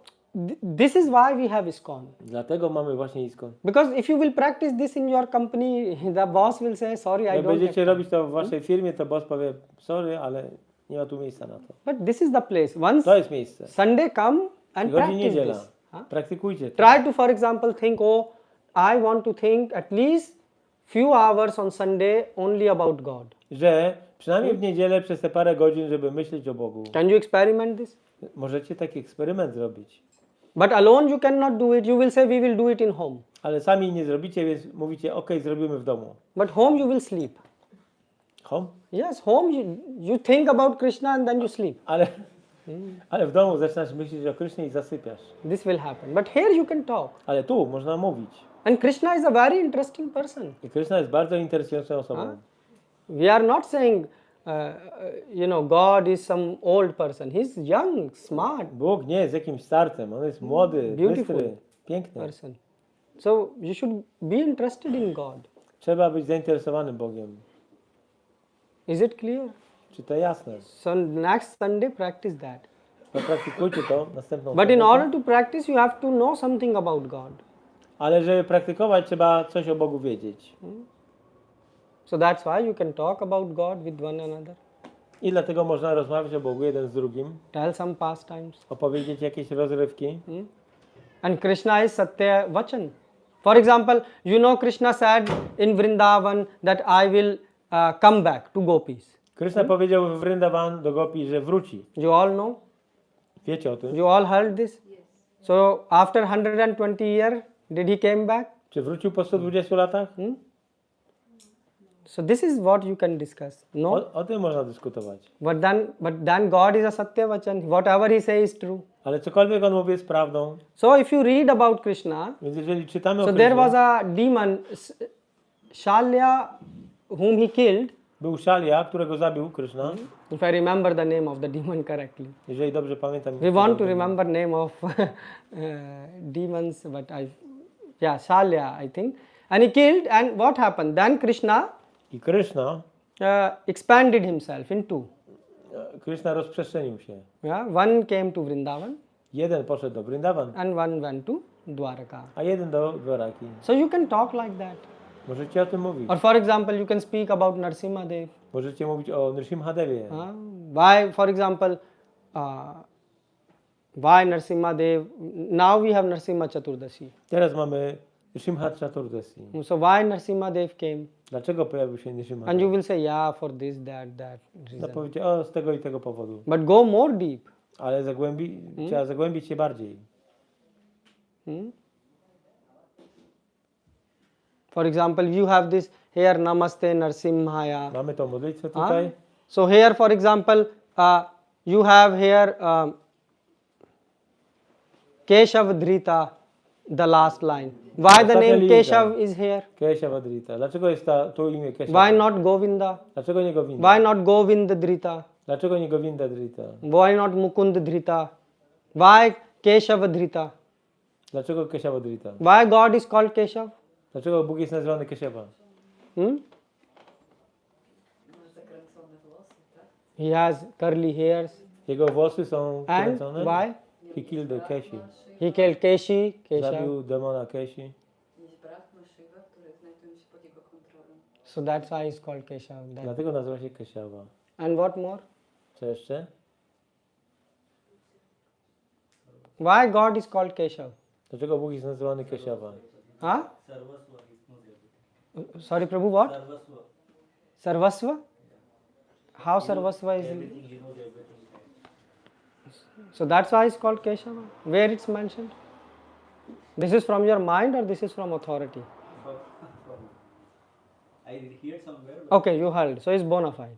this is why we have ISKCON. Dlatego mamy właśnie ISKCON. Because if you will practice this in your company, the boss will say, sorry, I Jak don't będziecie have time. robić to w waszej firmie, to boss powie, sorry, ale nie ma tu miejsca na to. But this is the place. Once To jest miejsce. Sunday come and Przychodzi practice niedziela. this. Praktykujcie to. Try to, for example, think, I want to think at least few hours on Sunday only about God. Że przynajmniej w niedzielę przez te parę godzin, żeby myśleć o Bogu. Can you experiment this? Możecie taki eksperyment zrobić. But alone you cannot do it. You will say, we will do it in home. Ale sami nie zrobicie, więc mówicie, ok, zrobimy w domu. But home you will sleep. Home? Yes, home you think about Krishna and then you sleep. Ale w domu zaczynasz myśleć o Krysznie i zasypiasz. This will happen. But here you can talk. Ale tu można mówić. And Krishna is a very interesting person. I Kryszna jest bardzo interesującą osobą. We are not saying, God is some old person. He's young, smart Bóg nie jest jakimś starcem, on jest młody, Beautiful. bystry, piękny. person. So you should be interested in God. Trzeba być zainteresowanym Bogiem. Is it clear? Czy to jasne? So next Sunday practice that. To praktykujcie to następną But in sobotę. order to practice you have to know something about God. Ale żeby praktykować, trzeba coś o Bogu wiedzieć. So that's why you can talk about God with one another. I dlatego można rozmawiać o Bogu jeden z drugim, Tell some pastimes. opowiedzieć jakieś rozrywki. And Krishna is Satya Vachan. For example, Krishna said in Vrindavan that I will come back to gopis. Kryszna powiedział w Vrindavan do Gopi, że wróci. You all know? Wiecie o tym? You all heard this? So after 120 years, did he came back? Czy wrócił po 120 latach? So this is what you can discuss. No? O tym można dyskutować. But then God is a Satya Vachan. Whatever he says is true. Ale cokolwiek on mówi jest prawdą. So if you read about Krishna, Więc jeżeli czytamy o so there was Krysznie, a demon, Shalya, whom he killed. był Szalia, którego zabił Kryszna. If I remember the name of the demon correctly. Jeżeli dobrze pamiętam. We want to remember name of demons, but Shalya, I think. And he killed, and what happened? Then Krishna I Kryszna, expanded himself in two. Kryszna rozprzestrzenił się. One came to Vrindavan Jeden poszedł do Vrindavan, and one went to Dwaraka. a jeden do Dwaraki. So you can talk like that. Możecie o tym mówić. Or for example, you can speak about Narsimha Dev. Możecie mówić o Nrsimhadewie. Why, for example, why Narsimha Dev? Now we have Narsimha Chaturdashi. Teraz mamy Nrsimha Chaturdasi. So why Narsimha Dev came? Dlaczego pojawił się And Nrsimhadev? you will say, yeah, for this, that No reason. powiecie, o z tego i tego powodu. But go more deep. Ale trzeba zagłębić się bardziej. For example, you have this here Namaste Narsimhaya. Mamy tą modlitwę tutaj. So here, for example, you have here Keshav Dhrita, the last line. Why the Ostatnia name linijka. Keshav is here? Keshavadrita. Dlaczego jest tu imię Keshav? Why not Govinda? Dlaczego nie Govinda? Why not Govind Dhrita? Dlaczego nie Govinda Drita? Why not Mukund Dhrita? Why Keshav Dhrita? Dlaczego Keshavadrita? Why God is called Keshav? Dlaczego Bóg jest nazywany Keshava? He has curly hairs. Jego włosy są And kręcone. why? He killed the Keshi. He killed Keshi, Keshav. Zabił demona Keshi. Jest Brahma, Shiva, które znajdują się pod jego kontrolą. So that's why he's called Keshav. Dlatego nazywa się Keshava. And what more? Co jeszcze? Why God is called Keshav? Dlaczego Bóg jest nazywany Keshava? Huh? Sorry, Prabhu, what? Sarvasva? How Sarvasva is? So that's why it's called Keshava. Where it's mentioned? This is from your mind or this is from authority? I hear somewhere. Okay, you heard. So it's bona fide.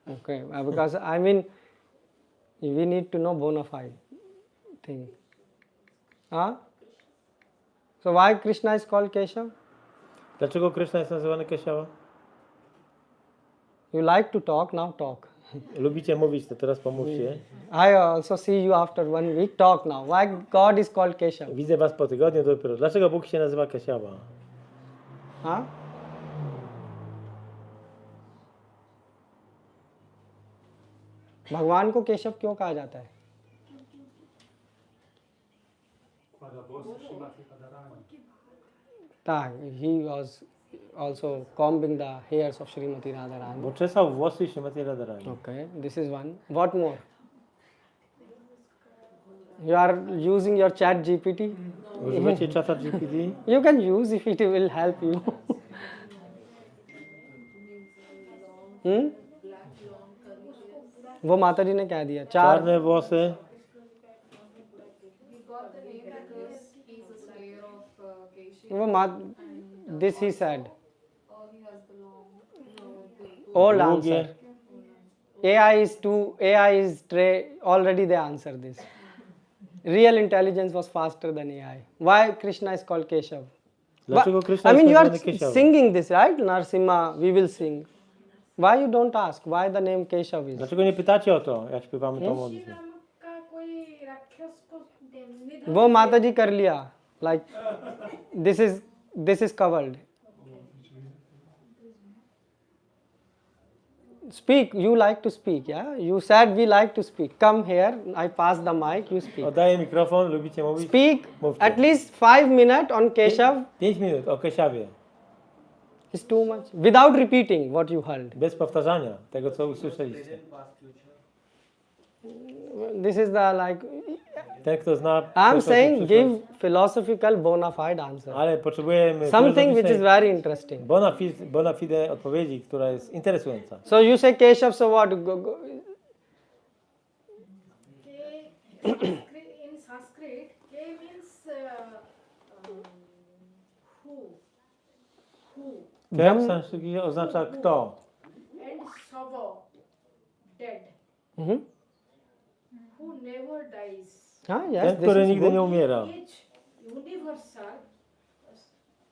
Okay, because I mean, we need to know bona fide thing. Huh? So why Krishna is called Keshav? Dlaczego Kryszna jest nazywany Keshava? You like to talk, now talk. Lubicie mówić, to teraz pomówcie. I also see you after 1 week. Talk now. Why God is called Keshav? Widzę was po tygodniu dopiero. Dlaczego Bóg się nazywa Keshawa? Huh? भगवान को केशव क्यों कहा जाता है? He was also combing the hairs of Srimati Radharani. Bo czesał włosy Śrimati Radharani. Okay, this is one. What more? You are using your chat GPT? Używacie czata GPT? You can use if it will help you. वो माता जी ने क्या दिया? चार. Czarne włosy. He got the name because he's a slayer of Keshi. वो this he said. Or he has the long, Old Długie. answer. AI is already they answer this. Real intelligence was faster than AI. Why Krishna is called Keshav? Dlaczego Krishna I mean, jest you are nazwany Keshawa? singing this, right? Narsimha, we will sing. Why you don't ask? Why the name Keshav is? Dlaczego nie pytacie o to, jak śpiewamy tą modlitwę? नाम का कोई राक्षस को निधन वो माता जी कर लिया. Like this is covered. Speak. You like to speak, yeah? You said we like to speak. Come here. I pass the mic. You speak. Oddaję mikrofon, lubicie mówić? Speak Mówcie. at least 5 minutes on Keshav. 5 minut o Keshawie. Is too much. Without repeating what you heard. Bez powtarzania tego, co usłyszeliście. This is the like. Ten, kto zna I'm przeszłość i saying przyszłość, give philosophical bona fide answer. ale potrzebujemy Something which is filozoficznej very interesting. bona fide odpowiedzi, która jest interesująca. So you say Keshav, so what? in Sanskrit, K means who, Te w sanskrycie oznacza kto. and Shava, dead, Mhm. who never dies. Yes, Ten, this który is nigdy good. nie umiera. Each universal,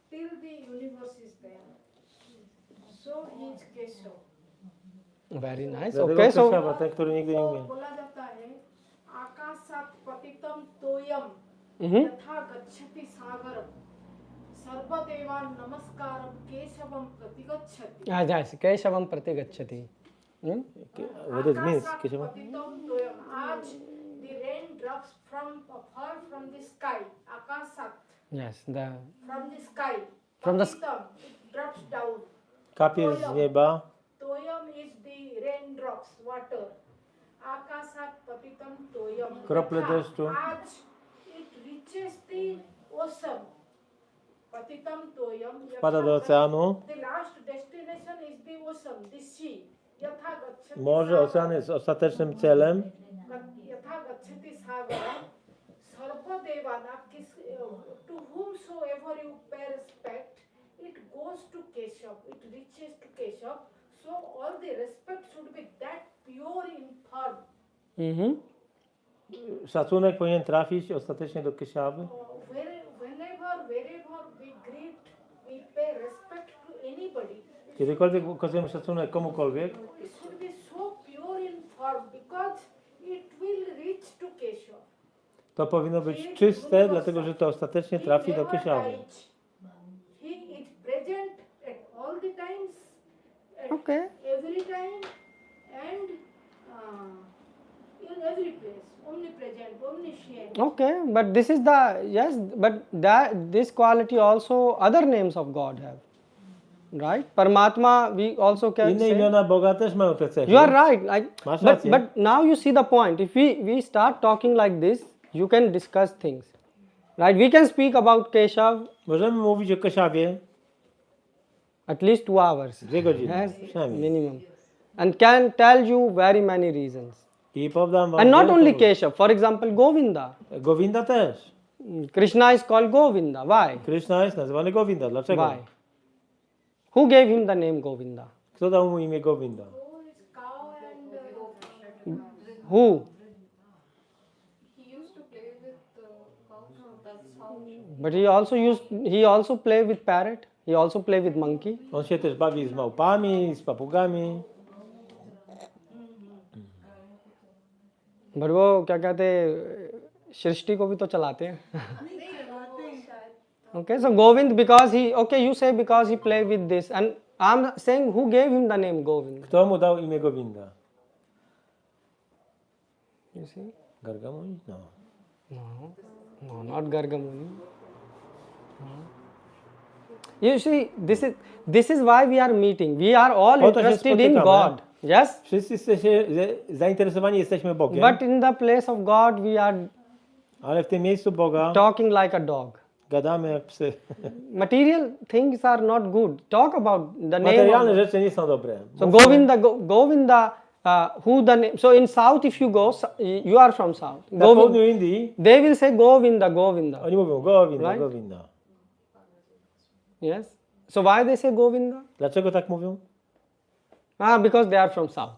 still the universe is there. So he is Keshav. Very nice. Dlatego Okay, so Keshawa, ten, który nigdy nie तो umiera. बोला जाता है आकाशात पतितम तोयम Mhm. यथा गच्छति सागरम सर्वदेवान् नमस्कारम केशवम प्रतिगच्छति yes, Keshavam pratigacchati. What it means, आकाशात Keshawa? पतितम तोयम आज the rain drops fall from the sky आकाशात Yes, from the sky From the पतितम it drops down Kapie z nieba. toyam is the raindrops water akasat patitam toyam Krople Yatha, deszczu. as it reaches the ocean patitam toyam Wpada do oceanu. the last destination is the ocean the sea yatha gacchati Morze, ocean jest ostatecznym celem. yatha gacchati sagaram sarvadevanah to whomsoever you pay respect it goes to Keshav it reaches to Keshav. So all the respect should be that pure in form. Mhm. Szacunek powinien trafić ostatecznie do Keshawy. Wherever we greet, we pay respect to anybody. Kiedykolwiek okazujemy szacunek komukolwiek, It should be so pure in form because it will reach to Keshav. to powinno być czyste, dlatego że to ostatecznie trafi do never Keshawy. dies. He is present at all the times, at Okay. every time, and in every place, omnipresent, omniscient. Okay, but this is this quality also other names of God have. Right? Paramatma we also can Inne say. imiona Boga też mają te cechy. You are right. Like, Masz but rację. now you see the point. If we start talking like this, you can discuss things. Right? We can speak about Keshav Możemy mówić o Keshawie at least 2 hours. 2 godziny, Yes, przynajmniej. minimum. And can tell you very many reasons. I podam wam And not wiele only powodów. Keshav, for example, Govinda. Govinda też. Krishna is called Govinda. Why? Krishna jest nazywany Govinda. Dlaczego? Why? Who gave him the name Govinda? Kto dał mu imię Govinda? So is cow and Who? He used to play with cows. That's how. But he also play with parrot. He also play with monkey. On się też bawi z małpami, z papugami. But वो क्या कहते सृष्टि को भी तो चलाते हैं. Okay, so Govind because he, okay, you say because he play with this, and I'm saying who gave him the name Govind. Kto mu dał imię Govinda? You see? Gargamuni? No. No, not Gargamuni. You see, this is why we are meeting. We are all Po to się interested in spotykamy. God. Yes, Wszyscy jesteście zainteresowani jesteśmy Bogiem, but in the place of God, we are ale w tym miejscu Boga talking like a dog. gadamy jak psy. Material things are not good. Talk about the name. Materialne rzeczy nie są dobre. So Govinda, who the name? So in South, if you go, you are from South. Na południu Indii They will say Govinda, Govinda. oni mówią Govinda, Right? Govinda. Yes. So why they say Govinda? Dlaczego tak mówią? Because they are from South.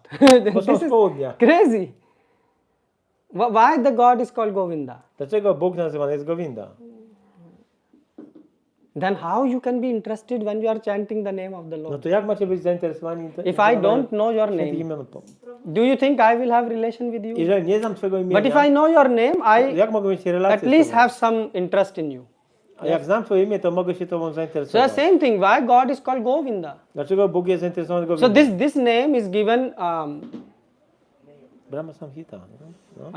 Bo są This z is południa. crazy. Why the God is called Govinda? Dlaczego Bóg nazywany jest Govinda? Then how you can be interested when you are chanting the name of the No Lord? to jak macie być zainteresowani? If I don't know your świętych name, imion? do you think I will have relation with you? Jeżeli nie znam twojego imienia, But if I know your name, I jak mogę mieć at relację least z tobą? have some interest in you. A jak znam twoje imię, to mogę się tobą So the zainteresować. same thing, why God is called Govinda? Dlaczego Bóg jest zainteresowany So Govindą? this name is given, Brahma Samhita. No.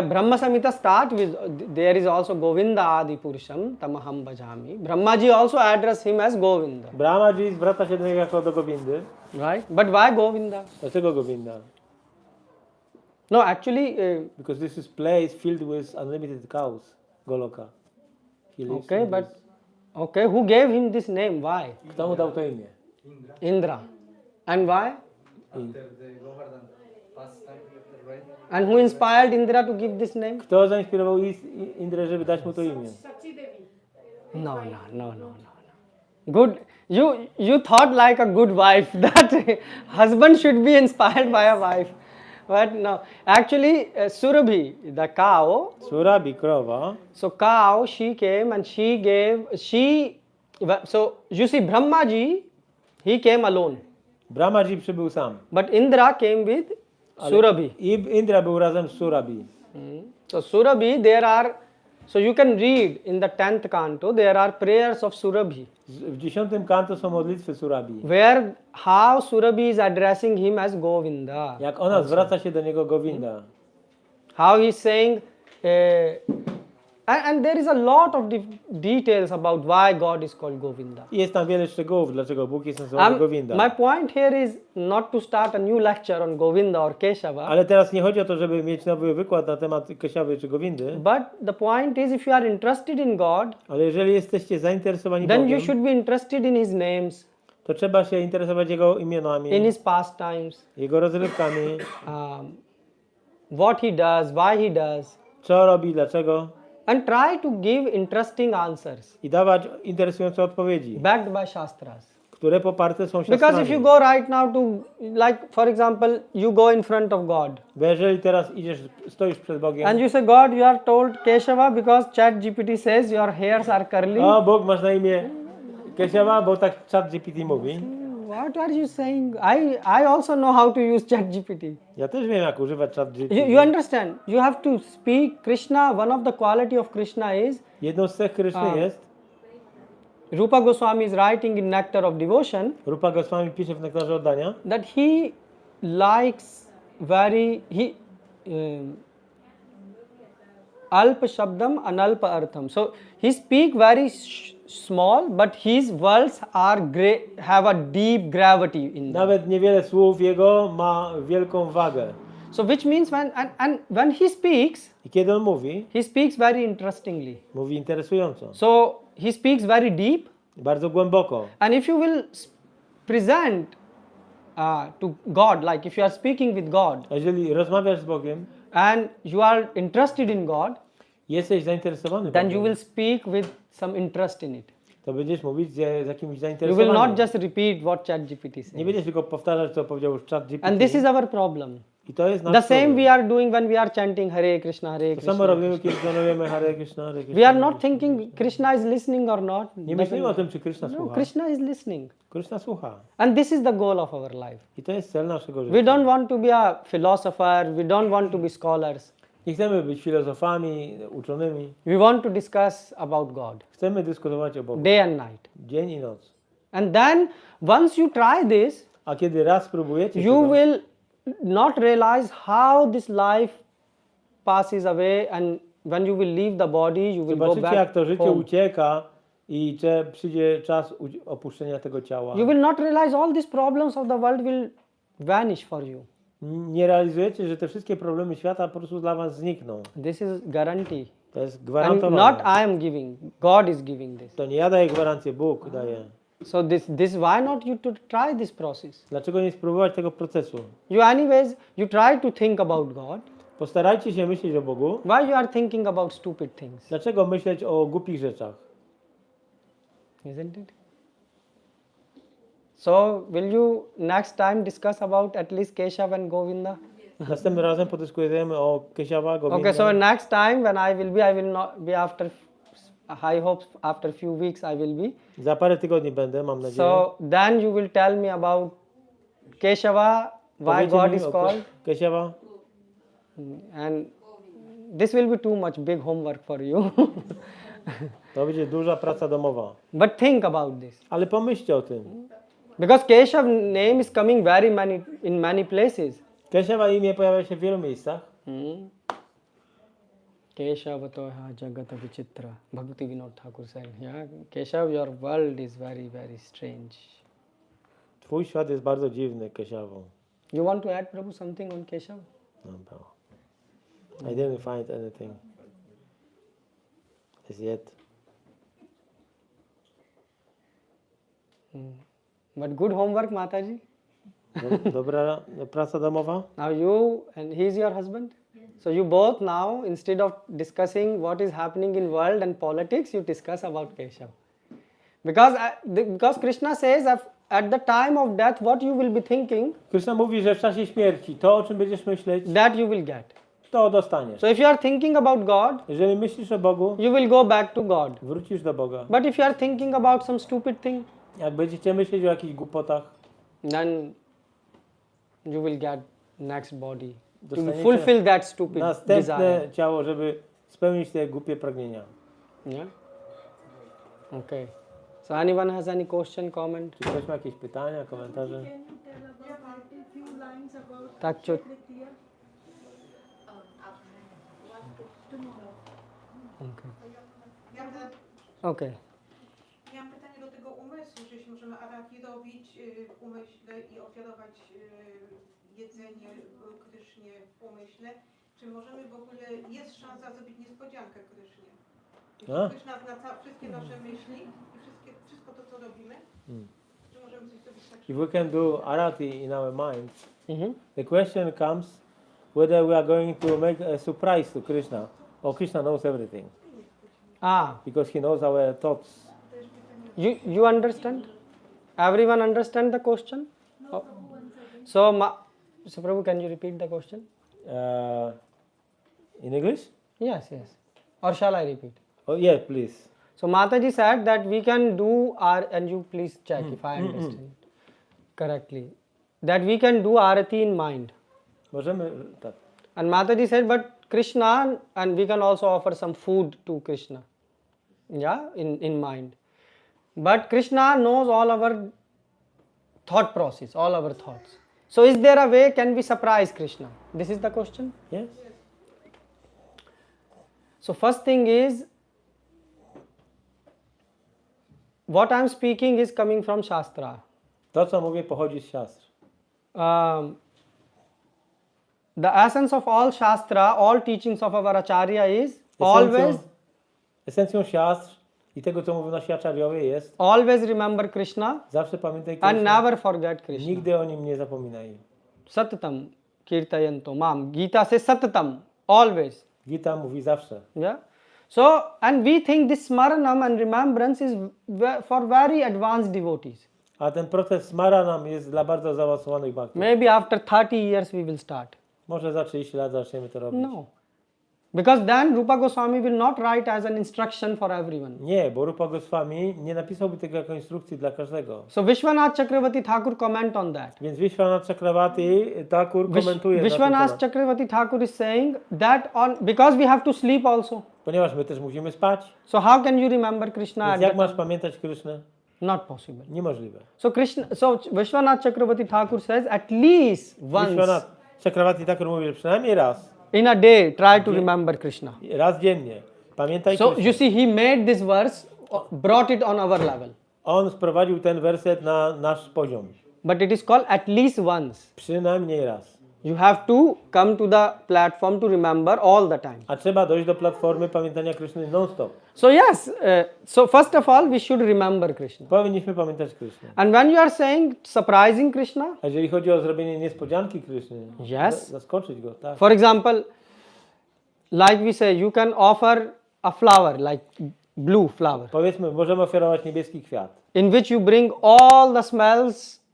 Brahma Samhita start with, there is also Govinda Adi Purusham Tamaham Bhajami. Brahmaji also address him as Govinda. Brahmaji zwraca się do niego jako do Govindy. Right? But why Govinda? Dlaczego Govinda? No, actually, Because this is place filled with unlimited cows. Goloka. He lives okay, in but this. okay, who gave him this name? Why? Kto mu dał to imię? Indra. And why? After the Govardhan pastime, after rain, And who inspired Indra to give this name? Kto zainspirował Indrę, żeby dać mu to imię? Sachi Devi. No. Good. You thought like a good wife that husband should be inspired by a wife. But no, actually Surabhi, the cow, Surabi, krowa. so cow, she came and so you see Brahmaji, he came alone. Brahmaji przybył sam. But Indra came with Surabhi. I Indra był razem z Surabi. So Surabhi, so you can read in the 10th canto, there are prayers of Surabhi, W 10 kanto są modlitwy Surabi. where how Surabhi is addressing him as Govinda. Jak ona zwraca się do niego Govinda. How he's saying, and there is a lot of details about why God is called Govinda. I jest tam wiele szczegółów, dlaczego Bóg jest nazywany Govinda. My point here is not to start a new lecture on Govinda or Keshava, Ale teraz nie chodzi o to, żeby mieć nowy wykład na temat Keshawy czy Govindy, but the point is if you are interested in God, ale jeżeli jesteście zainteresowani then you Bogiem, should be interested in His names, to trzeba się interesować Jego imionami, in His pastimes, Jego rozrywkami, what He does, why He does, co robi, dlaczego and try to give interesting answers i dawać interesujące odpowiedzi, backed by Shastras. które poparte są Because if you siostrami. go right now to, like for example, you go in front of God Bo jeżeli teraz stoisz przed Bogiem, and you say, God, you are told Keshava because ChatGPT says your hairs are curly. o Bóg, masz na imię Keshawa, bo tak ChatGPT mówi. What are you saying? I also know how to use ChatGPT. Ja też wiem, jak używać ChatGPT. You understand? You have to speak Krishna. One of the quality of Krishna is Jedną z cech Kryszny jest, Rupa Goswami is writing in Nectar of Devotion Rupa Goswami pisze w Nektarze Oddania, that he likes Alpa Shabdam Analpa Artham. So he speak very small, but his words are have a deep gravity in them. nawet niewiele słów jego ma wielką wagę. So which means when he speaks, I kiedy on mówi, he speaks very interestingly. mówi interesująco, So he speaks very deep, bardzo głęboko. and if you will present to God, like if you are speaking with God A jeżeli rozmawiasz z Bogiem, and you are interested in God, jesteś zainteresowany then you Bogiem, will speak with some interest in it. to będziesz mówić z jakimś You will zainteresowaniem. not just repeat what ChatGPT Nie says. będziesz tylko powtarzać, co powiedział już ChatGPT. And this is our problem. I to jest The nasz same problem. we are doing when we are chanting Hare Krishna, Hare To Krishna. samo robimy, kiedy planujemy Hare Krishna, Hare Krishna. We are Hare not thinking Krishna is listening or not. Nie myślimy o tym, czy Krishna No, słucha. Krishna is listening. Krishna słucha. And this is the goal of our life. I to jest cel naszego We życia. don't want to be a philosopher, we don't want to be scholars. Nie chcemy być filozofami, uczonymi. We want to discuss about God Chcemy dyskutować o Bogu. day and night. Dzień i noc. And then once you try this, A kiedy raz spróbujecie you tego, will not realize how this life passes away, and when you will leave the body, you will go zobaczycie, jak back to życie home. ucieka i że przyjdzie czas opuszczenia tego ciała. You will not realize all these problems of the world will vanish for you. Nie realizujecie, że te wszystkie problemy świata po prostu dla was znikną. This is guarantee. To jest And gwarantowane. not I am giving, God is giving this. To nie ja daję gwarancję, Bóg daje. So this why not you to try this process? Dlaczego nie spróbować tego procesu? You anyways, you try to think about God. Postarajcie się myśleć o Bogu. Why you are thinking about stupid things? Dlaczego myśleć o głupich rzeczach? Isn't it? So will you next time discuss about at least Keshav and Govinda? Następnym razem podyskutujemy o Keshawa, Govinda. Okay, so next time when I will not be after, I hope after few weeks I will be. Za parę tygodni będę, mam nadzieję. So then you will tell me about Keshava, why Powiecie God mi is o called, Keshawa. and this will be too much big homework for you. To będzie duża praca domowa. But think about this. Ale pomyślcie o tym. Because Keshav name is coming very many in many places. Keshawa imię pojawia się w wielu miejscach. Keshav toha jagata vichitra. Bhakti Vinod Thakur said, yeah, Keshav, your world is very, very strange. Twój świat jest bardzo dziwny, Keshawu. You want to add, Prabhu, something on Keshav? No, I didn't find anything as yet. But good homework, Mataji. Dobra praca domowa. Now you and he is your husband. So you both now, instead of discussing what is happening in world and politics, you discuss about Keshav. Because Krishna says at the time of death, what you will be thinking, Krishna mówi, że w czasie śmierci to, o czym będziesz myśleć, that you will get. to dostaniesz. So if you are thinking about God, Jeżeli myślisz o Bogu, you will go back to God. wrócisz do Boga. But if you are thinking about some stupid thing, Jak będziecie myśleć o jakichś głupotach, then you will get next body to Dostaniecie fulfill that stupid następne desire. ciało, żeby spełnić te głupie pragnienia. Yeah. Okay. So anyone has any question, comment? Czy ktoś ma jakieś pytania, komentarze? Can you tell about a few lines about Tak, ciut. Nitya? Tomorrow. Okay. Ja Okay. mam pytanie do tego umysłu, czy jeśli możemy arati robić w umyśle i ofiarować jedzenie Krysznie w umyśle, czy możemy w ogóle, jest szansa zrobić niespodziankę Krysznie? A? Kryszna zna wszystkie nasze myśli i wszystko to, co robimy, czy możemy coś zrobić tak? If we can do arati in our mind, Mm-hmm. the question comes whether we are going to make a surprise to Krishna, or Krishna knows everything, because he knows our thoughts. You understand? Everyone understand the question? Oh. So Prabhu, can you repeat the question? In English? Yes. Or shall I repeat? Oh yeah, please. So Mataji said that we can do and you please check if I understand correctly, that we can do arati in mind. Możemy, tak. And Mataji said, but Krishna, and we can also offer some food to Krishna, yeah, in mind. But Krishna knows all our thought process, all our thoughts. So is there a way, can we surprise Krishna? This is the question. Yes? So first thing is, what I am speaking is coming from Shastra. To, co mówię, pochodzi z siastr. The essence of all Shastra, all teachings of our Acharya is Esencją siastr i tego, co mówią nasi acharyowie, jest always remember Krishna zawsze pamiętaj and Krishna. never forget Krishna. Nigdy o nim nie zapominaj. Satatam kirtayanto mam. Gita says satatam, always. Gita mówi zawsze. Yeah. So, and we think this smaranam and remembrance is for very advanced devotees. A ten proces smaranam jest dla bardzo zaawansowanych bhakti. Maybe after 30 years we will start. Może za 30 lat zaczniemy to robić. No. Because then Rupa Goswami will not write as an instruction for everyone. Nie, bo Rupa Goswami nie napisałby tego jako instrukcji dla każdego. So Vishwanath Chakravarti Thakur comment on that. Więc Vishwanath Chakravarti Thakur komentuje na ten Vishwanath temat. Chakravarti Thakur is saying that because we have to sleep also. Ponieważ my też musimy spać. So how can you remember Krishna Więc at jak that masz time? pamiętać Krishnę? Not possible. Niemożliwe. So Vishwanath Chakravarti Thakur says at least once Vishwanath Chakravarti Thakur mówi, że przynajmniej raz in a day try to remember Krishna. raz dziennie pamiętaj So Krishnę. you see, he made this verse, brought it on our level. On sprowadził ten werset na nasz poziom. But it is called at least once. Przynajmniej raz. You have to come to the platform to remember all the time. A trzeba dojść do platformy pamiętania Kryszny non-stop. So yes, so first of all, we should remember Krishna. Powinniśmy pamiętać Krysznę. And when you are saying surprising Krishna, A jeżeli chodzi o zrobienie niespodzianki Kryszny, Yes. zaskoczyć go, tak. for example, like we say, you can offer a flower, like blue flower, Powiedzmy, możemy ofiarować niebieski kwiat, in which you bring all the smells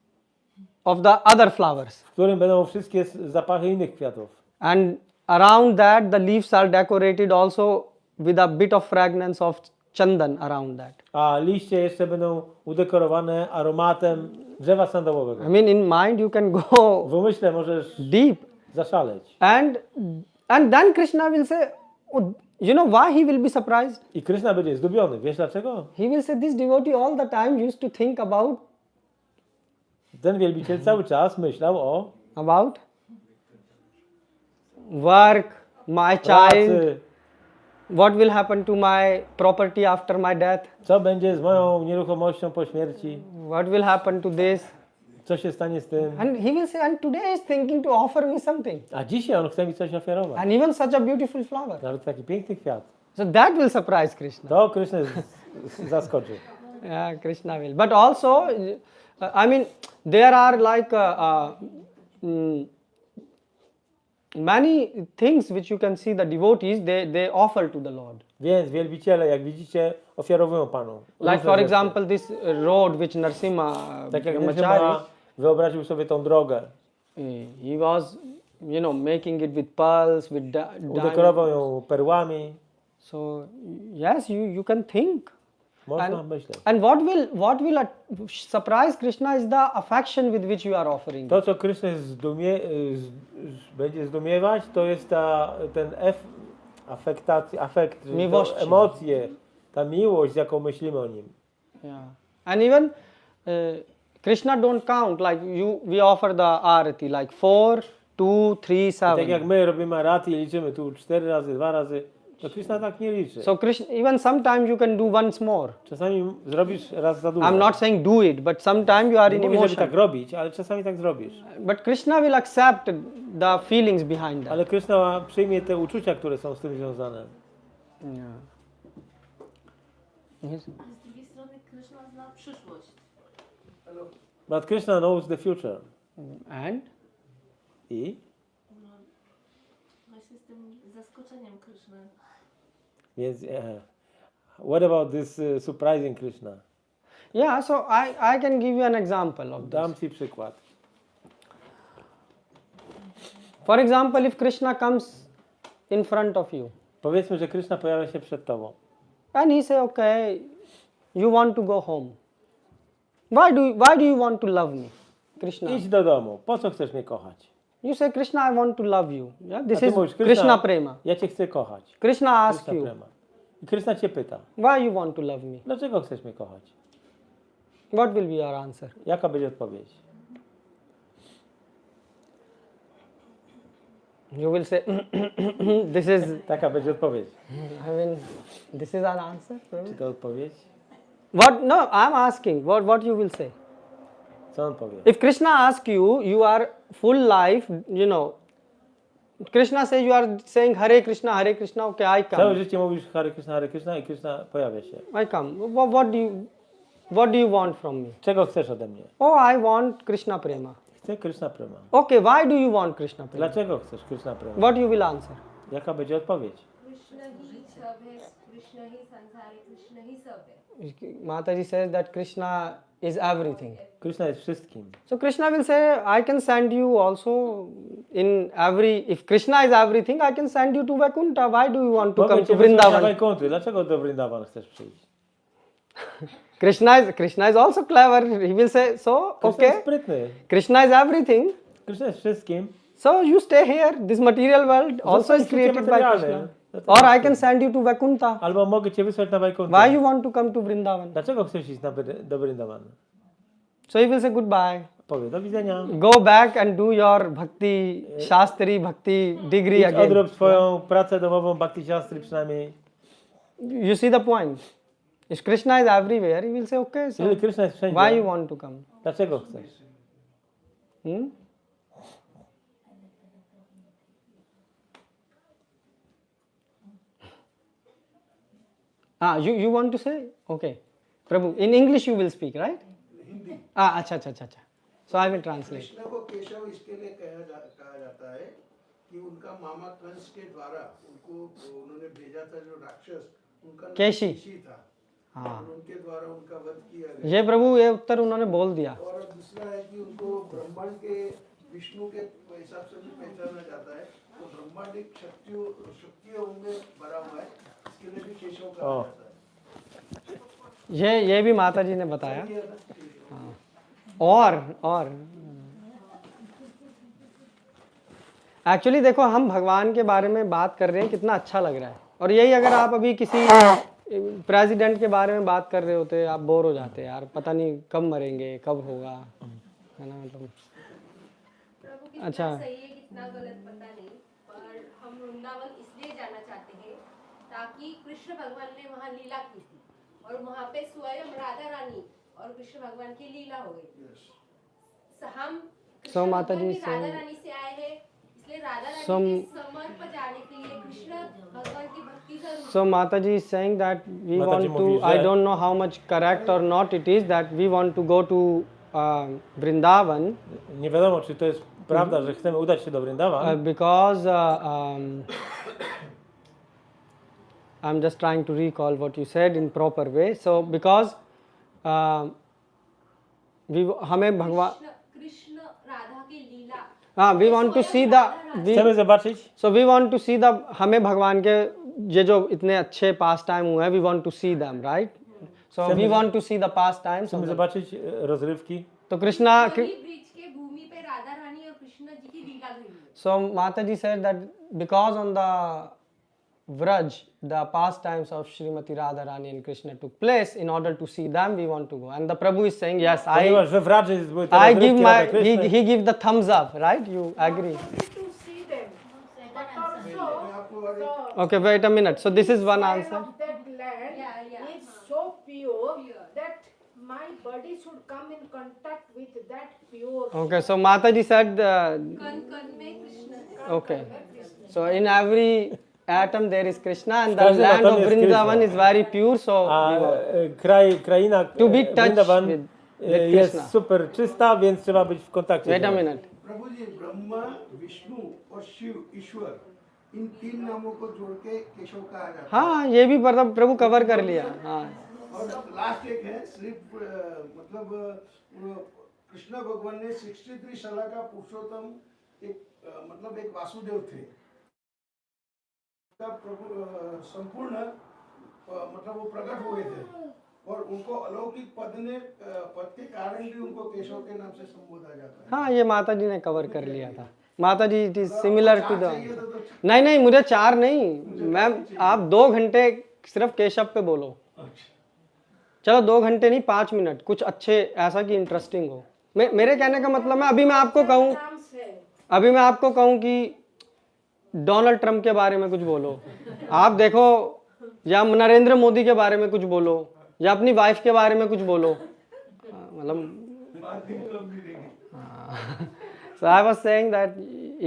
of the other flowers. w którym będą wszystkie zapachy innych kwiatów. And around that, the leaves are decorated also with a bit of fragrance of chandan around that. A liście jeszcze będą udekorowane aromatem drzewa sandałowego. I mean, in mind, you can go W umyśle możesz deep. zaszaleć. And then Krishna will say, oh, you know why he will be surprised? I Kryszna będzie zdumiony. Wiesz dlaczego? He will say, this devotee all the time used to think about Ten wielbiciel cały czas myślał o work, my child, pracy, what will happen to my property after my death, co będzie z moją nieruchomością po śmierci, what will happen to this. co się stanie z tym. And he will say, and today he is thinking to offer me something. A dzisiaj on chce mi coś ofiarować. And even such a beautiful flower. Nawet taki piękny kwiat. So that will surprise Krishna. To Krysznę zaskoczy. Yeah, Krishna will. But also, I mean, there are like many things which you can see the devotees, they offer to the Lord. Więc wielbiciele, jak widzicie, ofiarowują Panu. Like różne for rzeczy. example, this road which Narsimha Tak jak Brahmachari, Nityananda wyobraził sobie tą drogę. he was, you know, making it with pearls, with Udekorował diamonds. ją perłami. So yes, you can think. Można myśleć. And what will surprise Krishna is the affection with which you are offering. To, co Krysznę będzie zdumiewać, to jest ten afekt, czyli to Miłości. emocje, ta miłość, z jaką myślimy o nim. Yeah. And even Krishna don't count, like we offer the arati like 4, 2, 3, I tak 7. jak my robimy arati i liczymy tu 4 razy, 2 razy, to Krishna tak nie liczy. So Krishna, even sometimes you can do once more. Czasami zrobisz raz za dużo. I'm not saying do it, but sometimes you are Nie in mówię, żeby emotion. tak robić, ale czasami tak zrobisz. But Krishna will accept the feelings behind that. Ale Krishna przyjmie te uczucia, które są z tym związane. Yeah. Yes. Z drugiej strony Kryszna zna przyszłość. But Krishna knows the future. And I? Właśnie z tym zaskoczeniem Kryszny. Więc what about this surprising Krishna? yeah, so I can give you an example of this. Dam Ci przykład. For example, if Krishna comes in front of you Powiedzmy, że Krishna pojawia się przed Tobą. and he say, okay, you want to go home. Why do you want to love me? Krishna. Idź do domu. Po co chcesz mnie kochać? You say, Krishna, I want to love you. Yeah? This A ty is mówisz, Krishna prema. Ja Cię chcę kochać. Krishna asks Krishna you, prema. I Krishna Cię pyta, why you want to love me? dlaczego chcesz mnie kochać? What will be your answer? Jaka będzie odpowiedź? You will say, this is, Taka będzie odpowiedź. I mean, this is our answer. Czy to odpowiedź? What? No, I'm asking, what you will say? Co on powie? If Krishna asks you, you are full life, you know, Krishna says you are saying Hare Krishna, okay, I Całe come. życie mówisz Hare Krishna i Krishna pojawia się. I come. What do you want from me? Czego chcesz ode mnie? Oh, I want Krishna prema. Chcę Krishna prema. Okay, why do you want Krishna prema? Dlaczego chcesz Krishna prema? What you will answer? Jaka będzie odpowiedź? Krishna hi sabhe, Krishna hi sansare, Krishna hi sabhe. Mataji says that Krishna is everything. Krishna jest wszystkim. So Krishna will say, I can send you also in every, if Krishna is everything, I can send you to Vaikuntha. Why do you want to Mogę come cię to wysłać na Vrindavan? Wajkunty. Dlaczego do Vrindavan chcesz przyjść? Krishna is also clever. He will say, so, Krishna jest okay, sprytny. Krishna is everything. Krishna jest wszystkim. So you stay here. This material world also is Zostań created by materialny. Krishna. To Or I jest can wszystkim. send you to Vaikuntha. Albo mogę cię wysłać na Wajkuntę. Why you want to come to Vrindavan? Dlaczego chcesz iść do Vrindavan? So he will say goodbye. Powie do widzenia. Go back and do your bhakti, shastri bhakti degree Idź, again. odrób swoją pracę domową, bhakti siastry przynajmniej. You see the point. If Krishna is everywhere, he will say, okay, so Jeżeli Krishna jest wszędzie, why you want to come? dlaczego chcesz? Hmm? You want to say? Okay. Prabhu, in English you will speak, right? Hindi Acha, acha, acha, acha. So I will translate. Krishna को केशव इसके लिए कहा जाता है कि उनका मामा कंस के द्वारा उनको उन्होंने भेजा था जो राक्षस उनका नाम केशी। था हाँ और उनके द्वारा उनका वध किया गया ये प्रभु ये उत्तर उन्होंने बोल दिया. और दूसरा है कि उनको ब्रह्मांड के विष्णु के हिसाब से भी पहचाना जाता है तो ब्रह्मांडिक शक्तियों में भरा हुआ है इसके लिए भी केशव कहा ओ। जाता है ये भी माता जी ने बताया. ये था। और एक्चुअली देखो हम भगवान के बारे में बात कर रहे हैं कितना अच्छा लग रहा है और यही अगर आप अभी किसी प्रेसिडेंट के बारे में बात कर रहे होते आप बोर हो जाते यार पता नहीं कब मरेंगे कब होगा है ना मतलब प्रभु कितना अच्छा। सही है कितना गलत पता नहीं पर हम वृंदावन इसलिए जाना चाहते हैं ताकि कृष्ण भगवान ने वहाँ लीला की थी और वहाँ पे स्वयं राधा रानी और कृष्ण भगवान की लीला हो गई हम कृष्ण So, माता भगवान जी भी राधा saying- रानी से आए हैं इसलिए राधा रानी So, के समर्प जाने के लिए कृष्ण भगवान की भक्ति जरूर So Mataji is saying that we Mataji want mówi, to, I że- don't know how much correct or not it is, that we want to go to Vrindavan Nie wiadomo, czy to jest prawda, że chcemy udać się do Vrindavan, because I'm just trying to recall what you said in proper way. So because हमें भगवान कृष्ण राधा की लीला हाँ we want to see the chcemy zobaczyć, so we want to see the हमें भगवान के ये जो इतने अच्छे पास टाइम हुए हैं we want to see them right so we want to see the past times chcemy zobaczyć rozrywki. तो कृष्णा वही ब्रिज के भूमि पे राधा रानी और कृष्ण जी की लीला हुई है so Mataji said that because on the Vraj the pastimes of Srimati Radharani and Krishna took place in order to see them we want to go and the Prabhu is saying yes Ponieważ we Vradży były te I give rozrywki my Radha Kryszny, he give the thumbs up right you agree To see them, but also okay wait a minute so this is one the answer of that land Yeah. is so pure that my body should come in contact with that pure. okay so Mataji said कन कन में Krishna okay so in every atom there is Krishna and the każdym land of atomie jest Vrindavan Krishna. is very pure so a kraina To be touched Vrindavan with Krishna. jest super czysta, więc trzeba być w kontakcie. wait z a nią. minute प्रभु जी ब्रह्मा विष्णु और शिव ईश्वर इन तीन नामों को जोड़ के केशव कहा जाता है हाँ ये भी प्रभु कवर कर लिया हाँ और लास्ट एक है सिर्फ मतलब कृष्ण भगवान ने 63 साल का पुरुषोत्तम एक मतलब एक वासुदेव थे का प्रभु संपूर्ण मतलब वो प्रकट हुए थे और उनको अलौकिक पद के कारण भी उनको केशव के नाम से संबोधा जाता है हाँ ये माता जी ने कवर कर लिया था माता जी it is similar to the चाहिए तो नहीं नहीं मुझे 4 नहीं मैम आप 2 घंटे सिर्फ केशव पे बोलो चलो 2 घंटे नहीं 5 मिनट कुछ अच्छे ऐसा कि इंटरेस्टिंग हो मेरे कहने का मतलब है अभी मैं आपको कहूँ Terms है. अभी मैं आपको कहूँ कि डोनाल्ड ट्रंप के बारे में कुछ बोलो आप देखो या नरेंद्र मोदी के बारे में कुछ बोलो या अपनी वाइफ के बारे में कुछ बोलो मतलब so I was saying that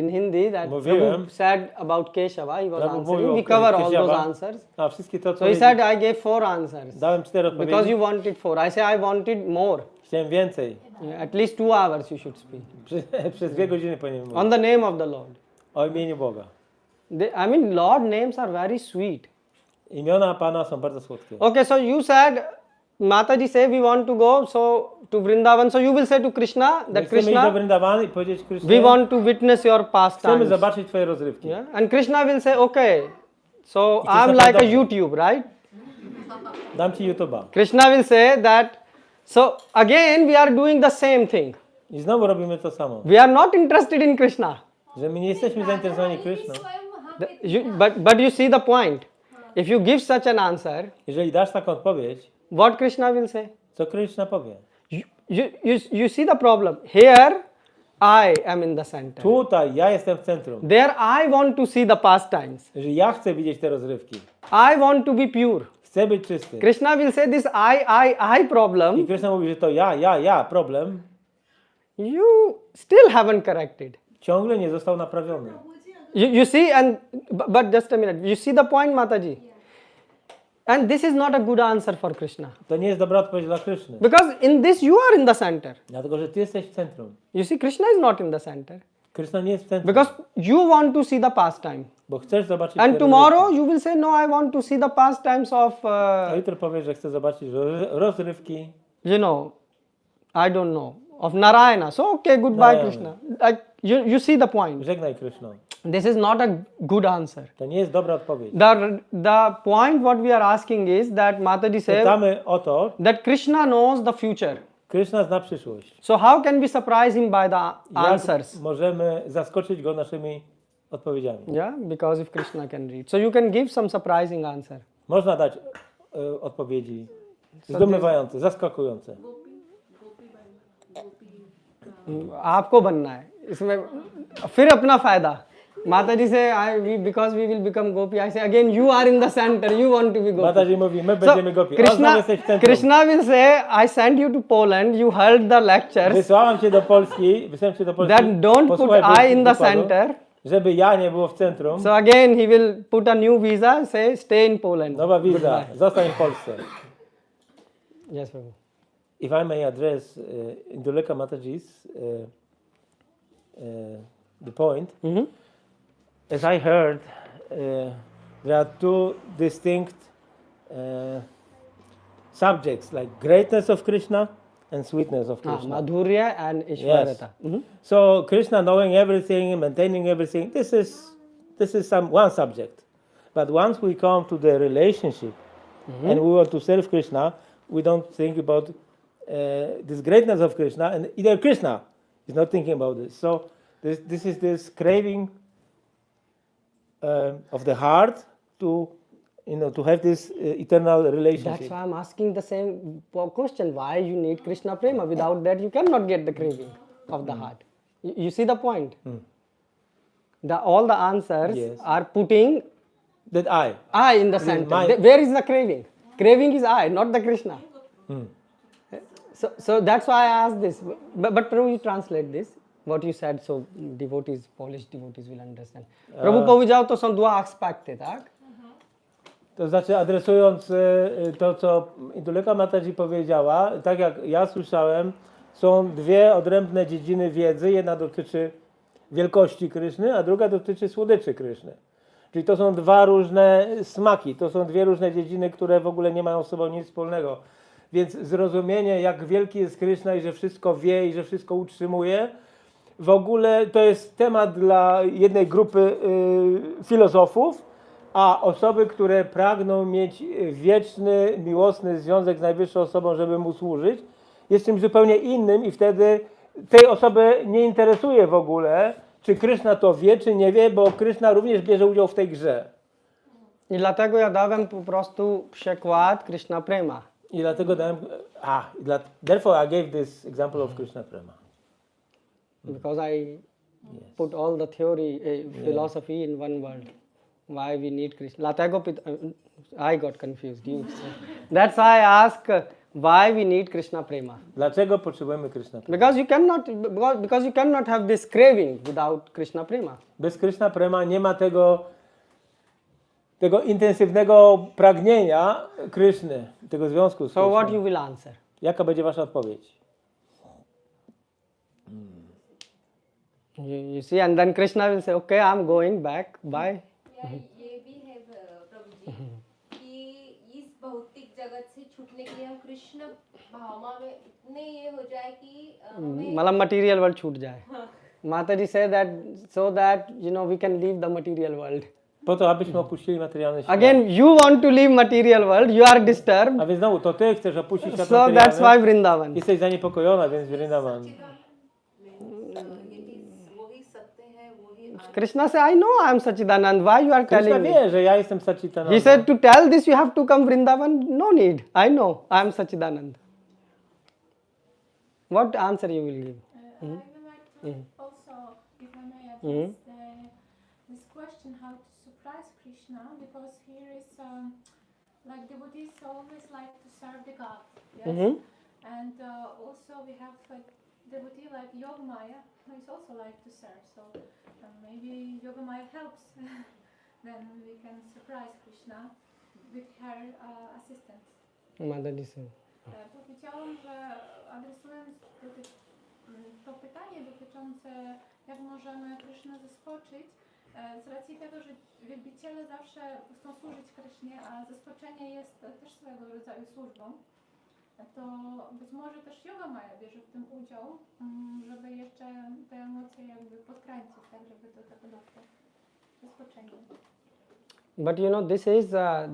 in Hindi that Mówiłem. Prabhu said about Keshava he was Prabhu answering mówił we o cover all those Keshava. answers A wszystkie te so he odpowiedzi, said I gave 4 answers dałem 4 because odpowiedzi, you wanted 4 I say I wanted more chciałem więcej. at least 2 hours you should speak Przez 2 godziny powinienem mówić on the name of the Lord o imieniu Boga. I mean Lord names are very sweet Imiona Pana są bardzo słodkie. okay so you said Mataji say we want to go to Vrindavan, so you will say to Krishna My that chcemy iść do Krishna, Vrindavan i powiedzieć Krishna, we want to witness your chcemy pastimes. zobaczyć twoje rozrywki. Yeah? And Krishna will say, okay, so Krishna I'm powie, like a "Dobrze." YouTube, right? Dam ci YouTube'a. Krishna will say that, so again we are doing the same thing. I znowu robimy to samo. We are not interested in Krishna. Że my nie jesteśmy zainteresowani Krishną. स्वयं वहाँ पे But you see the point. If you give such an answer, Jeżeli dasz taką odpowiedź, what Krishna will say? co Krishna powie? You see the problem. Here, I am in the center. Tutaj ja jestem w centrum. There, I want to see the pastimes. Jeżeli ja chcę widzieć te rozrywki, I want to be pure. chcę być czysty. Krishna will say this I I problem, Krishna mówi, że to ja, problem, you still haven't corrected. ciągle nie został naprawiony. You see, but just a minute. You see the point, Mataji? And this is not a good answer for Krishna. To nie jest dobra odpowiedź dla Krishny. Because in this you are in the center. Dlatego, że ty jesteś w centrum. You see, Krishna is not in the center. Krishna nie jest w centrum. Because you want to see the pastime. Bo chcesz zobaczyć And te tomorrow rozrywki. you will say, no, I want to see the pastimes of, A jutro powiesz, że chcesz zobaczyć rozrywki. you know, I don't know, of Narayana. So, okay, goodbye, Narayana. Krishna. Like, you see the point. Żegnaj Krishną. This is not a good answer. To nie jest dobra odpowiedź. The point what we are asking is that Mataji said Pytamy o to, that Krishna knows the future. Krishna zna przyszłość. So how can we surprise him by the answers? Jak możemy zaskoczyć go naszymi odpowiedziami? Yeah, because if Krishna can read. So you can give some surprising answer. Można dać odpowiedzi zdumiewające, zaskakujące. आपको बनना है इसमें फिर अपना फायदा माताजी से because we will become gopi I say again you are in the center you want to be gopi. Mataji mówi, my będziemy gopi. Krishna, jesteś w centrum. Krishna will say I sent you to Poland you heard the lectures Wysłałem cię do Polski, that don't put posłuchaj I in the wykładu, center. żeby ja nie było w centrum. So again he will put a new visa say stay in Poland. Nowa wiza, Goodbye. zostań w Polsce. Yes, Prabhu. If I may address Induleka Mataji's the point, as I heard, there are two distinct subjects like greatness of Krishna and sweetness of Krishna. Madhurya and Ishwarata. So Krishna knowing everything, maintaining everything, this is one subject. But once we come to the relationship and we want to serve Krishna, we don't think about this greatness of Krishna, and either Krishna is not thinking about this. So this is this craving of the heart to have this eternal relationship. That's why I'm asking the same question. Why you need Krishna Prema? Without that, you cannot get the craving of the heart. You see the point? All the answers Yes. are putting That I. in the center. my- Where is the craving? Craving is I, not the Krishna. So that's why I asked this. But Prabhu, you translate this. What you said, so devotees, Polish devotees will understand. Prabhu powiedział, to są dwa aspekty, tak? To znaczy, adresując to, co Induleka Mataji powiedziała, tak jak ja słyszałem, są dwie odrębne dziedziny wiedzy. Jedna dotyczy wielkości Kryszny, a druga dotyczy słodyczy Kryszny. Czyli to są dwa różne smaki, to są dwie różne dziedziny, które w ogóle nie mają z sobą nic wspólnego. Więc zrozumienie, jak wielki jest Kryszna i że wszystko wie i że wszystko utrzymuje, w ogóle to jest temat dla jednej grupy filozofów, a osoby, które pragną mieć wieczny, miłosny związek z Najwyższą Osobą, żeby mu służyć, jest czymś zupełnie innym i wtedy tej osoby nie interesuje w ogóle, czy Kryszna to wie, czy nie wie, bo Kryszna również bierze udział w tej grze. I dlatego ja dałem po prostu przykład Krishna Prema. I dlatego dałem, therefore I gave this example of Krishna Prema. Because I put all the theory, philosophy in one word. Why we need Krishna. Dlatego I got confused. That's why I ask why we need Krishna Prema. Dlaczego potrzebujemy Krishna Prema? Because you cannot have this craving without Krishna Prema. Bez Krishna Prema nie ma tego intensywnego pragnienia Kryszny, tego związku z So what Kryszną. you will answer? Jaka będzie wasza odpowiedź? You see, and then Krishna will say, okay, I'm going back. Bye. या ये भी है प्रभु जी कि इस भौतिक जगत से छूटने के लिए हम कृष्ण भावना में इतने ये हो जाए कि हमें मतलब material world छूट जाए. Mataji say that so that we can leave the material world. Po to, abyśmy opuścili materialny świat. Again, you want to leave material world, you are disturbed. A więc znowu, to ty chcesz opuścić świat So that's materialny. why Vrindavan. Jesteś zaniepokojona, więc Vrindavan. वही सत्य है वही Krishna say, I know I am Sachidanand. Why you are Krishna telling me? wie, że ja jestem Sachitananda. He said to tell this you have to come Vrindavan. No need. I know I am Sachidanand. What answer you will give? I would like to also, if I may address this question, how to surprise Krishna, because here is like devotees always like to serve the God, yes? And also we have a devotee like Yogamaya who is also like to serve, so maybe Yogamaya helps. Then we can surprise Krishna with her assistance. Mataji say. Powiedziałam, że adresując to pytanie dotyczące jak możemy Krysznę zaskoczyć, z racji tego, że wielbiciele zawsze chcą służyć Krysznie, a zaskoczenie jest też swego rodzaju służbą, to być może też Yoga Maja bierze w tym udział, żeby jeszcze te emocje jakby podkręcić, tak, żeby do tego doszło zaskoczenie. But this is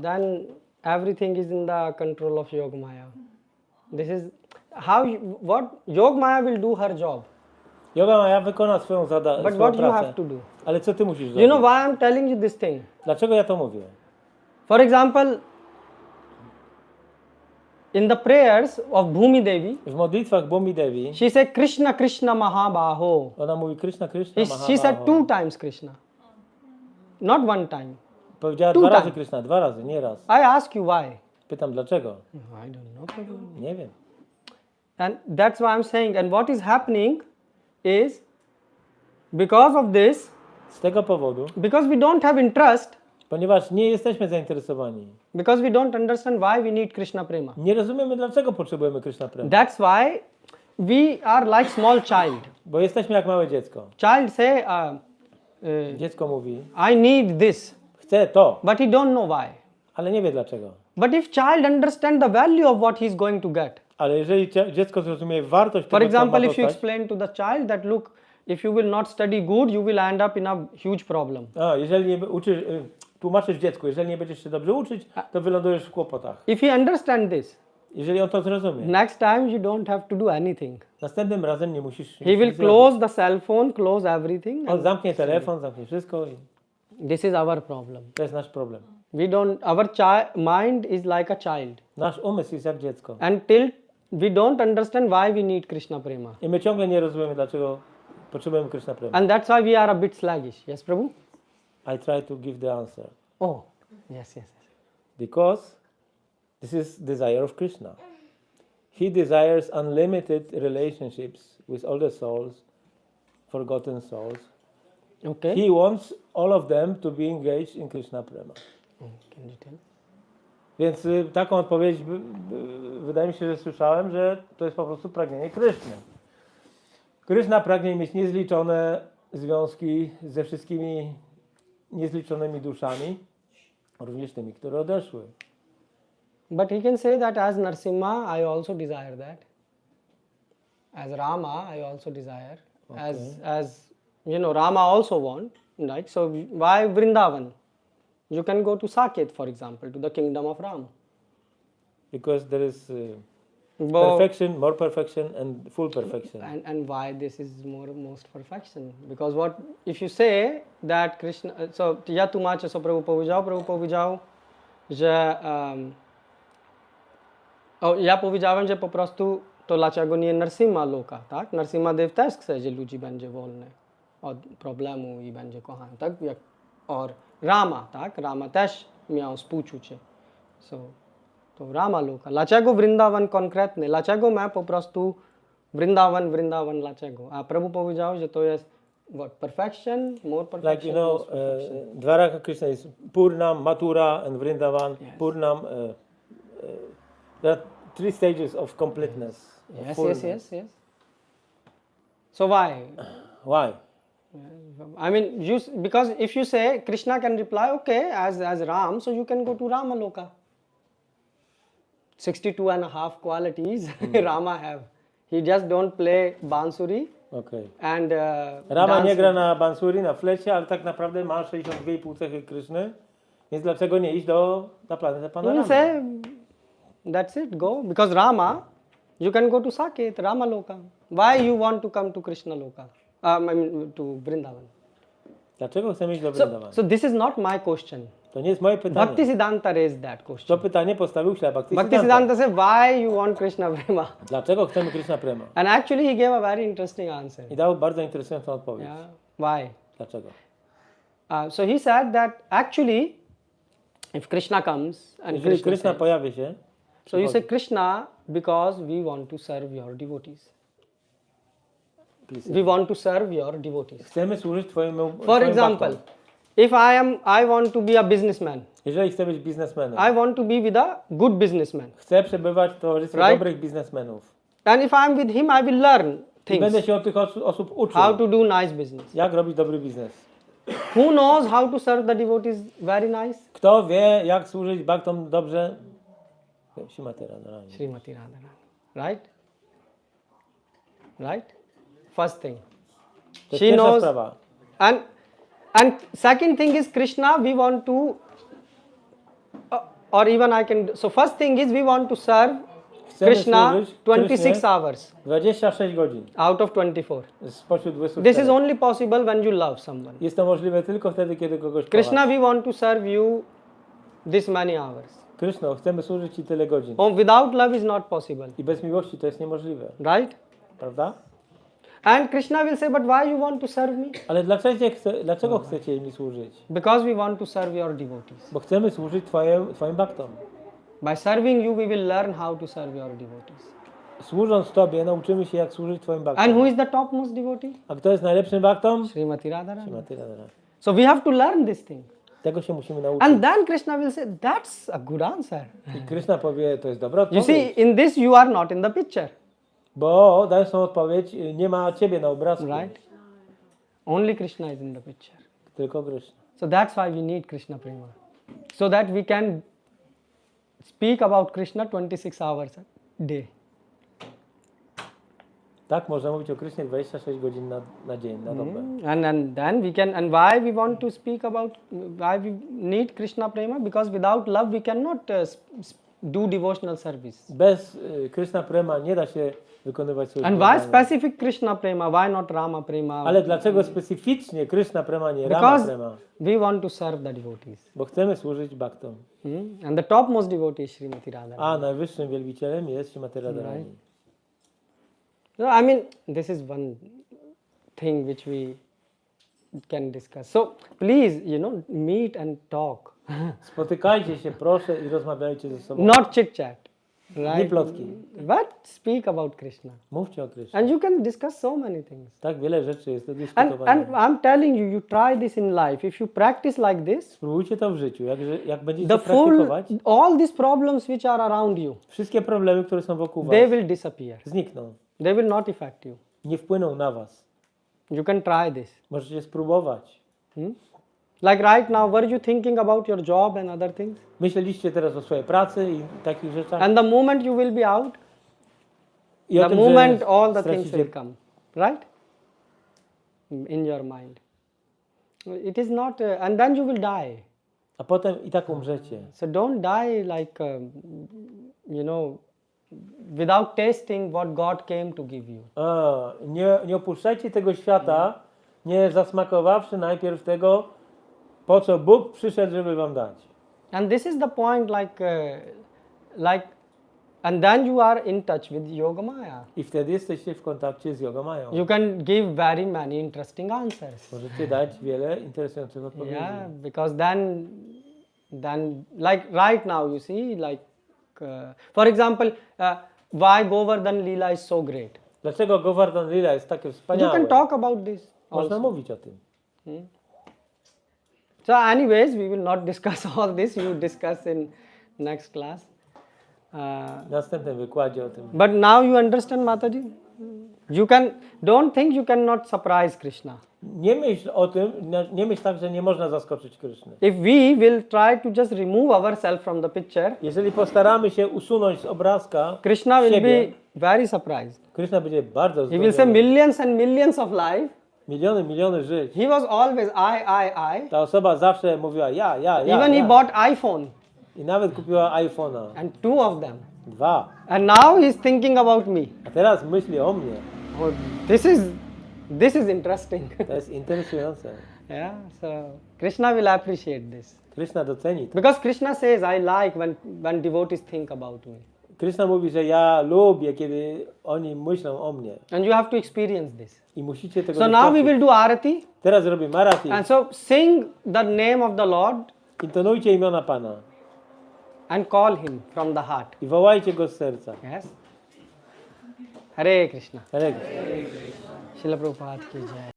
then everything is in the control of Yogamaya. This is how what Yogamaya will do her job. Yoga Maja wykona swoją But swoją what you pracę. have to do? Ale co ty musisz You zrobić? know why I'm telling you this thing? Dlaczego ja to mówię? For example, in the prayers of Bhumi Devi, W modlitwach Bhumi Devi she said Krishna Krishna Mahabaho. ona mówi Krishna, Krishna, She said Mahabaho. 2 times Krishna, not 1 time. Powiedziała 2 2 razy times. Krishna, 2 razy, nie raz. I ask you why. Pytam dlaczego? I don't know. Nie wiem. And that's why I'm saying, and what is happening is because of this, Z tego powodu, because we don't have interest, ponieważ nie jesteśmy zainteresowani. because we don't understand why we need Krishna prema. Nie rozumiemy dlaczego potrzebujemy Krishna prema. That's why we are like small child. Bo jesteśmy jak małe dziecko. Child say, Dziecko mówi, I need this, chcę to, but he don't know why. ale nie wie dlaczego. But if child understand the value of what he is going to get, Ale jeżeli dziecko zrozumie wartość for tego, co ma example, if you dostać, explain to the child that look, if you will not study good, you will end up in a huge problem. jeżeli nie uczysz, tłumaczysz dziecku, jeżeli nie będziesz się dobrze uczyć, to wylądujesz w kłopotach. If he understand this, Jeżeli on to zrozumie, next time you don't have to do anything. następnym razem nie musisz He will nic close the cell phone, close everything. zrobić. On zamknie telefon, zamknie wszystko i This is our problem. to jest nasz problem. We don't. Our mind is like a child. Nasz umysł jest jak dziecko. Until we don't understand why we need Krishna prema, I my ciągle nie rozumiemy, dlaczego potrzebujemy Krishna prema. and that's why we are a bit sluggish. Yes, Prabhu. I try to give the answer. Oh, yes. Because this is desire of Krishna. He desires unlimited relationships with all the souls, forgotten souls. Okay. He wants all of them to be engaged in Krishna prema. Can you tell? Więc taką odpowiedź wydaje mi się, że słyszałem, że to jest po prostu pragnienie Kryszny. Kryszna pragnie mieć niezliczone związki ze wszystkimi niezliczonymi duszami, również tymi, które odeszły. But he can say that as Narsimha, I also desire that. As Rama, I also desire. As Rama also want, right? So why Vrindavan? You can go to Saket, for example, to the kingdom of Ram. Because there is Bo- perfection, more perfection and full perfection. And why this is most perfection? Because what if you say that Krishna? So ja tłumaczę, co Prabhu powiedział, że ja powiedziałem, że po prostu to dlaczego nie Narsimha Loka, tak? Narsimha Dev też chce, że ludzi będzie wolny od problemu i będzie kochany, tak? Jak Rama, tak? Rama też miał współczucie. So, to Rama Loka. Dlaczego Vrindavan konkretny? Dlaczego my po prostu Vrindavan, dlaczego? A Prabhu powiedział, że to jest what? Perfection, more perfection, Like, you know, most perfection. Dwaraka Krishna is Purnam, Mathura and Vrindavan. Yes. Purnam, there are 3 stages of completeness. of Yes. fullness. So why? Why? I mean, because if you say Krishna can reply, okay, as Ram, so you can go to Ramaloka. 62.5 qualities Rama have. He just don't play bansuri Okej. and Rama dance nie gra with- na bansuri, na flecie, ale tak naprawdę ma 62,5 cechy Kryszny, więc dlaczego nie iść na planetę Pana You will Ramy? say that's it, go. Because Rama, you can go to Saket, Rama Loka. Why you want to come to Krishna Loka? I mean to Vrindavan. Dlaczego chcemy iść do Vrindavan? So this is not my question. To nie jest moje pytanie. Bhakti Siddhanta raised that To question. pytanie postawił Śla Bhakti Bhakti Siddhanta. Siddhanta said, why you want Krishna Prema? Dlaczego chcemy Krishna Prema? And actually he gave a very interesting answer. I dał bardzo interesującą odpowiedź. Yeah. Why? Dlaczego? So he said that actually, if Krishna comes and Jeżeli Krishna Krishna says, pojawi się, so you say Krishna because we want to serve your devotees. We want to serve your devotees. chcemy służyć Twojemu For twoim example, bhaktom. if I want to be a businessman, Jeżeli chcę być biznesmenem, I want to be with a good businessman. chcę przebywać w towarzystwie Right? dobrych biznesmenów. And if I'm with him, I will learn I będę things, się od tych osób uczył, how to do nice business. jak robić dobry biznes. Who knows how to serve the devotees very nice? Kto wie, jak służyć bhaktom dobrze? Śrimati Radharani. Srimati Radharani. Right? Right? First thing. To jest She pierwsza knows. sprawa. And second thing is Krishna, we want to, or even I can, so first thing is we want to serve Chcemy Krishna służyć 26 Krysznie hours 26 godzin out of 24. spośród 24. This is only possible when you love someone. Jest to możliwe tylko wtedy, kiedy kogoś Krishna, kochasz. we want to serve you this many hours. Kryszno, chcemy służyć Ci tyle godzin. Without love is not possible. I bez miłości to jest niemożliwe, Right? prawda? And Krishna will say, but why you want to serve me? Ale dlaczego chcecie mi służyć? Because we want to serve your devotees. Bo chcemy służyć Twoim bhaktom. By serving you, we will learn how to serve your devotees. Służąc Tobie, nauczymy się, jak służyć Twoim And bhaktom. who is the topmost devotee? A kto jest najlepszym bhaktom? Srimati Radharani. Śrimati Radharani. So we have to learn this thing. Tego się musimy nauczyć. And then Krishna will say, that's a good answer. I Kryszna powie, to jest dobra You see, odpowiedź. in this you are not in the picture. Bo dając tą odpowiedź, nie ma Ciebie na obrazku. Right? Only Krishna is in the picture. Tylko Kryszna. So that's why we need Krishna Prema. So that we can speak about Krishna 26 hours a day. Tak, można mówić o Krysznie 26 godzin na dzień, na dobę. And then we can, and why we want to speak about, why we need Krishna Prema? Because without love we cannot do devotional service. Bez Kryszna Prema nie da się wykonywać służby. And why moralnej. specific Krishna Prema? Why not Rama Prema? Ale dlaczego specyficznie Kryszna Prema, nie Rama Because Prema? we want to serve the devotees. Bo chcemy służyć bhaktom. And the topmost devotee is Srimati Radharani. A najwyższym wielbicielem jest Śrimati Radharani. Right. So, I mean, this is one thing which we can discuss. So please, meet and talk. Spotykajcie się proszę i rozmawiajcie ze sobą. Not chit chat. Nie Right? plotki. But speak about Krishna. Mówcie o Krysznie. And you can discuss so many things. Tak wiele rzeczy jest do And dyskutowania. I'm telling you, you try this in life. If you practice like this, Spróbujcie to w życiu. Jak będziecie the to full, praktykować, all these problems which are around you, wszystkie problemy, które są wokół was, they will disappear. znikną. They will not affect you. Nie wpłyną na was. You can try this. Możecie spróbować. Like right now, were you thinking about your job and other things? Myśleliście teraz o swojej pracy i takich rzeczach. And the moment you will be out, I o the tym, moment że all the things stracicie- will come, right? In your mind. It is not, and then you will die. A potem i tak umrzecie. So don't die like, without tasting what God came to give you. Nie opuszczajcie tego świata, nie zasmakowawszy najpierw tego, po co Bóg przyszedł, żeby wam dać. And this is the point, and then you are in touch with Yogamaya. I wtedy jesteście w kontakcie z Jogamają. You can give very many interesting answers. Możecie dać wiele interesujących odpowiedzi. Yeah, because then, like right now, you see, for example, why Govardhan Leela is so great. Dlaczego Govardhan Lila jest takie You wspaniałe? can talk about this Można also. mówić o tym. So anyways, we will not discuss all this. You discuss in next class. W następnym wykładzie o tym. But now you understand, Mataji? don't think you cannot surprise Krishna. Nie myśl o tym, nie myśl tak, że nie można zaskoczyć Kryszny. If we will try to just remove ourselves from the picture, Jeżeli postaramy się usunąć z obrazka Krishna will siebie, be very surprised. Kryszna będzie bardzo He will say zdumiony. millions and millions of life. Miliony żyć. He was always I. Ta osoba zawsze mówiła ja. Even he bought iPhone I nawet kupiła iPhone'a. and 2 of them. 2. And now he's thinking about me. A teraz myśli o mnie. Oh, this is interesting. To jest interesujące. Yeah, so Krishna will appreciate this. Kryszna doceni to. Because Krishna says, I like when devotees think about me. Kryszna mówi, że ja lubię, kiedy oni myślą o mnie. And you have to experience this. I musicie tego So now we doświadczyć. will do arati. Teraz robimy Marati. And so sing the name of the Lord Intonujcie imiona Pana. and call him from the heart. I wołajcie go z serca. Yes? Hare Krishna. Hare Krishna. Srila Prabhupada ki jai.